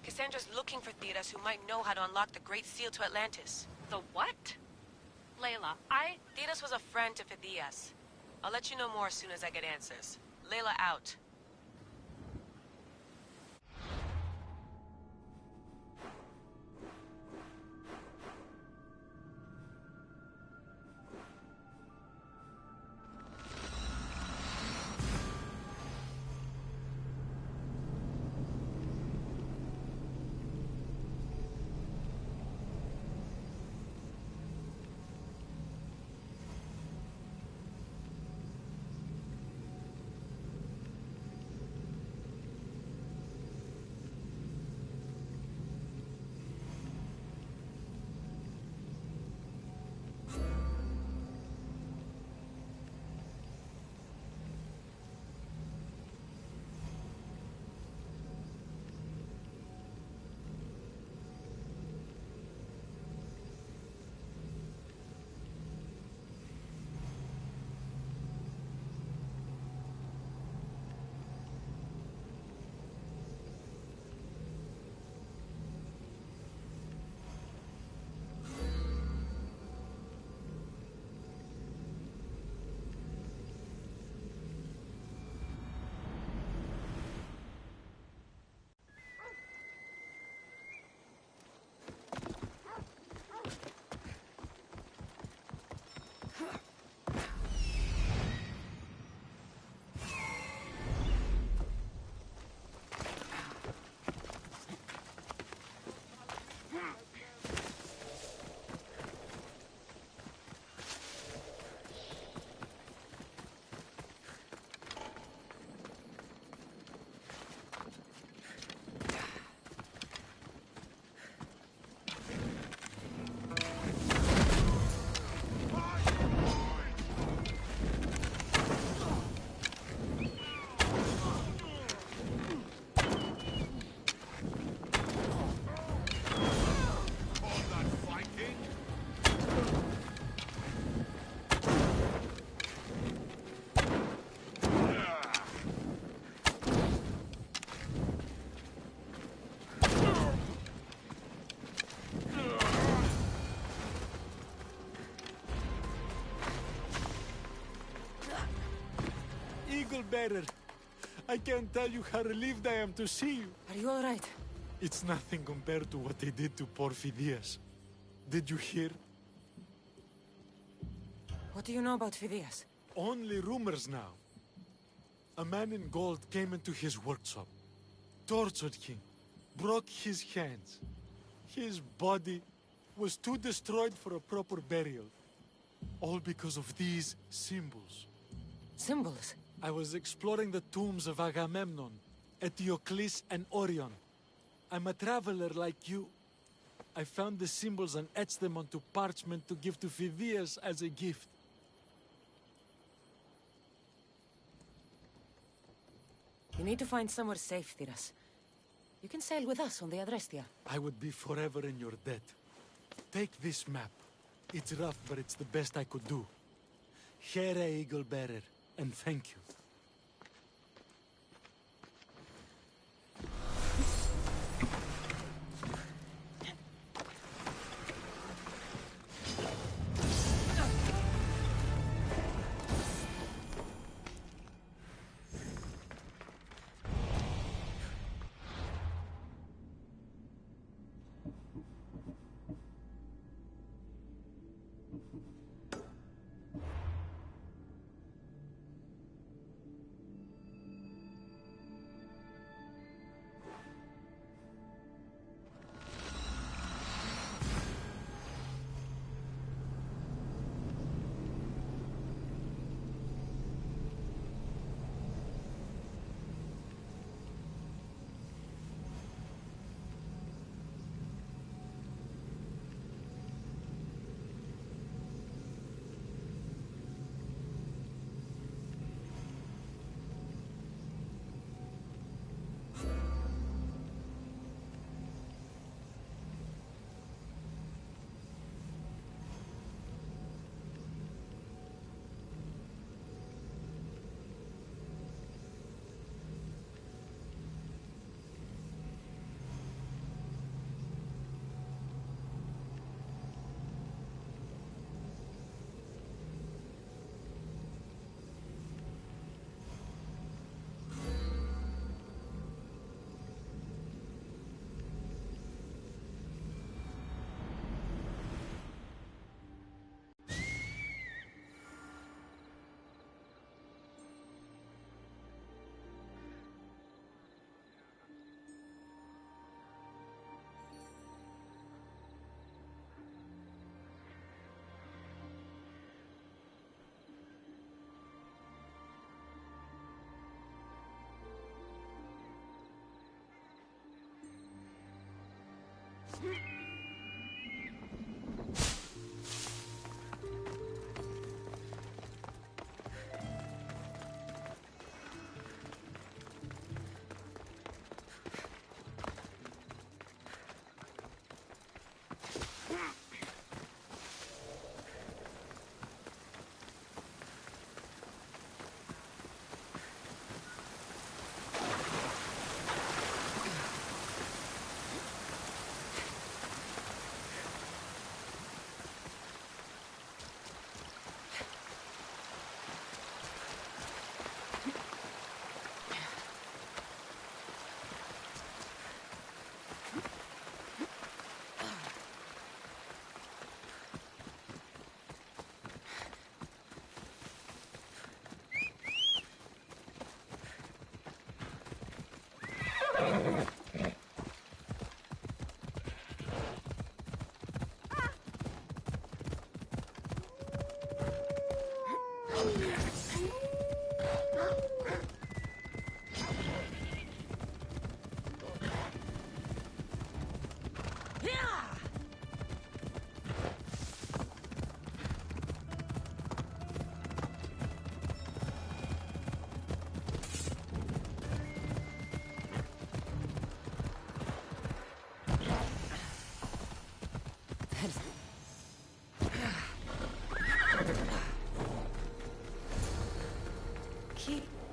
Cassandra's looking for Theras who might know how to unlock the Great Seal to Atlantis. The what? Layla, Theras was a friend to Phidias. I'll let you know more as soon as I get answers. Layla out. Bearer. I can't tell you how relieved I am to see you. Are you all right? It's nothing compared to what they did to poor Phidias. Did you hear? What do you know about Phidias? Only rumors now. A man in gold came into his workshop, tortured him, broke his hands. His body was too destroyed for a proper burial. All because of these symbols. Symbols? I was exploring the tombs of Agamemnon, Eteocles, and Orion. I'm a traveler like you. I found the symbols and etched them onto parchment to give to Phidias as a gift. You need to find somewhere safe, Theras. You can sail with us on the Adrestia. I would be forever in your debt. Take this map. It's rough, but it's the best I could do. Here, Eagle Bearer, and thank you.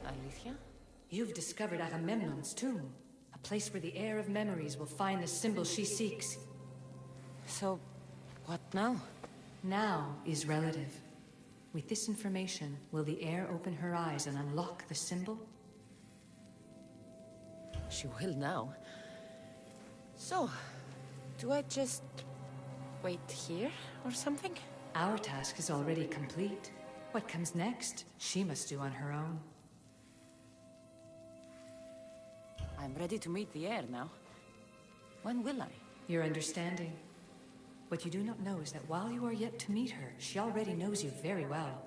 Alicia? You've discovered Agamemnon's tomb, a place where the heir of memories will find the symbol she seeks. So, what now? Now is relative. With this information, will the heir open her eyes and unlock the symbol? She will now. So, do I just wait here or something? Our task is already complete. What comes next, she must do on her own. I'm ready to meet the heir now. When will I? Your understanding. What you do not know is that while you are yet to meet her, she already knows you very well.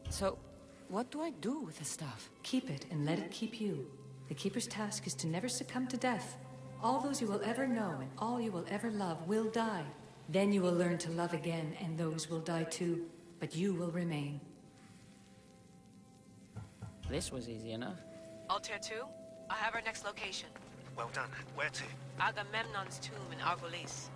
So, what do I do with the stuff? Keep it and let it keep you. The Keeper's task is to never succumb to death. All those you will ever know and all you will ever love will die. Then you will learn to love again, and those will die too. But you will remain. This was easy enough. Altair 2, I have our next location. Well done. Where to? Agamemnon's tomb in Argolis.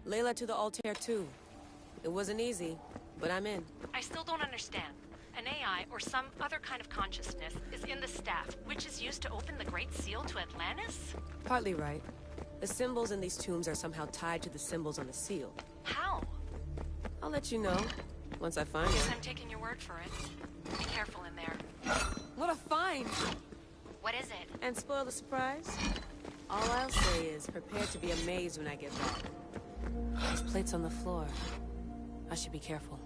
Layla to the Altair 2. It wasn't easy, but I'm in. I still don't understand. An AI, or some other kind of consciousness, is in the staff, which is used to open the Great Seal to Atlantis? Partly right. The symbols in these tombs are somehow tied to the symbols on the seal. How? I'll let you know, once I find Guess one. I'm taking your word for it. Be careful in there. What a find! What is it? And spoil the surprise? All I'll say is, prepare to be amazed when I get back. There's plates on the floor. I should be careful.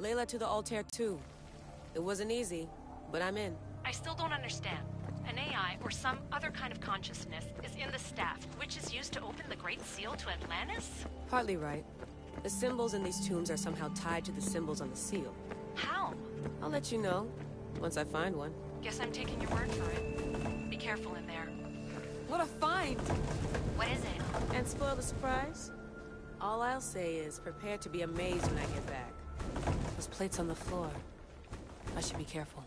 Layla to the Altair 2. It wasn't easy, but I'm in. I still don't understand. An AI, or some other kind of consciousness, is in the staff, which is used to open the Great Seal to Atlantis? Partly right. The symbols in these tombs are somehow tied to the symbols on the seal. How? I'll let you know, once I find one. Guess I'm taking your word for it. Be careful in there. What a find! What is it? And spoil the surprise? All I'll say is, prepare to be amazed when I get back. Those plates on the floor. I should be careful.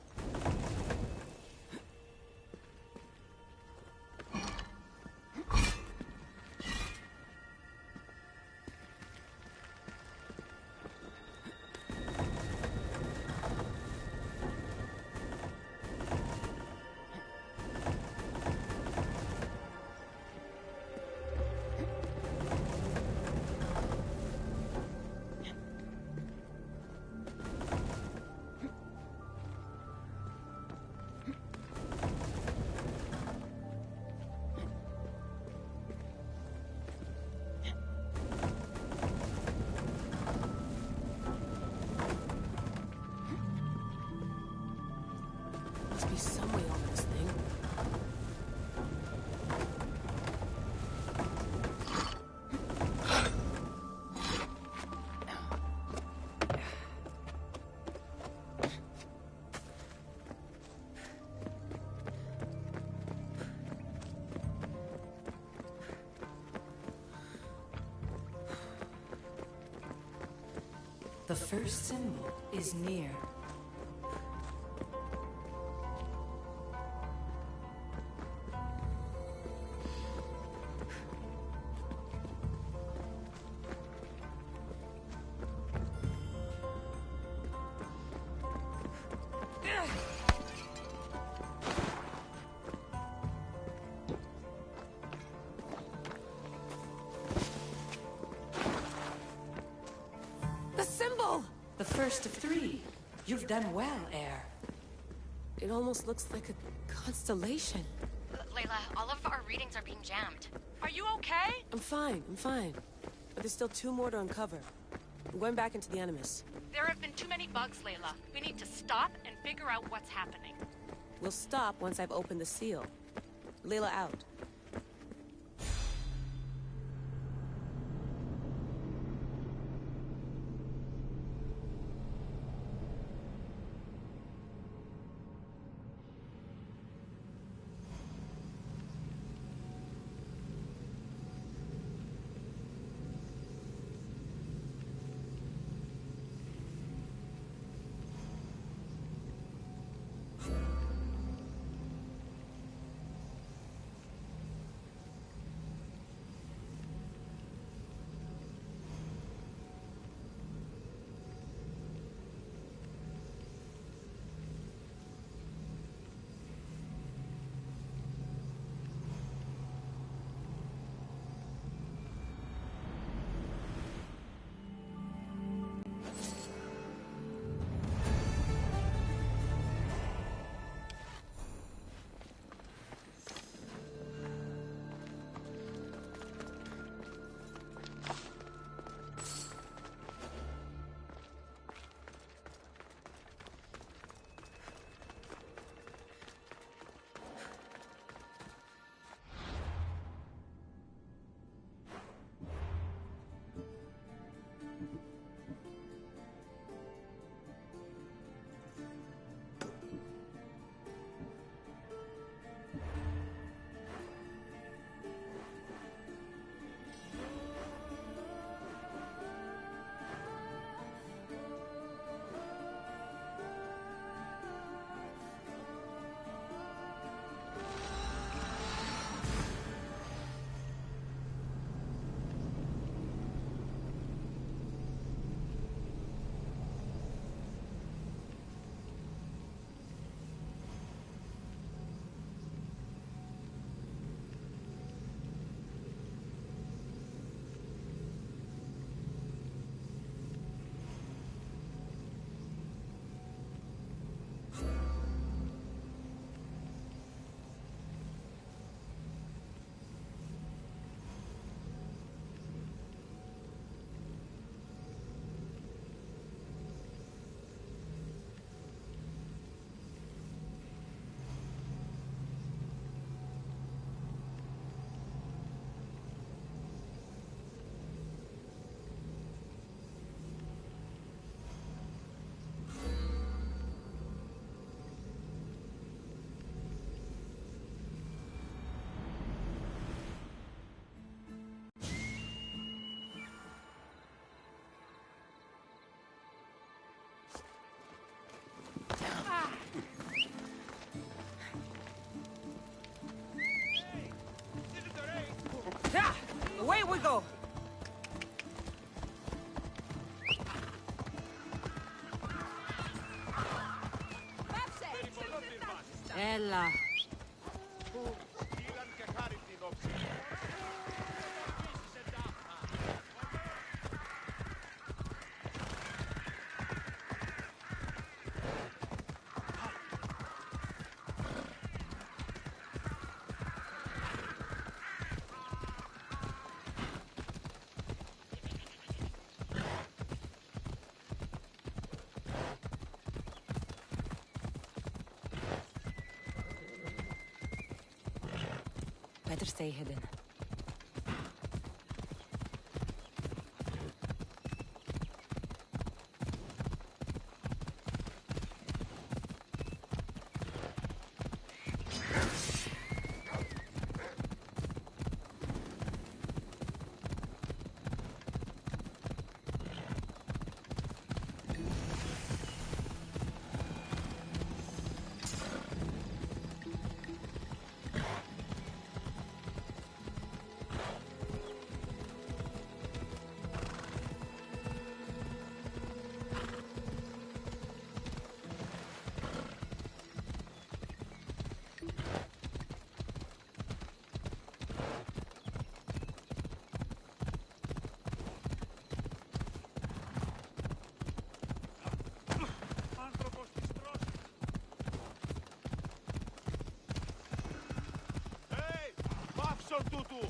Must be some way over this thing. The first symbol is near. The symbol! The first of three. You've done well, Heir. It almost looks like a constellation. Layla, all of our readings are being jammed. Are you okay? I'm fine. But there's still 2 more to uncover. I'm going back into the Animus. There have been too many bugs, Layla. We need to stop and figure out what's happening. We'll stop once I've opened the seal. Layla out. go. Ella. Better stay hidden. Tutu!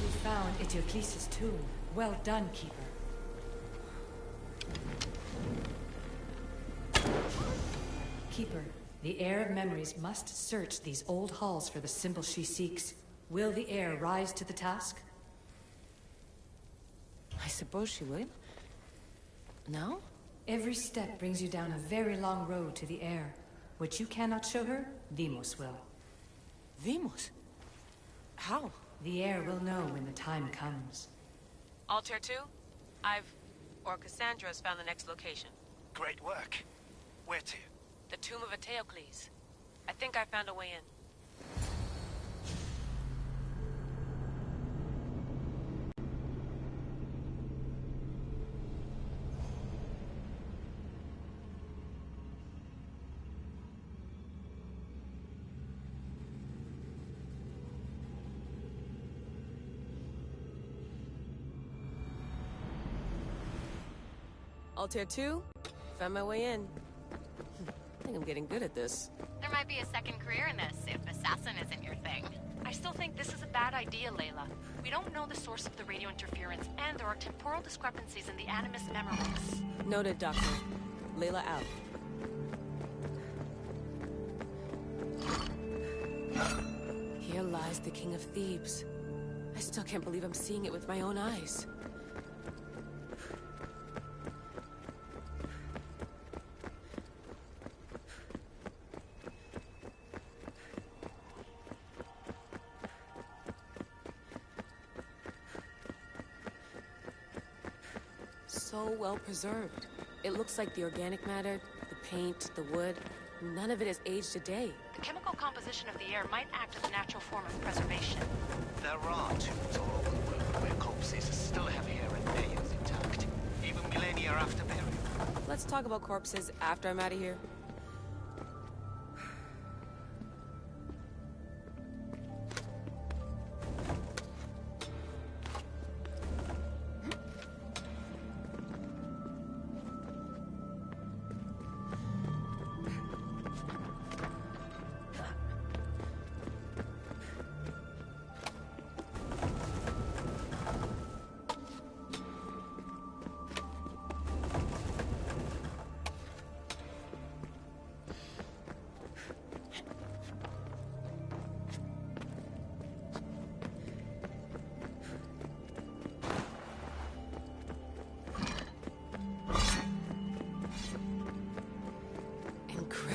You found Eteocles' tomb. Well done, Keeper. Keeper, the Heir of Memories must search these old halls for the symbol she seeks. Will the Heir rise to the task? I suppose she would. Now? Every step brings you down a very long road to the Heir. What you cannot show her, Deimos will. Deimos? How? The Heir will know when the time comes. Altair 2, or Cassandra's found the next location. Great work. Where to? The tomb of Eteocles. I think I found a way in. Altair 2, found my way in. I think I'm getting good at this. There might be a second career in this, if assassin isn't your thing. I still think this is a bad idea, Layla. We don't know the source of the radio interference, and there are temporal discrepancies in the Animus memories. Noted, Doctor. Layla out. Here lies the King of Thebes. I still can't believe I'm seeing it with my own eyes. So well preserved. It looks like the organic matter, the paint, the wood, none of it has aged a day. The chemical composition of the air might act as a natural form of preservation. There are tombs all over the world where corpses still have hair and nails intact, even millennia after burial. Let's talk about corpses after I'm out of here.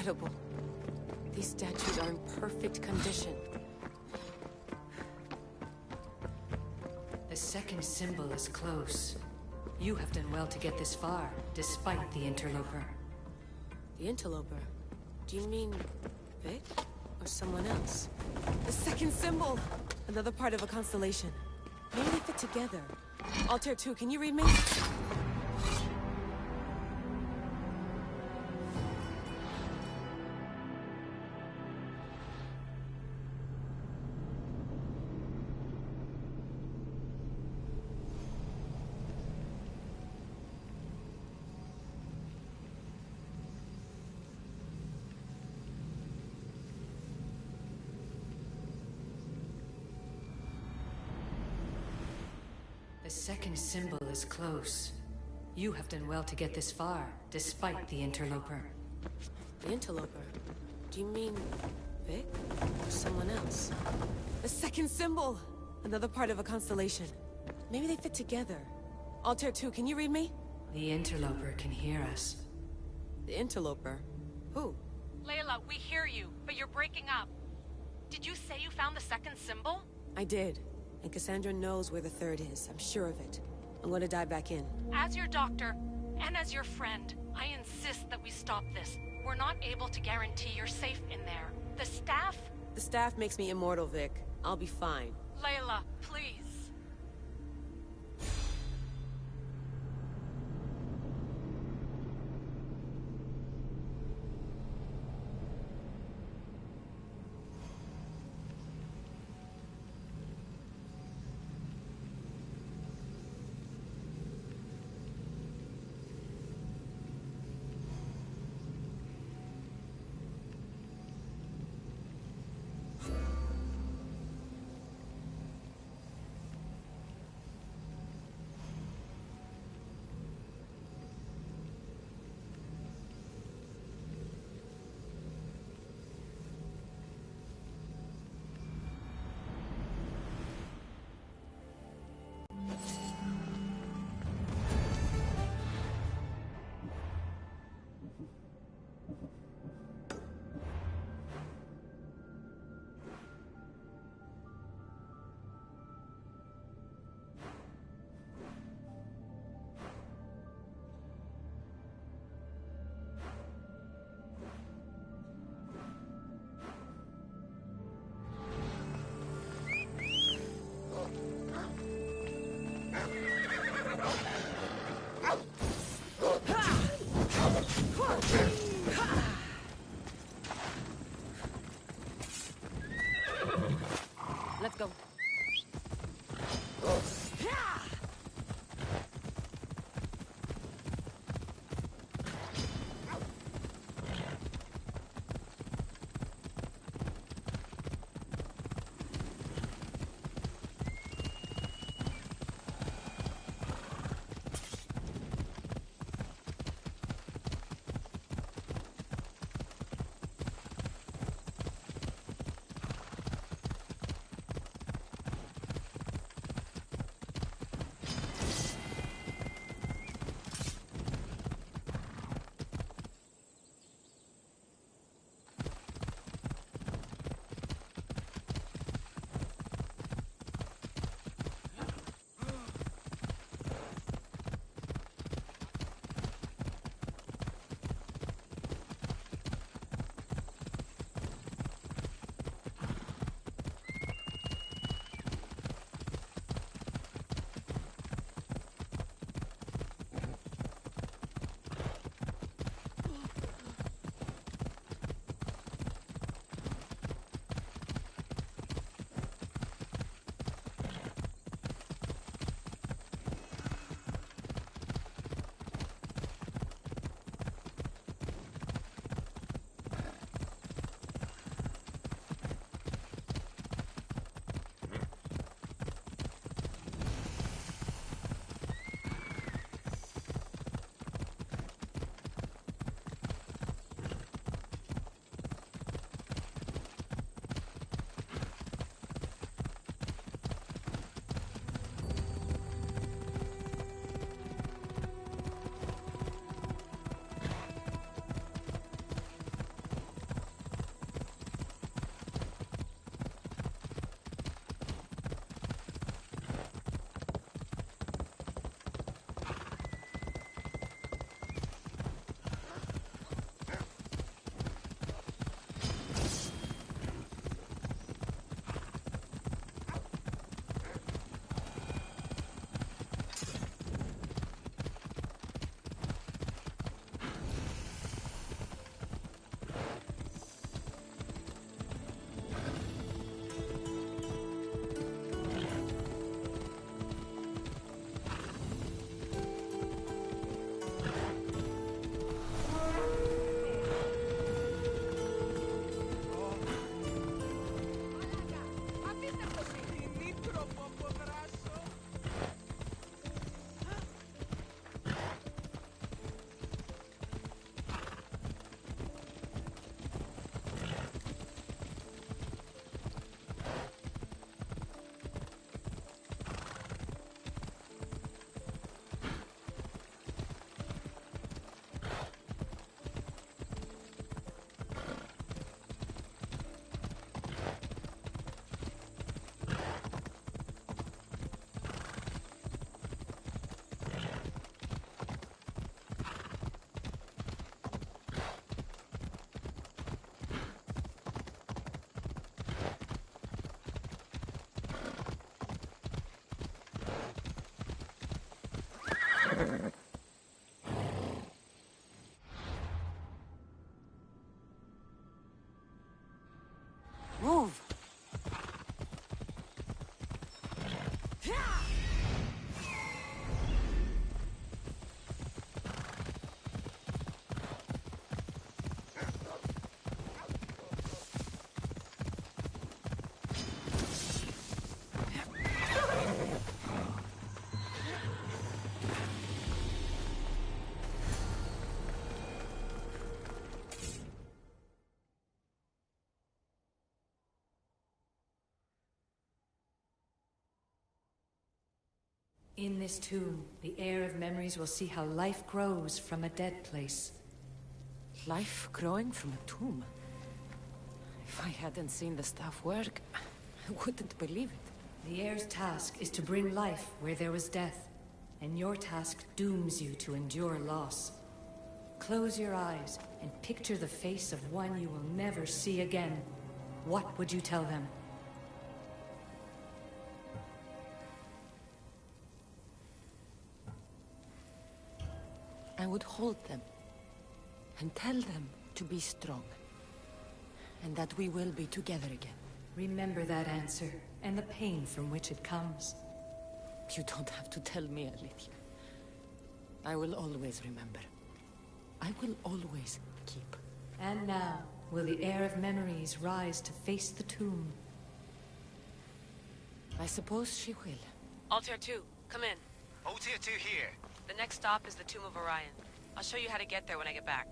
incredible. These statues are in perfect condition. The second symbol is close. You have done well to get this far, despite the interloper. The interloper? Do you mean Vic? Or someone else? The second symbol! Another part of a constellation. Maybe they fit together. Altair 2, can you read me? The second symbol is close. You have done well to get this far, despite the interloper. The interloper? Do you mean Vic? Or someone else? The second symbol! Another part of a constellation. Maybe they fit together. Altair 2, can you read me? The interloper can hear us. The interloper? Who? Layla, we hear you, but you're breaking up. Did you say you found the second symbol? I did. And Cassandra knows where the third is. I'm sure of it. I'm going to dive back in. As your doctor, and as your friend, I insist that we stop this. We're not able to guarantee you're safe in there. The staff? The staff makes me immortal, Vic. I'll be fine. Layla, please. In this tomb, the heir of memories will see how life grows from a dead place. Life growing from a tomb? If I hadn't seen the stuff work, I wouldn't believe it. The heir's task is to bring life where there was death, and your task dooms you to endure loss. Close your eyes and picture the face of one you will never see again. What would you tell them? I would hold them and tell them to be strong, and that we will be together again. Remember that answer, and the pain from which it comes. You don't have to tell me, Alethea. I will always remember. I will always keep. And now, will the heir of memories rise to face the tomb? I suppose she will. Altair 2, come in. Altair 2 here. The next stop is the Tomb of Orion. I'll show you how to get there when I get back.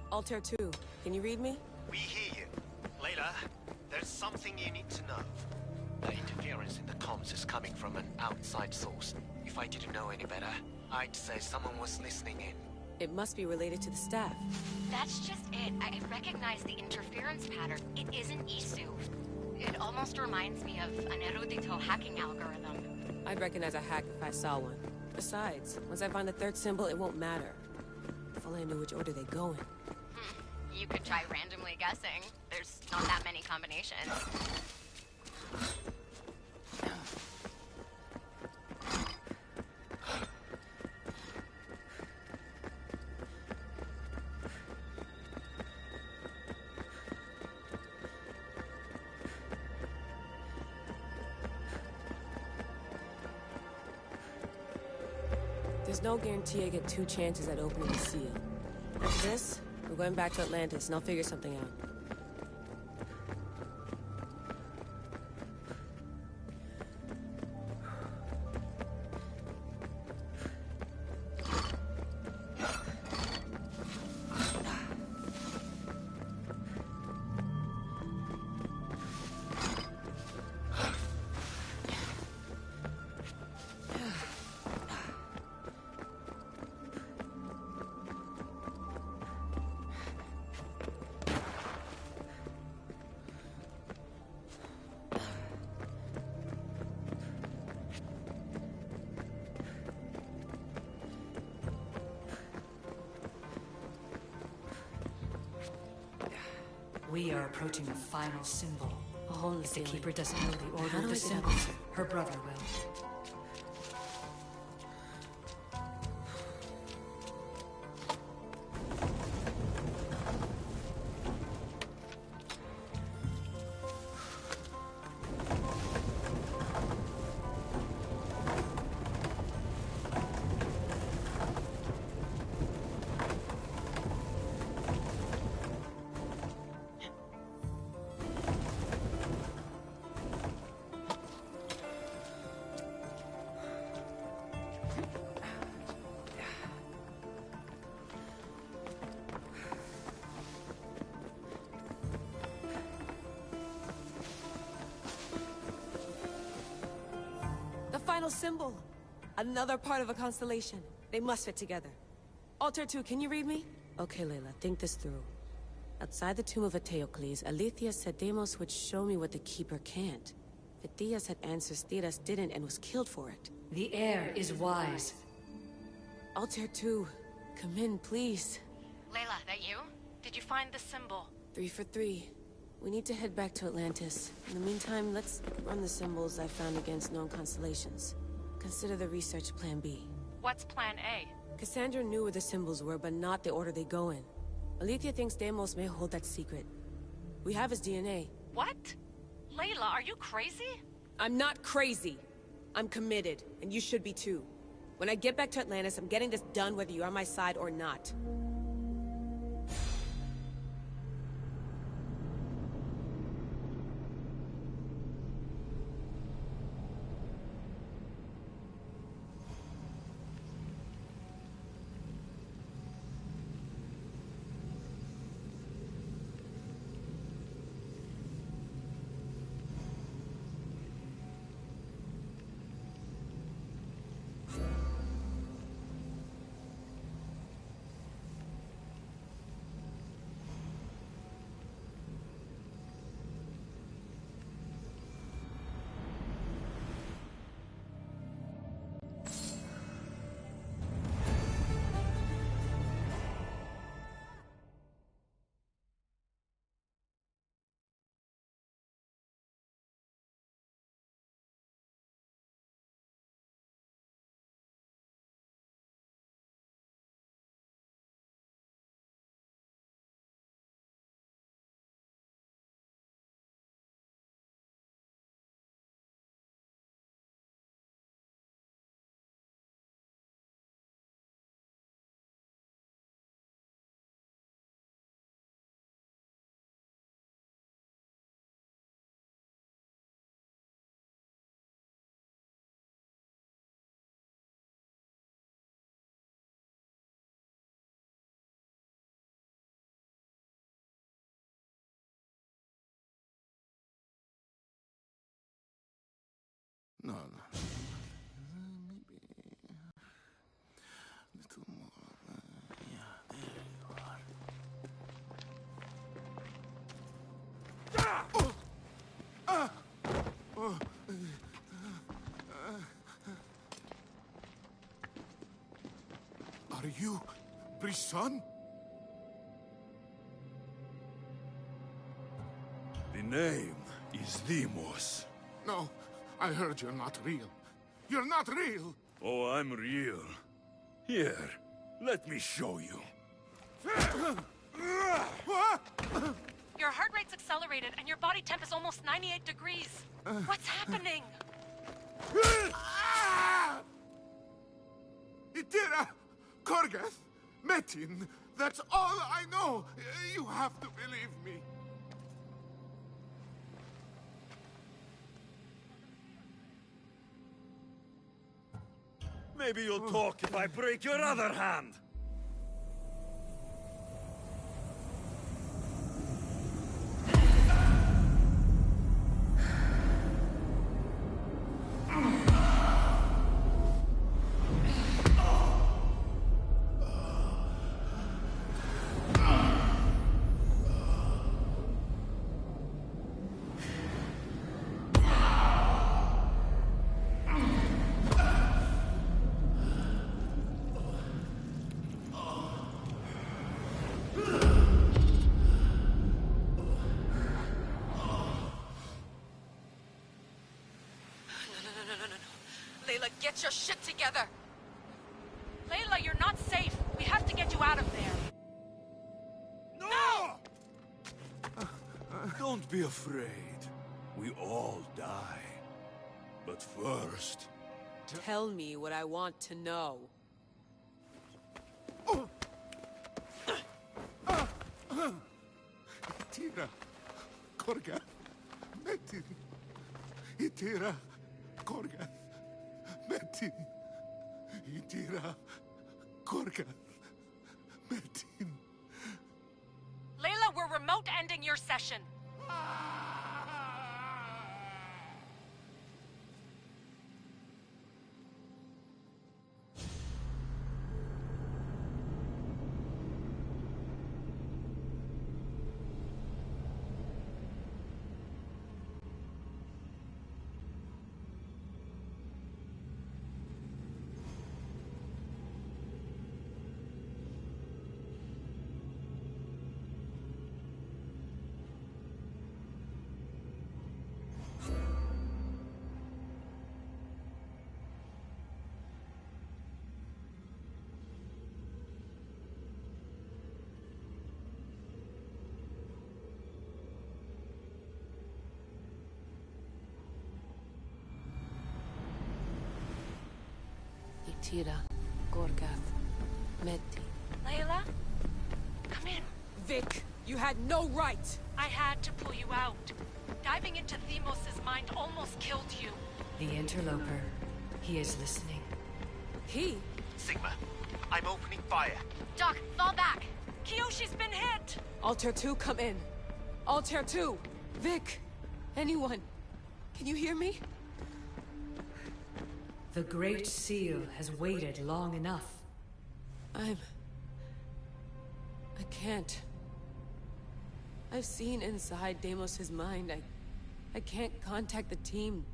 Altair 2, can you read me? We hear you. Layla, there's something you need to know. The interference in the comms is coming from an outside source. If I didn't know any better, I'd say someone was listening in. It must be related to the staff. That's just it. I recognize the interference pattern. It isn't Isu. It almost reminds me of an erudito hacking algorithm. I'd recognize a hack if I saw one. Besides, once I find the third symbol, it won't matter. If only I knew which order they go in. You could try randomly guessing. There's not that many combinations. There's no guarantee I get 2 chances at opening the seal. After this, we're going back to Atlantis, and I'll figure something out. We are approaching the final symbol. Holy If the Keeper doesn't know the order How of do the I get up symbols, there? her brother will. Final symbol! Another part of a constellation. They must fit together. Altair 2, can you read me? Okay, Layla, think this through. Outside the tomb of Eteocles, Alethea said Deimos would show me what the Keeper can't. Phidias had answers Theras didn't and was killed for it. The heir is wise. Altair 2, come in, please. Layla, that you? Did you find the symbol? 3 for 3. We need to head back to Atlantis. In the meantime, let's run the symbols I found against known constellations. Consider the research plan B. What's plan A? Cassandra knew where the symbols were, but not the order they go in. Alethea thinks Deimos may hold that secret. We have his DNA. What? Layla, are you crazy? I'm not crazy. I'm committed, and you should be too. When I get back to Atlantis, I'm getting this done whether you're on my side or not. No, no. Maybe... a little more. Yeah, there you are. Oh! Oh! Are you Brisson? The name is Demos. No, I heard you're not real. You're not real! Oh, I'm real. Here, let me show you. Your heart rate's accelerated and your body temp is almost 98 degrees. What's happening? Itira! Korgath! Metin! That's all I know! You have to believe me. Maybe you'll talk if I break your other hand. Layla, get your shit together! Layla, you're not safe. We have to get you out of there. No! Don't be afraid. We all die. But first... Tell me what I want to know. Itira! Korgath! Metin! Itira! Korgath! Metin! Itira! Korgath! Metin! Layla, we're remote ending your session. Itira, Korgath, Metin. Layla? Come in. Vic, you had no right! I had to pull you out. Diving into Themos' mind almost killed you. The interloper. He is listening. He? Sigma, I'm opening fire. Doc, fall back. Kiyoshi's been hit! Altair 2, come in. Altair 2! Vic! Anyone! Can you hear me? The Great Seal has waited long enough. I can't. I've seen inside Deimos' mind. I can't contact the team.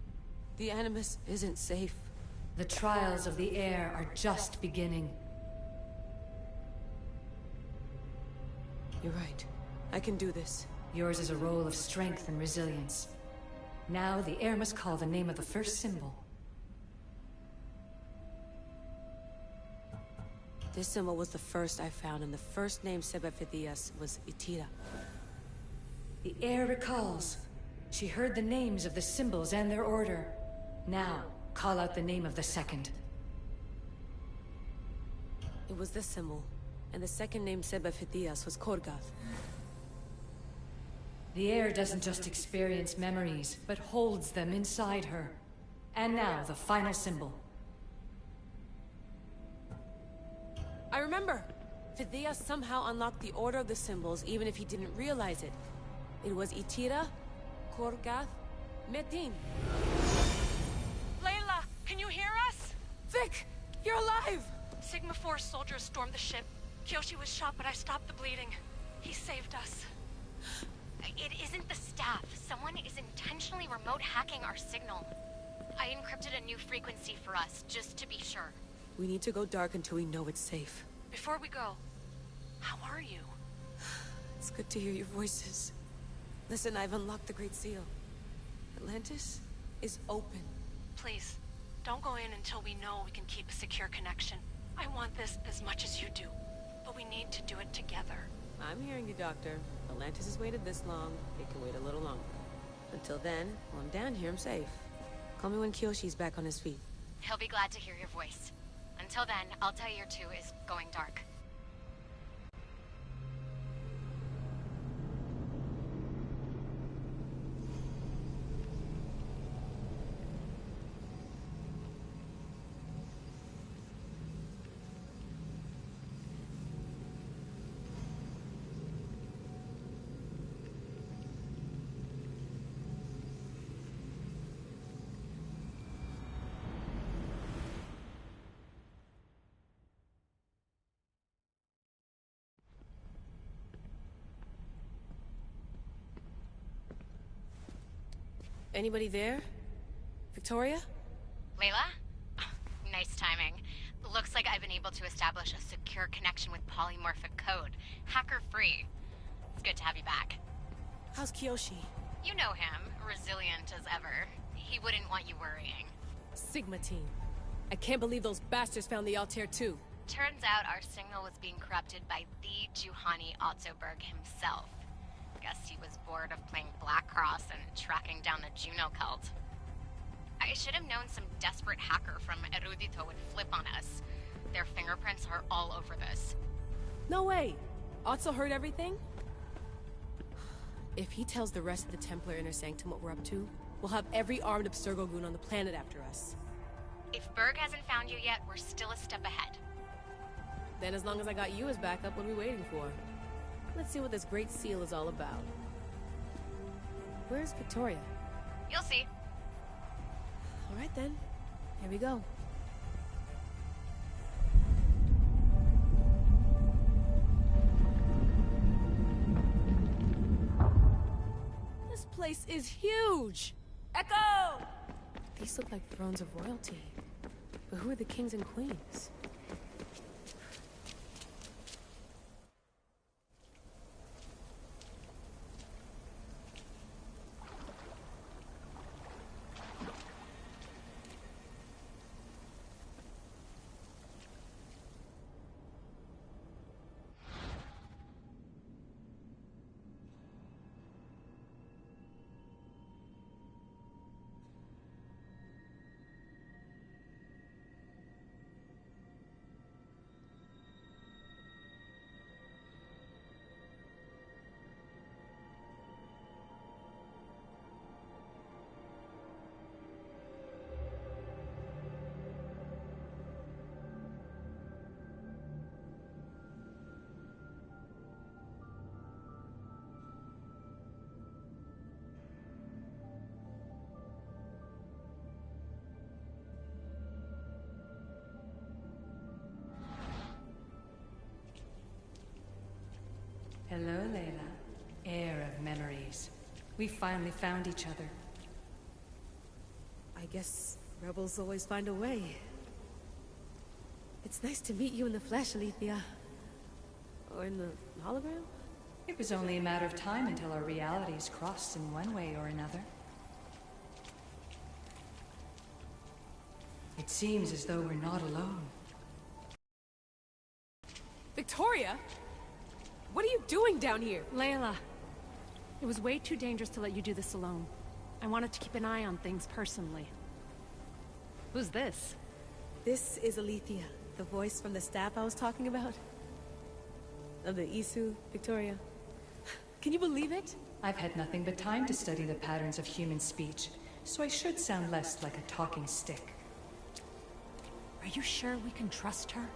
The Animus isn't safe. The trials of the air are just beginning. You're right. I can do this. Yours is a role of strength and resilience. Now the air must call the name of the first symbol. This symbol was the first I found, and the first name said by Phidias was Itira. The air recalls. She heard the names of the symbols and their order. Now, call out the name of the second. It was this symbol, and the second name said by Phidias was Korgath. The air doesn't just experience memories, but holds them inside her. And now, the final symbol. I remember! Phidias somehow unlocked the order of the symbols, even if he didn't realize it. It was Itira, Korgath, Metin. Layla! Vic! You're alive! Sigma 4 soldiers stormed the ship. Kyoshi was shot, but I stopped the bleeding. He saved us. It isn't the staff. Someone is intentionally remote hacking our signal. I encrypted a new frequency for us, just to be sure. We need to go dark until we know it's safe. Before we go, how are you? It's good to hear your voices. Listen, I've unlocked the Great Seal. Atlantis is open. Please, don't go in until we know we can keep a secure connection. I want this as much as you do, but we need to do it together. I'm hearing you, Doctor. Atlantis has waited this long. It can wait a little longer. Until then, while I'm down here, I'm safe. Call me when Kyoshi's back on his feet. He'll be glad to hear your voice. Until then, Altair 2 is going dark. Anybody there? Victoria? Layla? Nice timing. Looks like I've been able to establish a secure connection with polymorphic code. Hacker-free. It's good to have you back. How's Kyoshi? You know him. Resilient as ever. He wouldn't want you worrying. Sigma team. I can't believe those bastards found the Altair 2. Turns out our signal was being corrupted by the Juhani Ottoberg himself. Guess he was bored of playing Black Cross and tracking down the Juno cult. I should have known some desperate hacker from Erudito would flip on us. Their fingerprints are all over this. No way! Otto heard everything? If he tells the rest of the Templar Inner Sanctum what we're up to, we'll have every armed Abstergo goon on the planet after us. If Berg hasn't found you yet, we're still a step ahead. Then as long as I got you as backup, what are we waiting for? Let's see what this Great Seal is all about. Where's Victoria? You'll see. All right then. Here we go. This place is huge! Echo! These look like thrones of royalty. But who are the kings and queens? Hello, Layla. Heir of memories. We finally found each other. I guess rebels always find a way. It's nice to meet you in the flesh, Alethea. Or in the hologram? It was only a matter of time until our realities crossed in one way or another. It seems as though we're not alone. Victoria? What are you doing down here? Layla, it was way too dangerous to let you do this alone. I wanted to keep an eye on things personally. Who's this? This is Alethea, the voice from the staff I was talking about. Of the Isu, Victoria. Can you believe it? I've had nothing but time to study the patterns of human speech, so I should sound less like a talking stick. Are you sure we can trust her?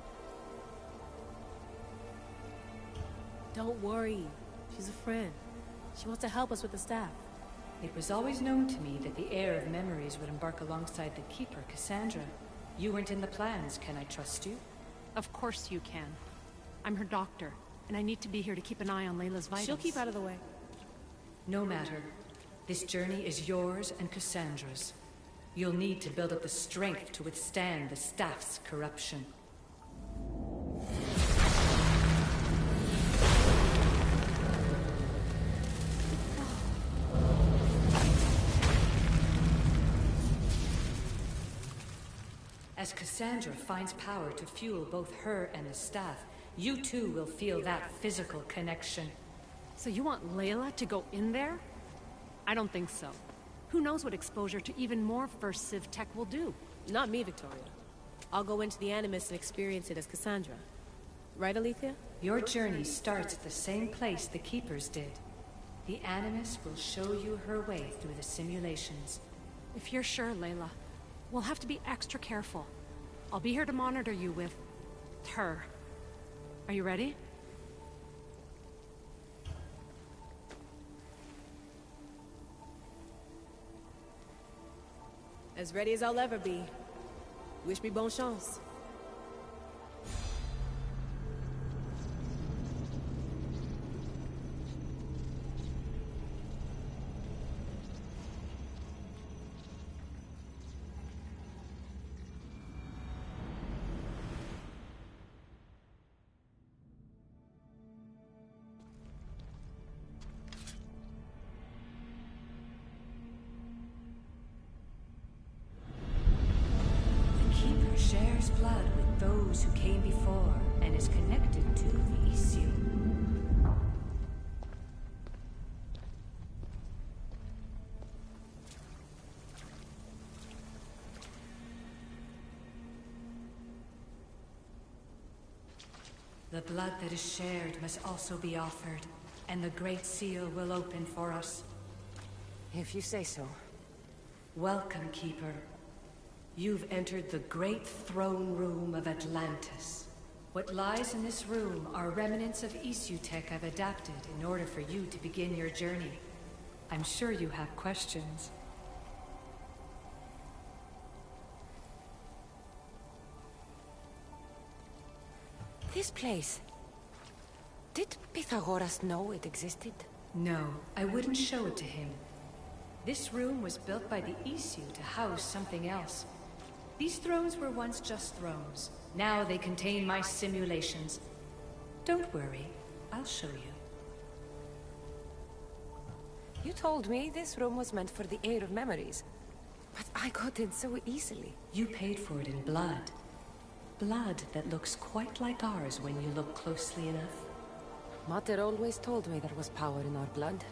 Don't worry. She's a friend. She wants to help us with the staff. It was always known to me that the heir of memories would embark alongside the keeper, Cassandra. You weren't in the plans. Can I trust you? Of course you can. I'm her doctor, and I need to be here to keep an eye on Layla's vitals. She'll keep out of the way. No matter. This journey is yours and Cassandra's. You'll need to build up the strength to withstand the staff's corruption. As Cassandra finds power to fuel both her and the staff, you too will feel that physical connection. So you want Layla to go in there? I don't think so. Who knows what exposure to even more First Civ tech will do? Not me, Victoria. I'll go into the Animus and experience it as Cassandra. Right, Alethea? Your journey starts at the same place the Keepers did. The Animus will show you her way through the simulations. If you're sure, Layla, we'll have to be extra careful. I'll be here to monitor you with her. Are you ready? As ready as I'll ever be. Wish me bonne chance. Shares blood with those who came before and is connected to the issue. The blood that is shared must also be offered, and the Great Seal will open for us. If you say so. Welcome, Keeper. You've entered the great throne room of Atlantis. What lies in this room are remnants of issue tech I've adapted in order for you to begin your journey. I'm sure you have questions. This place... Did Pythagoras know it existed? No, I wouldn't show it to him. This room was built by the issue to house something else. These thrones were once just thrones. Now they contain my simulations. Don't worry, I'll show you. You told me this room was meant for the air of memories. But I got in so easily. You paid for it in blood. Blood that looks quite like ours when you look closely enough. Mater always told me there was power in our blood.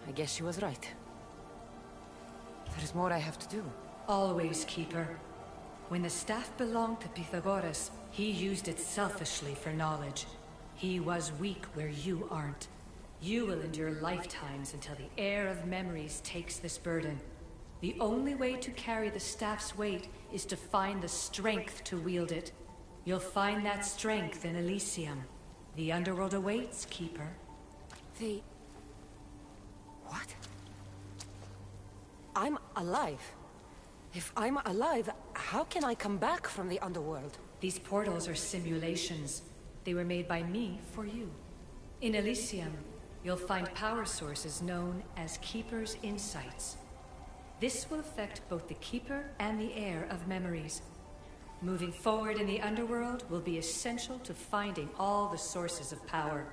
I guess she was right. There's more I have to do. Always, Keeper. When the staff belonged to Pythagoras, he used it selfishly for knowledge. He was weak where you aren't. You will endure lifetimes until the air of memories takes this burden. The only way to carry the staff's weight is to find the strength to wield it. You'll find that strength in Elysium. The underworld awaits, Keeper. What? I'm alive. If I'm alive, how can I come back from the underworld? These portals are simulations. They were made by me for you. In Elysium, you'll find power sources known as Keeper's Insights. This will affect both the Keeper and the heir of memories. Moving forward in the underworld will be essential to finding all the sources of power.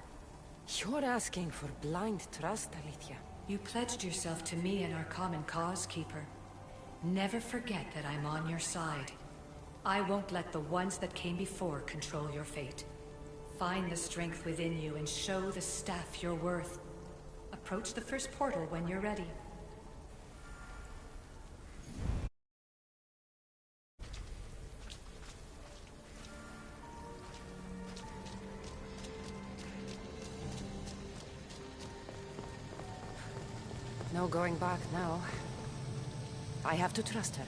You're asking for blind trust, Alethea. You pledged yourself to me and our common cause, Keeper. Never forget that I'm on your side. I won't let the ones that came before control your fate. Find the strength within you and show the staff your worth. Approach the first portal when you're ready. No going back now. I have to trust her.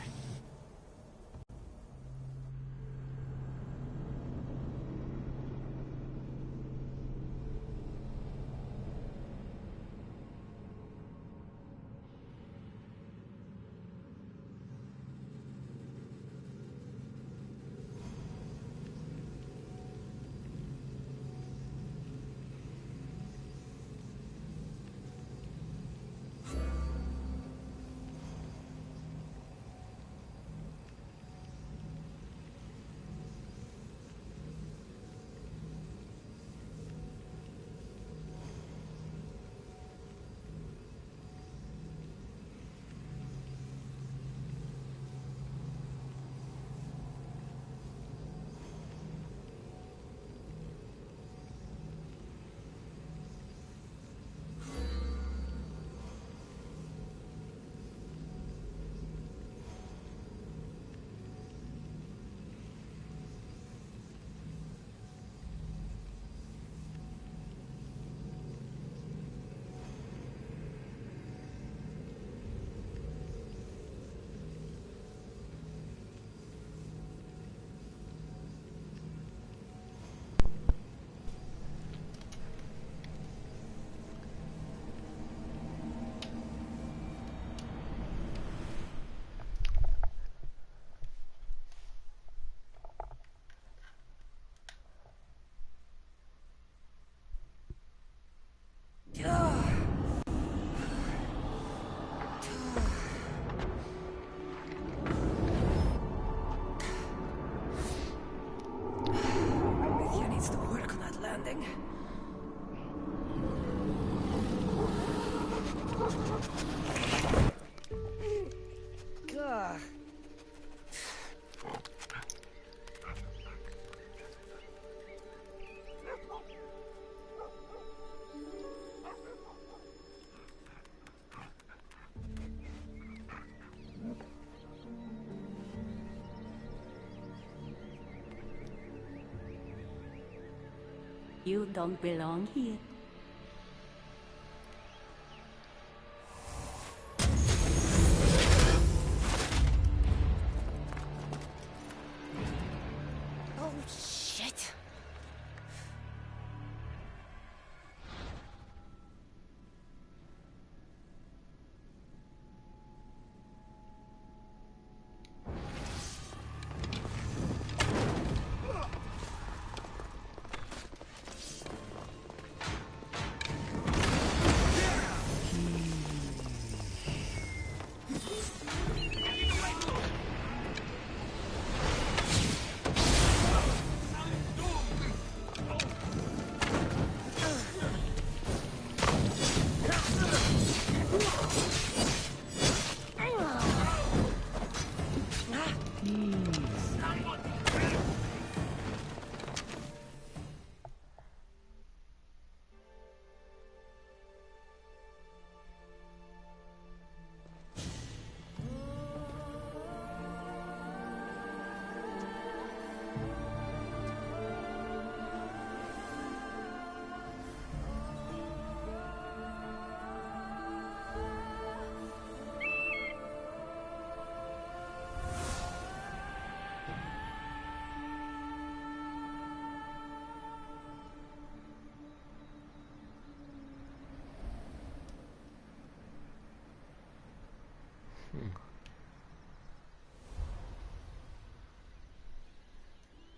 You don't belong here. Oh, shit.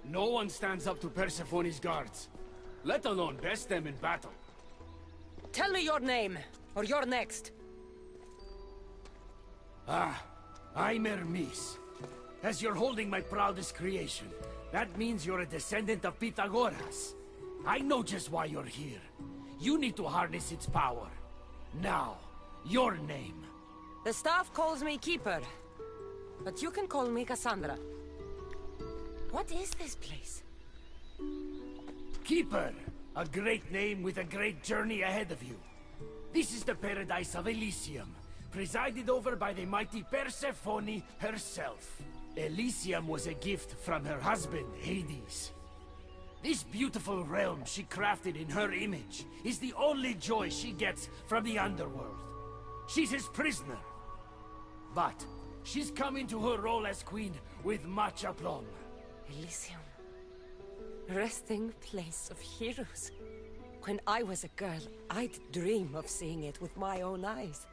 No one stands up to Persephone's guards, let alone best them in battle. Tell me your name, or you're next. Ah, I'm Hermes. As you're holding my proudest creation, that means you're a descendant of Pythagoras. I know just why you're here. You need to harness its power. Now, your name. The staff calls me Keeper, but you can call me Cassandra. What is this place? Keeper, a great name with a great journey ahead of you. This is the paradise of Elysium, presided over by the mighty Persephone herself. Elysium was a gift from her husband, Hades. This beautiful realm she crafted in her image is the only joy she gets from the underworld. She's his prisoner. But she's come into her role as queen with much aplomb. Elysium. Resting place of heroes. When I was a girl, I'd dream of seeing it with my own eyes.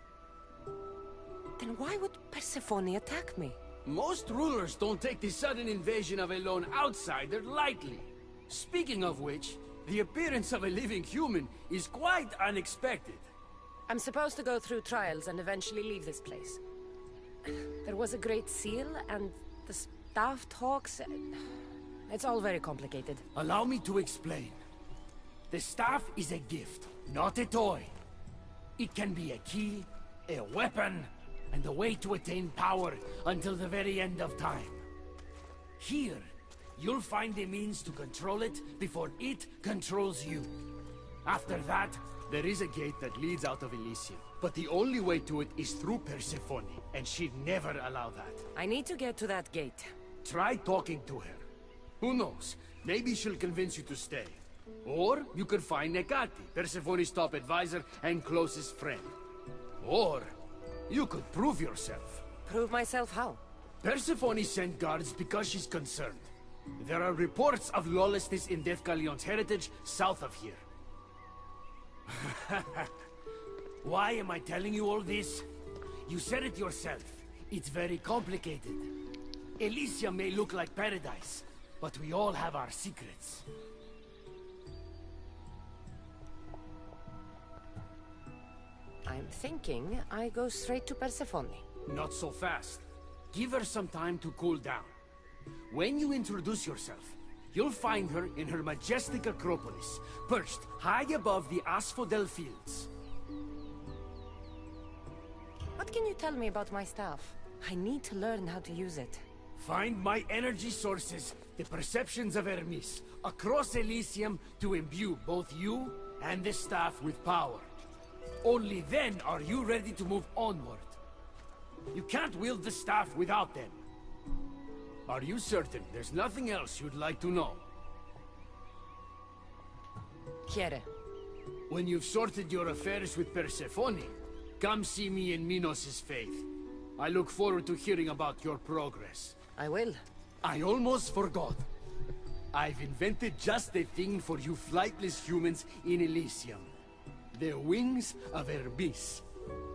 Then why would Persephone attack me? Most rulers don't take the sudden invasion of a lone outsider lightly. Speaking of which, the appearance of a living human is quite unexpected. I'm supposed to go through trials and eventually leave this place. There was a great seal, and the staff talks. It's all very complicated. Allow me to explain. The staff is a gift, not a toy. It can be a key, a weapon, and a way to attain power until the very end of time. Here, you'll find the means to control it before it controls you. After that, there is a gate that leads out of Elysium. But the only way to it is through Persephone, and she'd never allow that. I need to get to that gate. Try talking to her. Who knows? Maybe she'll convince you to stay. Or you could find Nekati, Persephone's top advisor and closest friend. Or you could prove yourself. Prove myself how? Persephone sent guards because she's concerned. There are reports of lawlessness in Deathcalion's heritage south of here. Why am I telling you all this? You said it yourself. It's very complicated. Elysium may look like paradise, but we all have our secrets. I'm thinking I go straight to Persephone. Not so fast. Give her some time to cool down. When you introduce yourself, you'll find her in her majestic acropolis, perched high above the asphodel fields. What can you tell me about my staff? I need to learn how to use it. Find my energy sources, the perceptions of Hermes, across Elysium to imbue both you and the staff with power. Only then are you ready to move onward. You can't wield the staff without them. Are you certain there's nothing else you'd like to know? Quiere. When you've sorted your affairs with Persephone, come see me in Minos' faith. I look forward to hearing about your progress. I will. I almost forgot. I've invented just the thing for you flightless humans in Elysium. The wings of Erbis.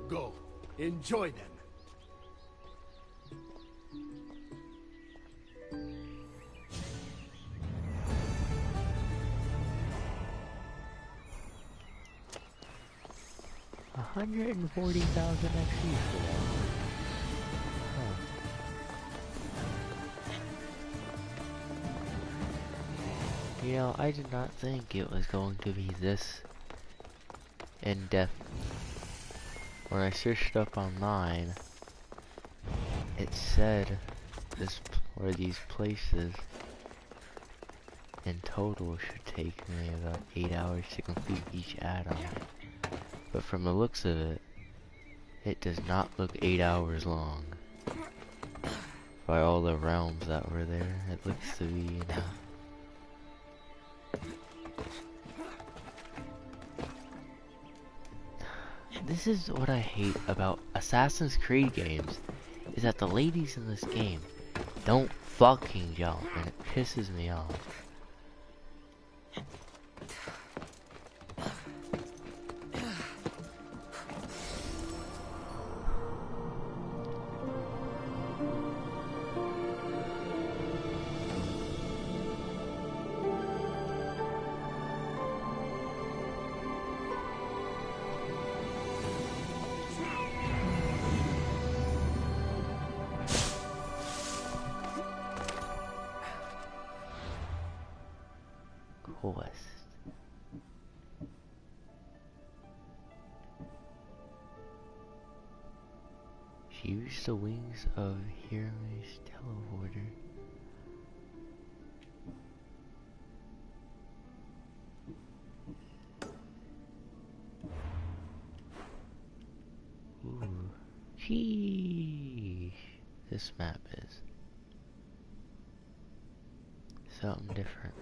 Go. Enjoy them. $140,000 XP for that. Huh. You know, I did not think it was going to be this in-depth. When I searched up online, it said these places in total should take me about 8 hours to complete each add-on. But from the looks of it, it does not look 8 hours long. By all the realms that were there, it looks to be enough. This is what I hate about Assassin's Creed games, is that the ladies in this game don't fucking jump, and it pisses me off. She used the wings of Hermes' teleporter. Ooh, sheesh. This map is something different.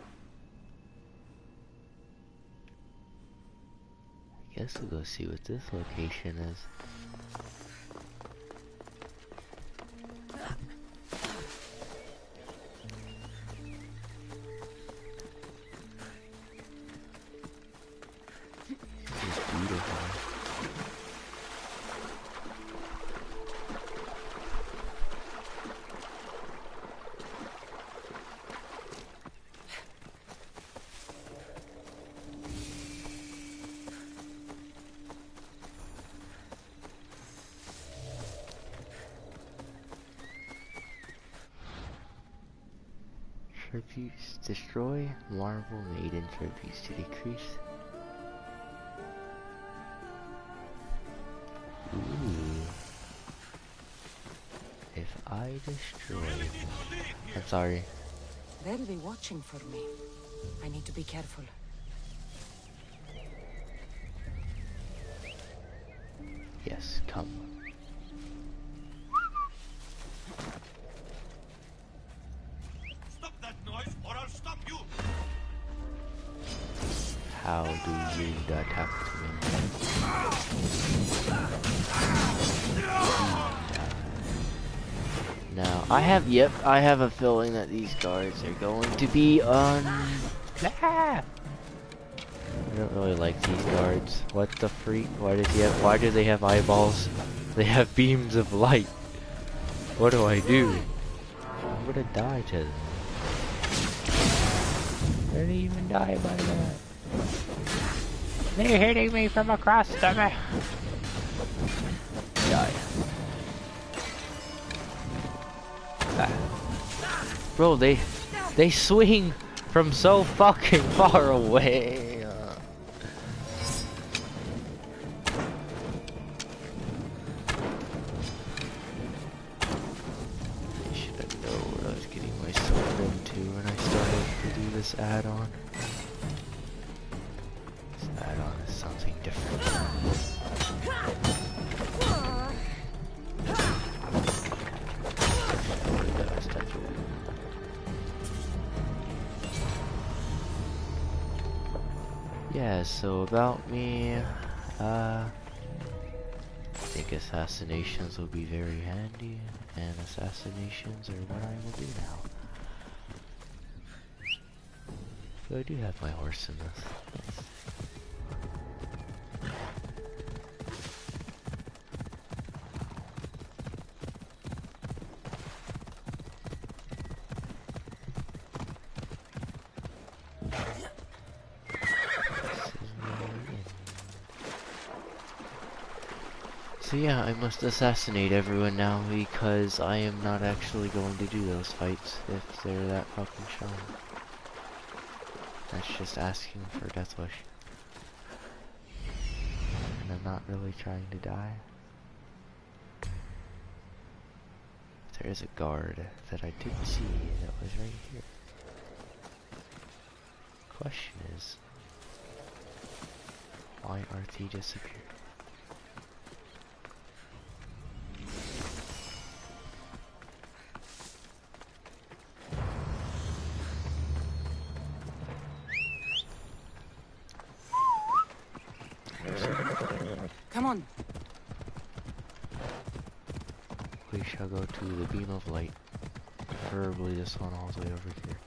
I guess we'll go see what this location is. Tributes destroy marble made in tributes to decrease. Ooh. If I destroy... I'm sorry. They'll be watching for me. I need to be careful. Yes, come. How do you attack me? Now, I have a feeling that these guards are going to be I don't really like these guards. What the freak? Why do they have eyeballs? They have beams of light. What do I do? I'm gonna die to them. I didn't even die by that. They're hitting me from across the map. Die. Ah. Bro, they swing from so fucking far away. I should have known what I was getting myself into when I started to do this add-on. Add-on is something different. Yeah, Yeah, so about me, I think assassinations will be very handy, and assassinations are what I will do now. So I do have my horse in this. So yeah, I must assassinate everyone now because I am not actually going to do those fights if they're that fucking strong. That's just asking for death wish. And I'm not really trying to die. There is a guard that I did see that was right here. Question is, why RT disappeared? Come on. We shall go to the beam of light. Preferably this one all the way over here.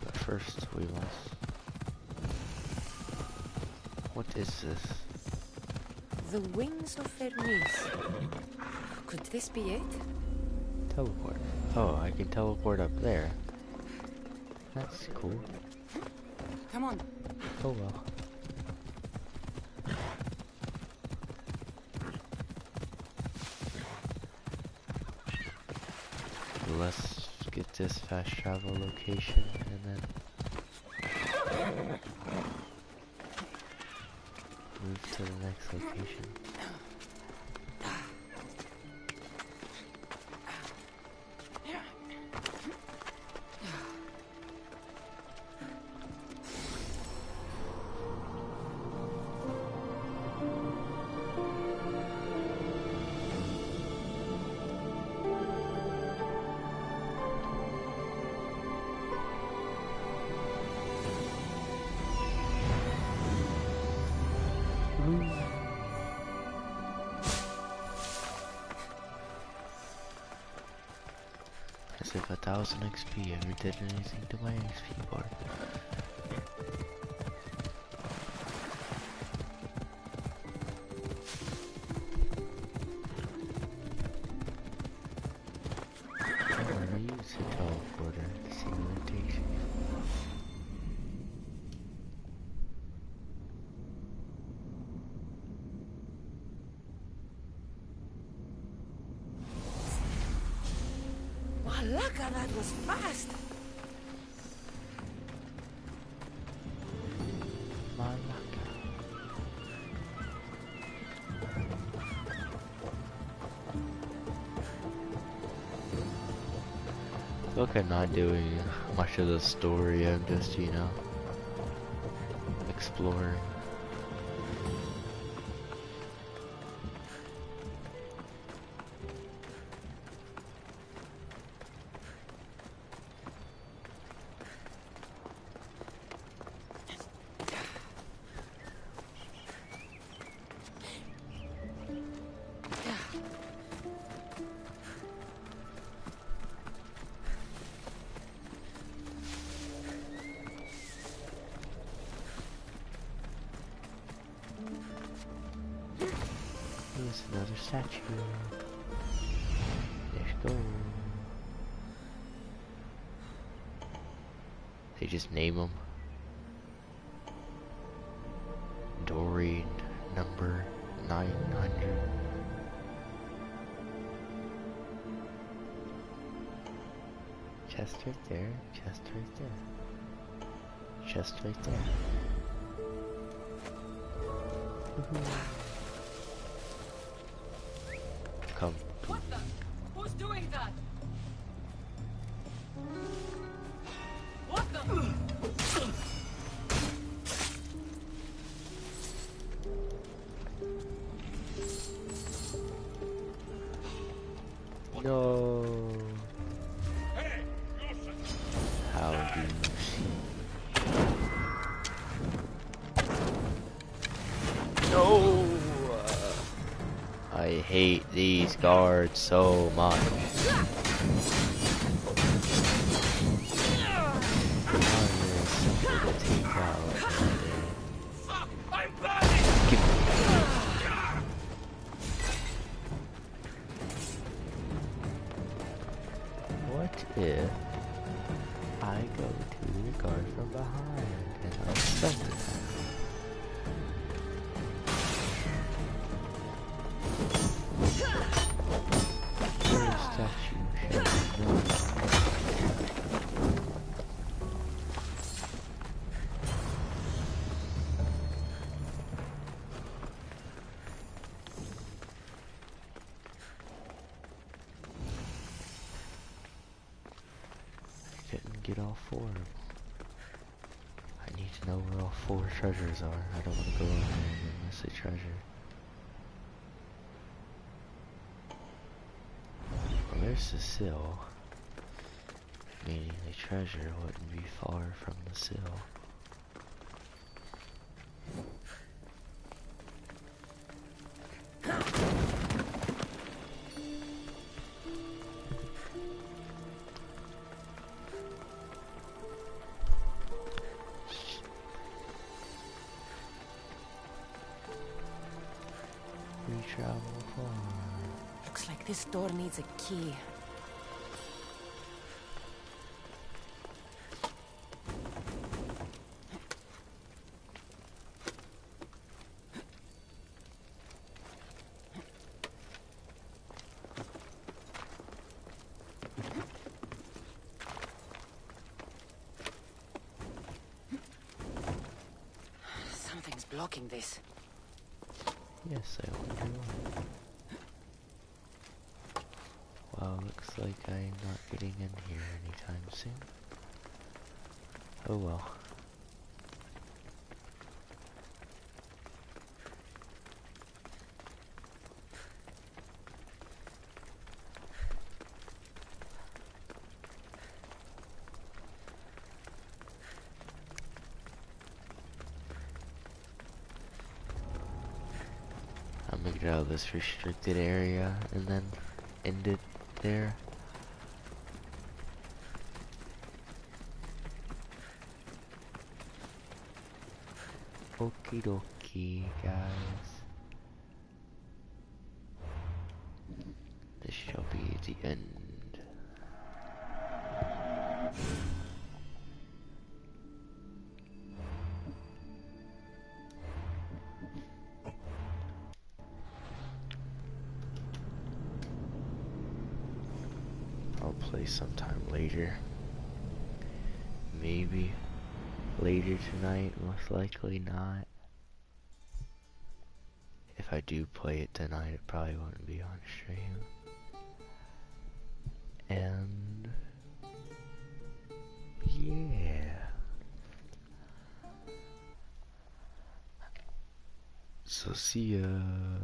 But first we must... What is this? The wings of Fernis. Could this be it? Teleport. Oh, I can teleport up there. That's cool. Come on. Oh well. Let's get this fast travel location and then move to the next location. As if 1000 XP ever did anything to my XP bar. I'm gonna use the teleporter to see where it takes me. Malaka, that was fast! Malaka. Look, I'm not doing much of the story, I'm just, you know, exploring. Here's another statue. Let's go. They just name them. Doreen number 900. Chest right there, chest right there. Chest right there. Come. What the? Who's doing that? What the? No. How do you see? No. I hate these guards so much. What if I go to the guard from behind and I stun them? Your statue shall be known. Couldn't get all four of them. I need to know where all four treasures are. I don't want to go in there and miss a treasure. Well, there's the sill. Meaning the treasure wouldn't be far from the sill. We travel far. Looks like this door needs a key. Something's blocking this. Yes, I wonder why. Well, looks like I'm not getting in here anytime soon. Oh well. I'm gonna get out of this restricted area and then end it there. Okie dokie, guys. This shall be the end. I'll play sometime later. Maybe later tonight, most likely not. If I do play it tonight, it probably won't be on stream. And yeah. So see ya.